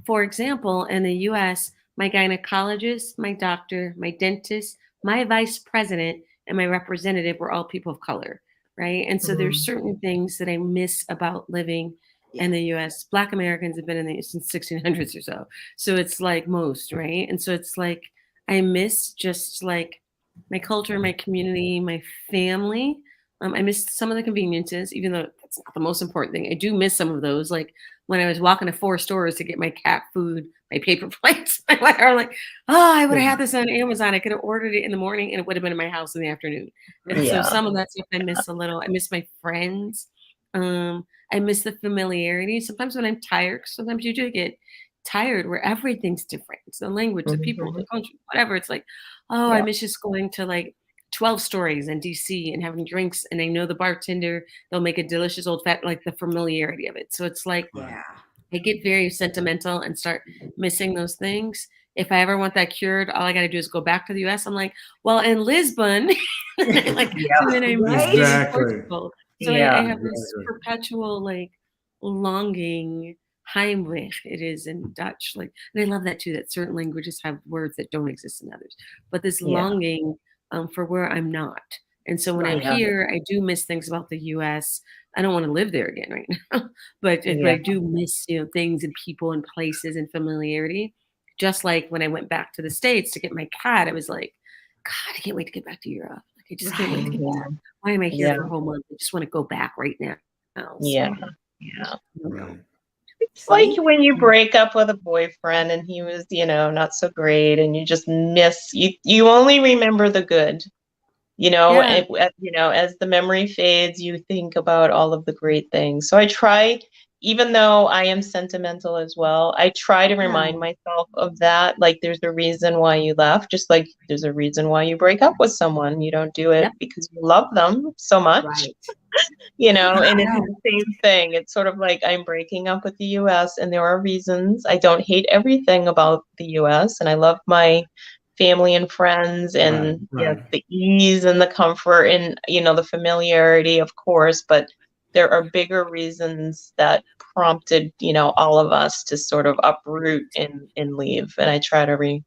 for example, in the US, my gynecologist, my doctor, my dentist, my vice president, and my representative were all people of color, right? And so there's certain things that I miss about living in the US. Black Americans have been in the since 1600s or so. So it's like most, right? And so it's like I miss just like my culture, my community, my family. I miss some of the conveniences, even though that's not the most important thing. I do miss some of those. Like when I was walking to 4 stores to get my cat food, my paper plates, my whatever, I'm like, oh, I would have had this on Amazon. I could have ordered it in the morning and it would have been in my house in the afternoon. And so some of that stuff I miss a little. I miss my friends. I miss the familiarity. Sometimes when I'm tired, sometimes you do get tired where everything's different. It's the language, the people, the country, whatever. It's like, oh, I miss just going to like 12 stories in DC and having drinks. And I know the bartender, they'll make a delicious old fat, like the familiarity of it. So it's like, I get very sentimental and start missing those things. If I ever want that cured, all I got to do is go back to the US. I'm like, well, in Lisbon, like, and then I'm in Portugal. So I have this perpetual like longing, Heimweh, it is in Dutch. Like, and I love that too, that certain languages have words that don't exist in others. But this longing for where I'm not. And so when I'm here, I do miss things about the US. I don't want to live there again right now. but I do miss, things and people and places and familiarity. Just like when I went back to the States to get my cat, I was like, God, I can't wait to get back to Europe. Like, I just can't wait to get back. Why am I here for a whole month? I just want to go back right now. So, It's like when you break up with a boyfriend and he was, not so great, and you just miss, you only remember the good, as the memory fades, you think about all of the great things. So I try, even though I am sentimental as well, I try to remind myself of that. Like, there's a reason why you left, just like there's a reason why you break up with someone. You don't do it because you love them so much. And it's the same thing. It's sort of like I'm breaking up with the US and there are reasons. I don't hate everything about the US, and I love my family and friends and the ease and the comfort and, the familiarity, of course, but there are bigger reasons that prompted, all of us to sort of uproot and leave. And I try to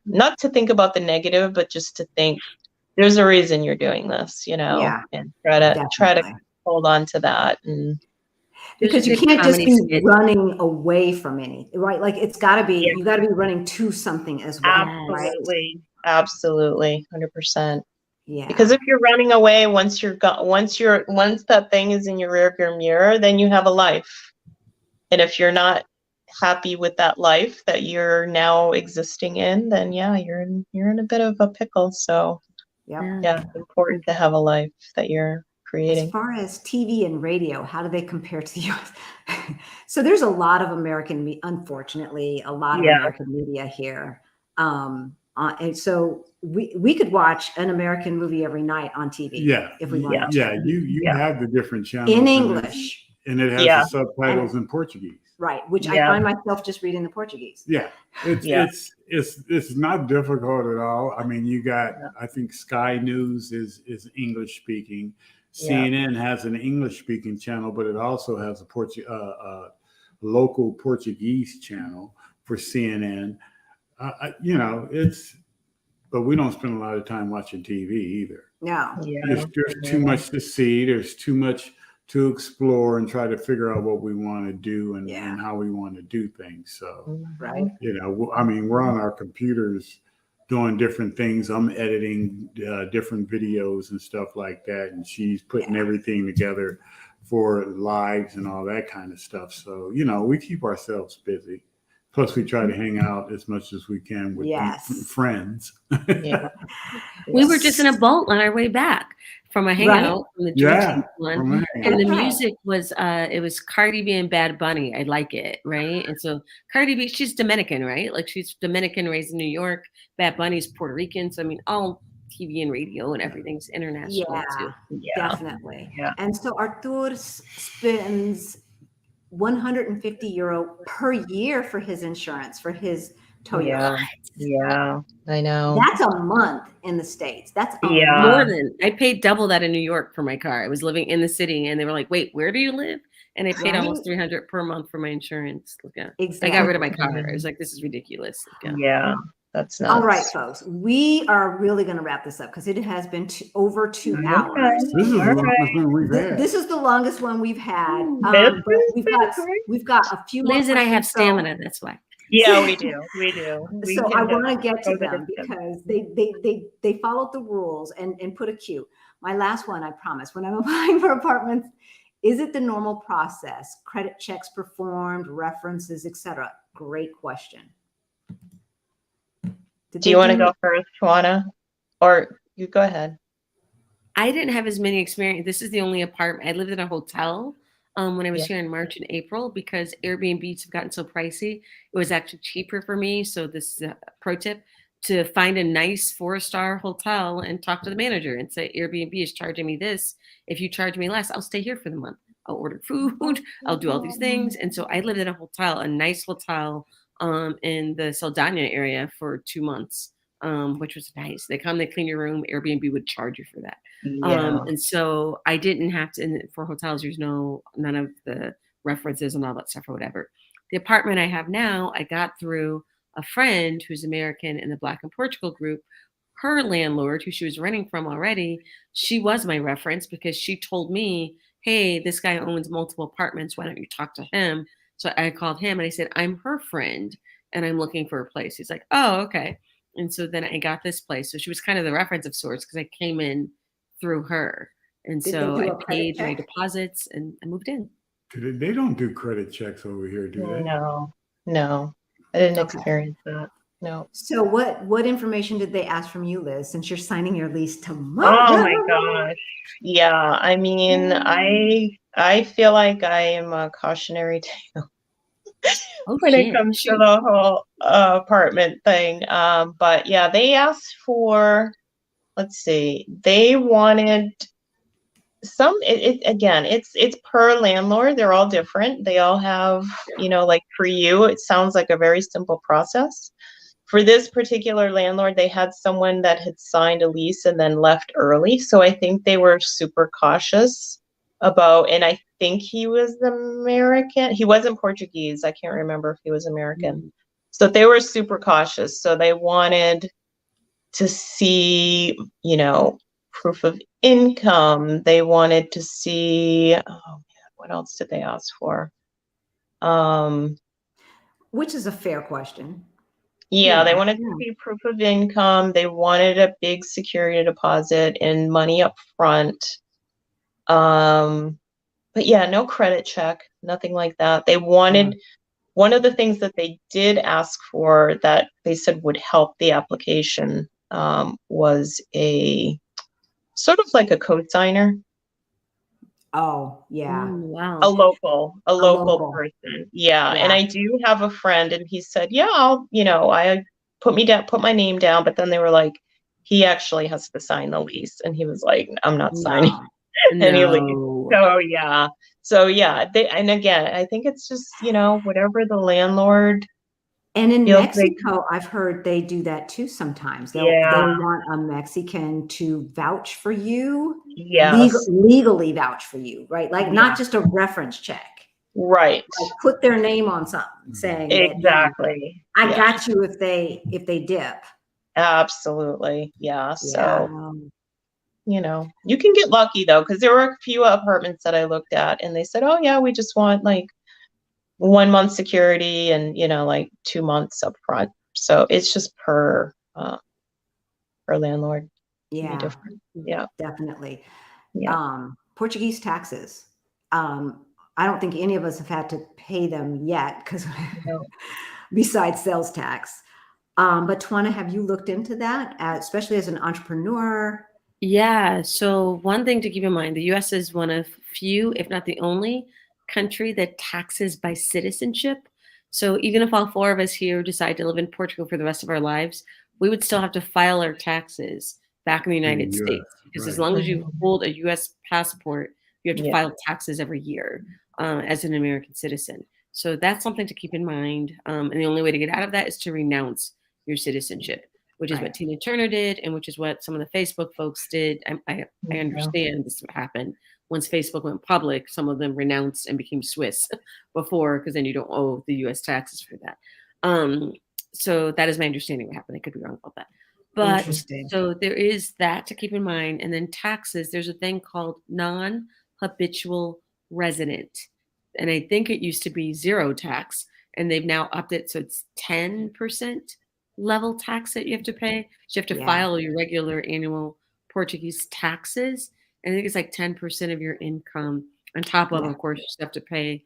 not to think about the negative, but just to think, there's a reason you're doing this, and try to hold on to that. And because you can't just be running away from anything, right? Like it's got to be, you got to be running to something as well. Absolutely. Right? Absolutely. 100%. Yeah. Because if you're running away, once that thing is in your rearview mirror, then you have a life. And if you're not happy with that life that you're now existing in, then you're in a bit of a pickle. So it's important to have a life that you're creating. As far as TV and radio, how do they compare to the US? So there's a lot of unfortunately, a lot of American media here. And so we could watch an American movie every night on TV. If we wanted to. Yeah, you have the different channels. In English. And it has the subtitles in Portuguese. Right, which I find myself just reading the Portuguese. Yeah, it's not difficult at all. I mean, you got, I think Sky News is English speaking. CNN has an English speaking channel, but it also has a local Portuguese channel for CNN. But we don't spend a lot of time watching TV either. No, there's too much to see. There's too much to explore and try to figure out what we want to do and how we want to do things. So, I mean, we're on our computers doing different things. I'm editing different videos and stuff like that. And she's putting everything together for lives and all that kind of stuff. So, we keep ourselves busy. Plus, we try to hang out as much as we can with friends. We were just in a boat on our way back from a hangout from the Juneteenth one, and the music was it was Cardi B and Bad Bunny. I like it, right? And so Cardi B, she's Dominican, right? Like she's Dominican, raised in New York. Bad Bunny's Puerto Rican. So I mean, all TV and radio and everything's international too. Definitely. And so Artur spends €150 per year for his insurance for his Toyota. Yeah, I know. That's a month in the States. That's more than I paid double that in New York for my car. I was living in the city and they were like, wait, where do you live? And I paid almost Right? $300 per month for my insurance. Yeah. I got rid of Exactly. my car. I was like, this is ridiculous. Yeah, that's All right, nuts. folks, we are really going to wrap this up because it has been over 2 Okay. hours. This is the All right. longest one we've had. This is the longest one we've had. This But has we've been got great. we've got a few more Liz and I have questions, so- stamina. That's why. Yeah, we do. We do. We So can I do want to it. get to Go to them the- because they followed the rules and put a queue. My last one, I promise. When I'm applying for apartments, is it the normal process? Credit checks performed, references, etc. Great question. Do you want to go first, Juana? Or you go ahead. I didn't have as many experience. This is the only apartment. I lived in a hotel when I was here in March and April because Airbnbs have gotten so pricey. It was actually cheaper for me. So this is a pro tip to find a nice 4-star hotel and talk to the manager and say, Airbnb is charging me this. If you charge me less, I'll stay here for the month. I'll order food. I'll do all these things. And so I lived in a hotel, a nice hotel in the Saldana area for 2 months. Which was nice. They come, they clean your room. Airbnb would charge you for that. Yeah. And so I didn't have to, and for hotels, there's none of the references and all that stuff or whatever. The apartment I have now, I got through a friend who's American in the Black in Portugal group. Her landlord, who she was renting from already, she was my reference because she told me, hey, this guy owns multiple apartments. Why don't you talk to him? So I called him and I said, I'm her friend and I'm looking for a place. He's like, oh, okay. And so then I got this place. So she was kind of the reference of sorts because I came in through her. And so I paid my deposits and I moved in. They don't do credit checks over here, do they? No. I didn't experience that. No. So what information did they ask from you, Liz, since you're signing your lease tomorrow? Oh my gosh. Yeah. I mean, I feel like I am a cautionary tale. When it comes to the whole apartment thing. But yeah, they asked for, let's see, they wanted some, again, it's per landlord. They're all different. They all have, like for you, it sounds like a very simple process. For this particular landlord, they had someone that had signed a lease and then left early. So I think they were super cautious about, and I think he was American. He wasn't Portuguese. I can't remember if he was American. So they were super cautious. So they wanted to see, proof of income. They wanted to see, oh man, what else did they ask for? Which is a fair question. Yeah, they wanted to see proof of income. They wanted a big security deposit and money up front. But yeah, no credit check, nothing like that. They wanted, one of the things that they did ask for that they said would help the application was a sort of like a co-signer. Oh, yeah. Wow. A local person. Yeah. And I do have a friend and he said, yeah, I put my name down, but then they were like, he actually has to sign the lease. And he was like, I'm not signing any lease. So yeah. And again, I think it's just, whatever the landlord. And in Mexico, I've heard they do that too sometimes. They'll want a Mexican to vouch for you, legally vouch for you, right? Like not just a reference check. Right. Like put their name on something saying exactly. That, I got you if they dip. Absolutely. Yeah. So you can get lucky though, because there were a few apartments that I looked at and they said, oh yeah, we just want like 1 month security and like 2 months up front. So it's just per landlord. Yeah, different. Yeah, definitely. Yeah. Portuguese taxes. I don't think any of us have had to pay them yet because besides sales tax. But Twana, have you looked into that, especially as an entrepreneur? Yeah. So one thing to keep in mind, the U.S. is one of few, if not the only country that taxes by citizenship. So even if all 4 of us here decide to live in Portugal for the rest of our lives, we would still have to file our taxes back in the United States because as long as you hold a U.S. passport, you have to file taxes every year as an American citizen. So that's something to keep in mind. And the only way to get out of that is to renounce your citizenship, which is what Tina Turner did and which is what some of the Facebook folks did. I understand this would happen. once Facebook went public, some of them renounced and became Swiss before, because then you don't owe the U.S. taxes for that. So that is my understanding what happened. I could be wrong about that. But so there is that to keep in mind. And then taxes, there's a thing called non-habitual resident. And I think it used to be zero tax, and they've now upped it. So it's 10% level tax that you have to pay. So you have to file your regular annual Portuguese taxes. And I think it's like 10% of your income on top of course, you have to pay,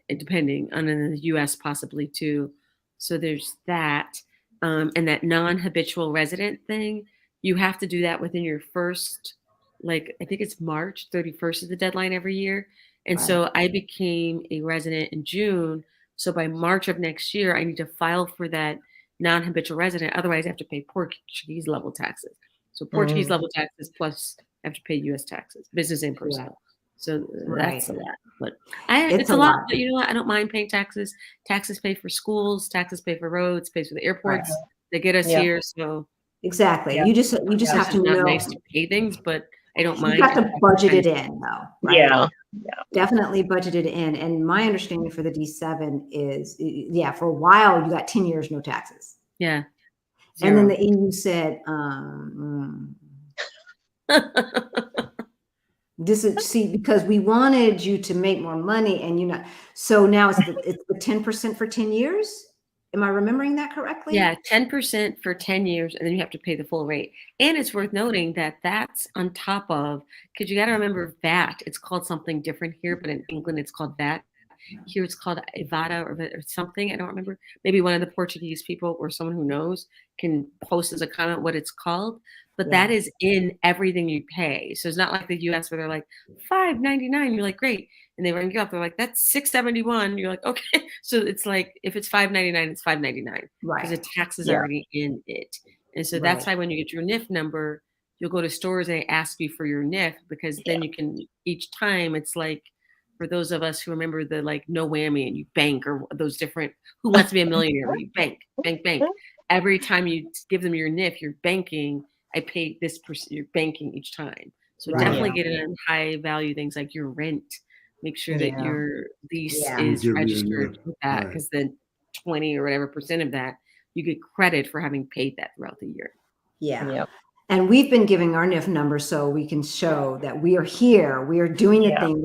depending on in the US possibly too. So there's that. And that non-habitual resident thing, you have to do that within your first, like, I think it's March 31st is the deadline every year. And so I became a resident in June. So by March of next year, I need to file for that non-habitual resident. Otherwise, I have to pay Portuguese level taxes. So Portuguese level taxes plus I have to pay U.S. taxes, business and personal. So that's a lot. But it's a lot. But you know what? I don't mind paying taxes. Taxes pay for schools. Taxes pay for roads. Pays for the airports. They get us here. So exactly. You just have to know. Nice to pay things, but I don't mind. You have to budget it in, though. Right? Yeah. Definitely budget it in. And my understanding for the D7 is, for a while you got 10 years no taxes. Yeah. And then the EU said, this is because we wanted you to make more money, and so now it's the 10% for 10 years. Am I remembering that correctly? Yeah, 10% for 10 years, and then you have to pay the full rate. And it's worth noting that that's on top of, because you got to remember VAT. It's called something different here, but in England it's called VAT. Here it's called Evada or something. I don't remember. Maybe one of the Portuguese people or someone who knows can post as a comment what it's called. But that is in everything you pay. So it's not like the US where they're like $5.99. You're like, great. And they ring you up. They're like, that's $6.71. You're like, okay. So it's like, if it's $5.99, it's $5.99. Right. Because the tax is already in it. And so that's why when you get your NIF number, you'll go to stores and they ask you for your NIF, because then you can, each time it's like, for those of us who remember the like no whammy and you bank, or those different, who wants to be a millionaire, you bank. Every time you give them your NIF, you're banking. I pay this person, you're banking each time. So definitely get it on high value things like your rent. Make sure that your lease is registered with that, because then 20 or whatever % of that, you get credit for having paid that throughout the year. Yeah. And we've been giving our NIF number so we can show that we are here, we are doing the thing,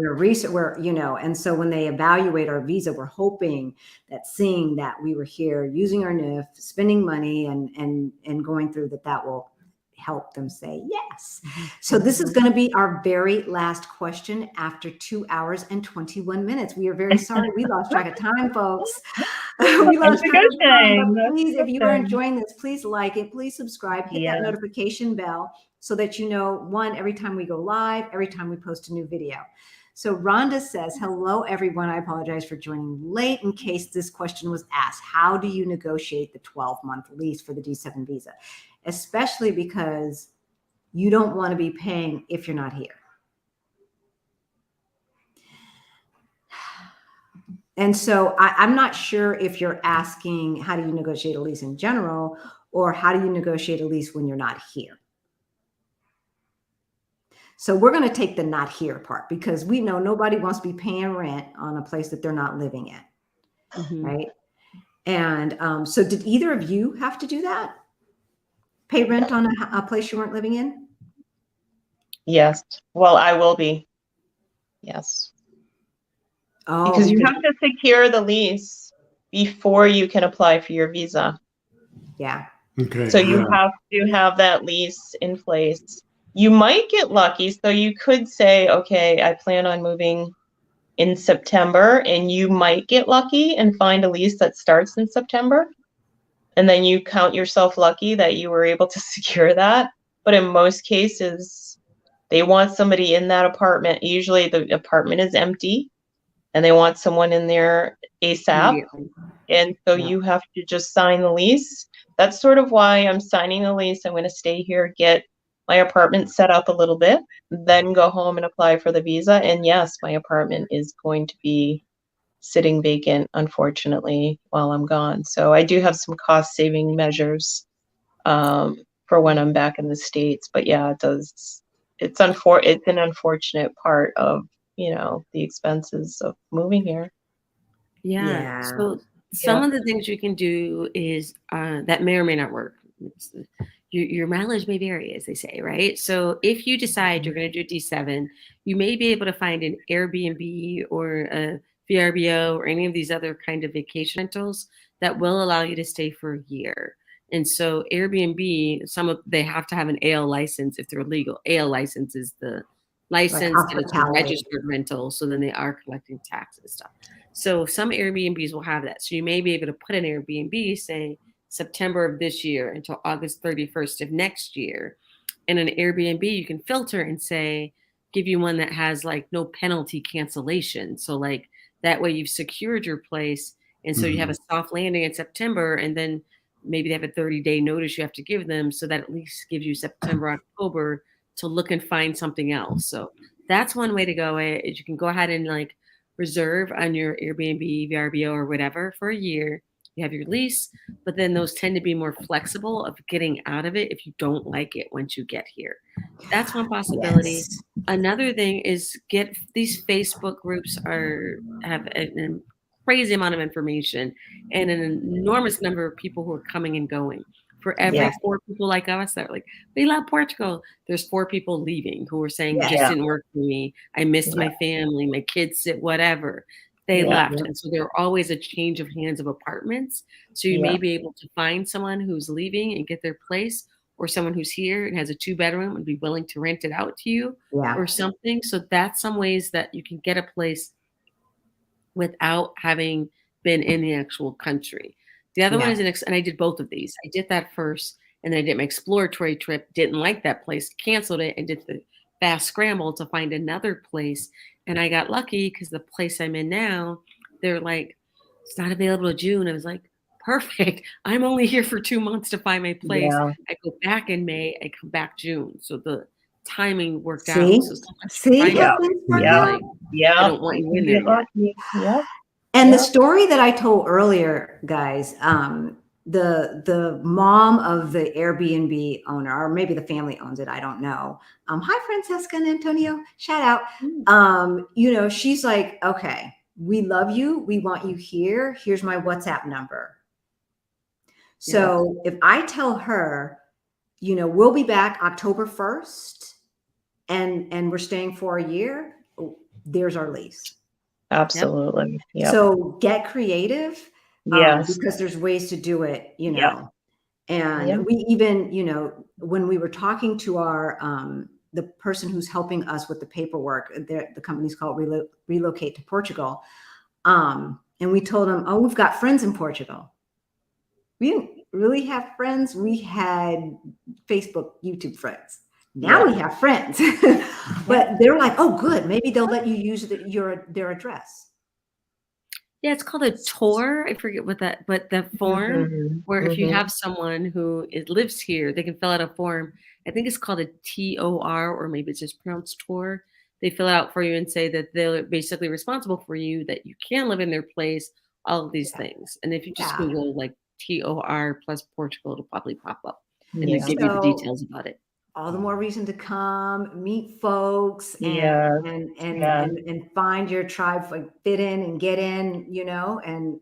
and so when they evaluate our visa, we're hoping that seeing that we were here, using our NIF, spending money and going through that will help them say yes. So this is going to be our very last question after 2 hours and 21 minutes. We are very sorry. We lost track of time, folks. We lost track of time. Please, if you are enjoying this, please like it. Please subscribe. Hit that notification bell so that you know, every time we go live, every time we post a new video. So Rhonda says, hello, everyone. I apologize for joining late in case this question was asked. How do you negotiate the 12-month lease for the D7 visa? Especially because you don't want to be paying if you're not here. And so I'm not sure if you're asking, how do you negotiate a lease in general, or how do you negotiate a lease when you're not here? So we're going to take the not here part, because we know nobody wants to be paying rent on a place that they're not living in. Right. And so did either of you have to do that? Pay rent on a place you weren't living in? Yes. Well, I will be. Yes. Oh, because you have to secure the lease before you can apply for your visa. Yeah. Okay. So you have to have that lease in place. You might get lucky. So you could say, okay, I plan on moving in September, and you might get lucky and find a lease that starts in September. And then you count yourself lucky that you were able to secure that. But in most cases, they want somebody in that apartment. Usually the apartment is empty and they want someone in there ASAP. And so you have to just sign the lease. That's sort of why I'm signing the lease. I'm going to stay here, get my apartment set up a little bit, then go home and apply for the visa. And yes, my apartment is going to be sitting vacant, unfortunately, while I'm gone. So I do have some cost saving measures for when I'm back in the States. But yeah, it does it's an unfortunate part of, you know, the expenses of moving here. Yeah. So some of the things you can do is that may or may not work. Your mileage may vary, as they say, right? So if you decide you're going to do D7, you may be able to find an Airbnb or a VRBO or any of these other kind of vacation rentals that will allow you to stay for a year. And so Airbnb, they have to have an AL license if they're legal. AL license is the license that it's a registered rental, so then they are collecting taxes stuff. So some Airbnbs will have that. So you may be able to put an Airbnb, say September of this year until August 31st of next year. And an Airbnb, you can filter and say, give you one that has like no penalty cancellation. So like that way you've secured your place. And so you have a soft landing in September, and then maybe they have a 30-day notice you have to give them. So that at least gives you September, October to look and find something else. So that's one way to go. Is you can go ahead and like reserve on your Airbnb, VRBO, or whatever for a year. You have your lease, but then those tend to be more flexible of getting out of it if you don't like it once you get here. That's one possibility. Yes. Another thing is get these Facebook groups have a crazy amount of information and an enormous number of people who are coming and going. For every 4 people like us that are like, we love Portugal, there's 4 people leaving who are saying, it just didn't work for me. I missed my family, my kids, whatever. They left. And so there are always a change of hands of apartments. So you may be able to find someone who's leaving and get their place, or someone who's here and has a 2-bedroom and be willing to rent it out to you or something. So that's some ways that you can get a place without having been in the actual country. The other one is and I did both of these. I did that first, and then I did my exploratory trip, didn't like that place, canceled it, and did the fast scramble to find another place. And I got lucky because the place I'm in now, they're like, it's not available in June. I was like, perfect. I'm only here for 2 months to find my place. I go back in May, I come back June. So the timing worked out. So See? I don't want you in there yet. And the story that I told earlier, guys, the mom of the Airbnb owner, or maybe the family owns it, I don't know. Hi, Francesca and Antonio, shout out. You know, she's like, okay, we love you. We want you here. Here's my WhatsApp number. So if I tell her, you know, we'll be back October 1st and we're staying for a year, there's our lease. Absolutely. So get creative. Because there's ways to do it, you know. And we even, you know, when we were talking to our the person who's helping us with the paperwork, the company's called Relocate to Portugal. And we told them, oh, we've got friends in Portugal. We didn't really have friends. We had Facebook, YouTube friends. Now we have friends. But they're like, oh, good. Maybe they'll let you use their address. Yeah, it's called a tour. I forget what but the form where if you have someone who lives here, they can fill out a form. I think it's called a TOR, or maybe it's just pronounced tour. They fill it out for you and say that they're basically responsible for you, that you can live in their place, all of these things. And if you just Google like TOR plus Portugal, it'll probably pop up and they give you the details about it. All the more reason to come, meet folks, and find your tribe, like fit in and get in, you know, and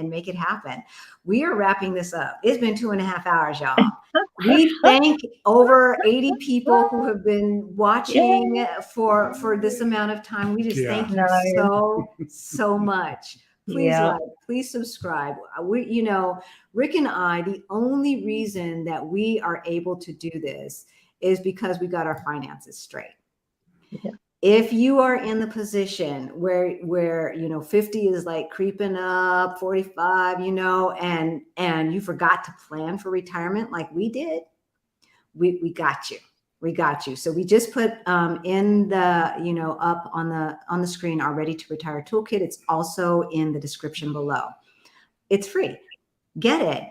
make it happen. We are wrapping this up. It's been 2.5 hours, y'all. We thank over 80 people who have been watching for this amount of time. We just thank you so much. Please like, please subscribe. We, you know, Rick and I, the only reason that we are able to do this is because we got our finances straight. If you are in the position where you know 50 is like creeping up, 45, you know, and you forgot to plan for retirement like we did, we got you. We got you. So we just put in the, you know, up on the screen our Ready to Retire toolkit. It's also in the description below. It's free. Get it,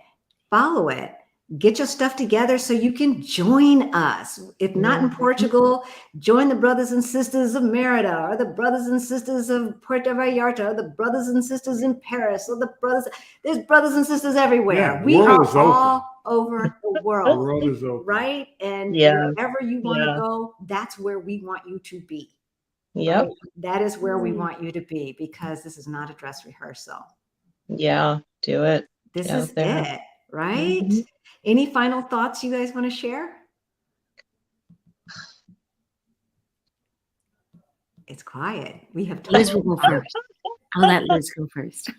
follow it, get your stuff together so you can join us. If not in Portugal, join the brothers and sisters of Merida, or the brothers and sisters of Puerto Vallarta, or the brothers and sisters in Paris, or there's brothers and sisters everywhere. Yeah, We are world is all over the The world, world is open. right? And Yeah. wherever you want to Yeah. go, that's where we want you to be. Yep. Right? That is where we want you to be, because this is not a dress rehearsal. Yeah. Do it. This Out is there. it, right? Mhm. Any final thoughts you guys want to share? It's quiet. We have time. Liz will go first. I'll let Liz go first.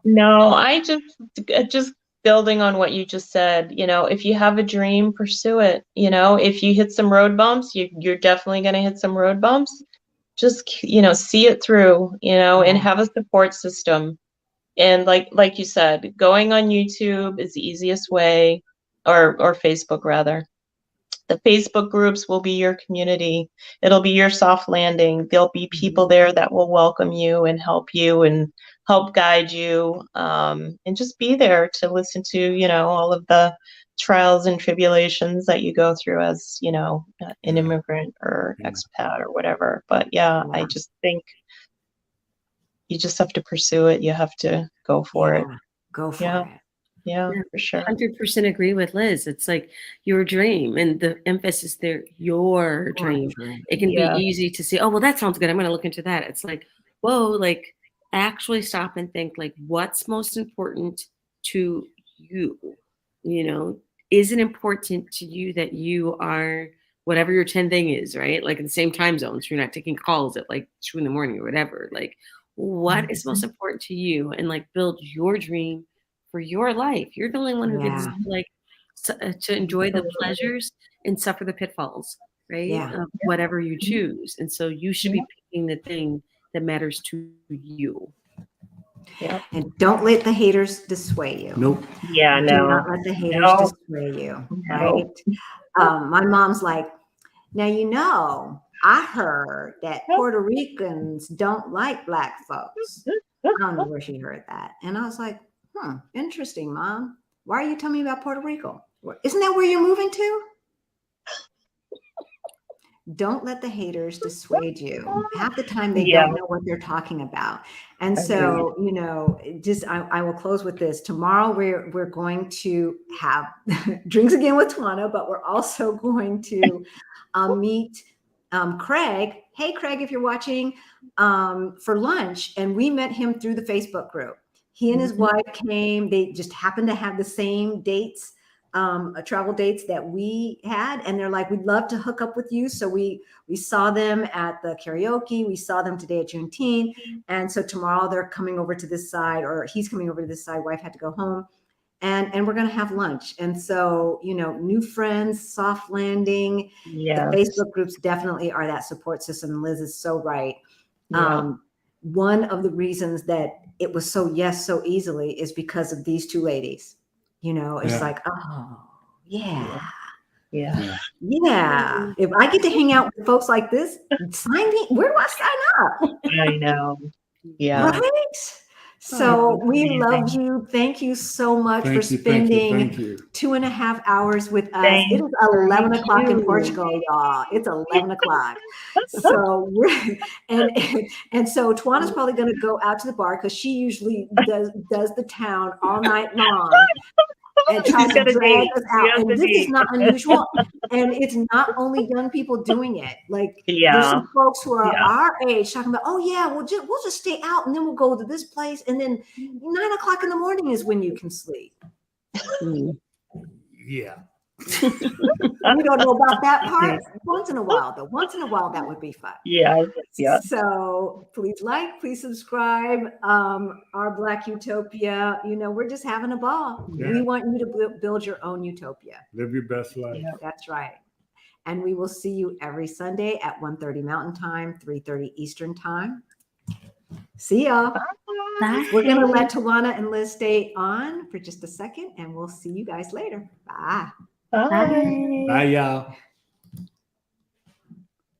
No, I just building on what you just said, you know, if you have a dream, pursue it. You know, if you hit some road bumps, you're definitely going to hit some road bumps. Just, you know, see it through, you know, and have a support system. And like you said, going on YouTube is the easiest way, or Facebook rather. The Facebook groups will be your community. It'll be your soft landing. There'll be people there that will welcome you and help guide you, and just be there to listen to, you know, all of the trials and tribulations that you go through as, you know, an immigrant or expat or whatever. But yeah, I just think you just have to pursue it. You have to go for it. Go for it. Yeah, for sure. 100% agree with Liz. It's like your dream, and the emphasis there, your dream. It can be easy to say, oh, well, that sounds good, I'm going to look into that. It's like, whoa, like actually stop and think, like, what's most important to you? You know, is it important to you that you are whatever your 10 thing is, right? Like in the same time zone, so you're not taking calls at like 2 in the morning or whatever. Like, what is most important to you? And like build your dream for your life. You're the only one who gets to, like, to enjoy the pleasures and suffer the pitfalls, right? Of whatever you choose. And so you should be picking the thing that matters to you. And don't let the haters dissuade you. Nope. Yeah, no. Do not let the haters dissuade you, right? My mom's like, now, you know, I heard that Puerto Ricans don't like Black folks. I don't know where she heard that. And I was like, interesting, Mom. Why are you telling me about Puerto Rico? Isn't that where you're moving to? Don't let the haters dissuade you. Half the time they don't know what they're talking about. And so, you know, just I will close with this. Tomorrow we're going to have drinks again with Tawana, but we're also going to meet Craig. Hey, Craig, if you're watching, for lunch. And we met him through the Facebook group. He and his wife came. They just happened to have the same dates, travel dates that we had. And they're like, we'd love to hook up with you. So we saw them at the karaoke. We saw them today at Juneteenth. And so tomorrow they're coming over to this side, or he's coming over to this side. Wife had to go home. And we're going to have lunch. And so, you know, new friends, soft landing. The Facebook groups definitely are that support system. Liz is so right. One of the reasons that it was so easily is because of these two ladies. You know, it's like, oh, yeah. If I get to hang out with folks like this, sign me. Where do I sign up? I know. Yeah. Right? So we love you. Thank you so much for spending 2.5 hours with us. It is 11 o'clock in Portugal, y'all. It's 11 o'clock. So and so Tawana's probably going to go out to the bar, because she usually does the town all night long and tries to drag us out. And this is not unusual. And it's not only young people doing it. Like there's some folks who are our age talking about, oh yeah, we'll just stay out and then we'll go to this place. And then 9 o'clock in the morning is when you can sleep. Yeah. We don't know about that part. Once in a while, that would be fun. Yeah. So please please subscribe. Our Black Utopia. You know, we're just having a ball. We want you to build your own utopia. Live your best life. That's right. And we will see you every Sunday at 1:30 Mountain Time, 3:30 Eastern Time. See y'all. Bye. We're going to let Tawana and Liz stay on for just a second, and we'll see you guys later. Bye. Bye. Bye, y'all.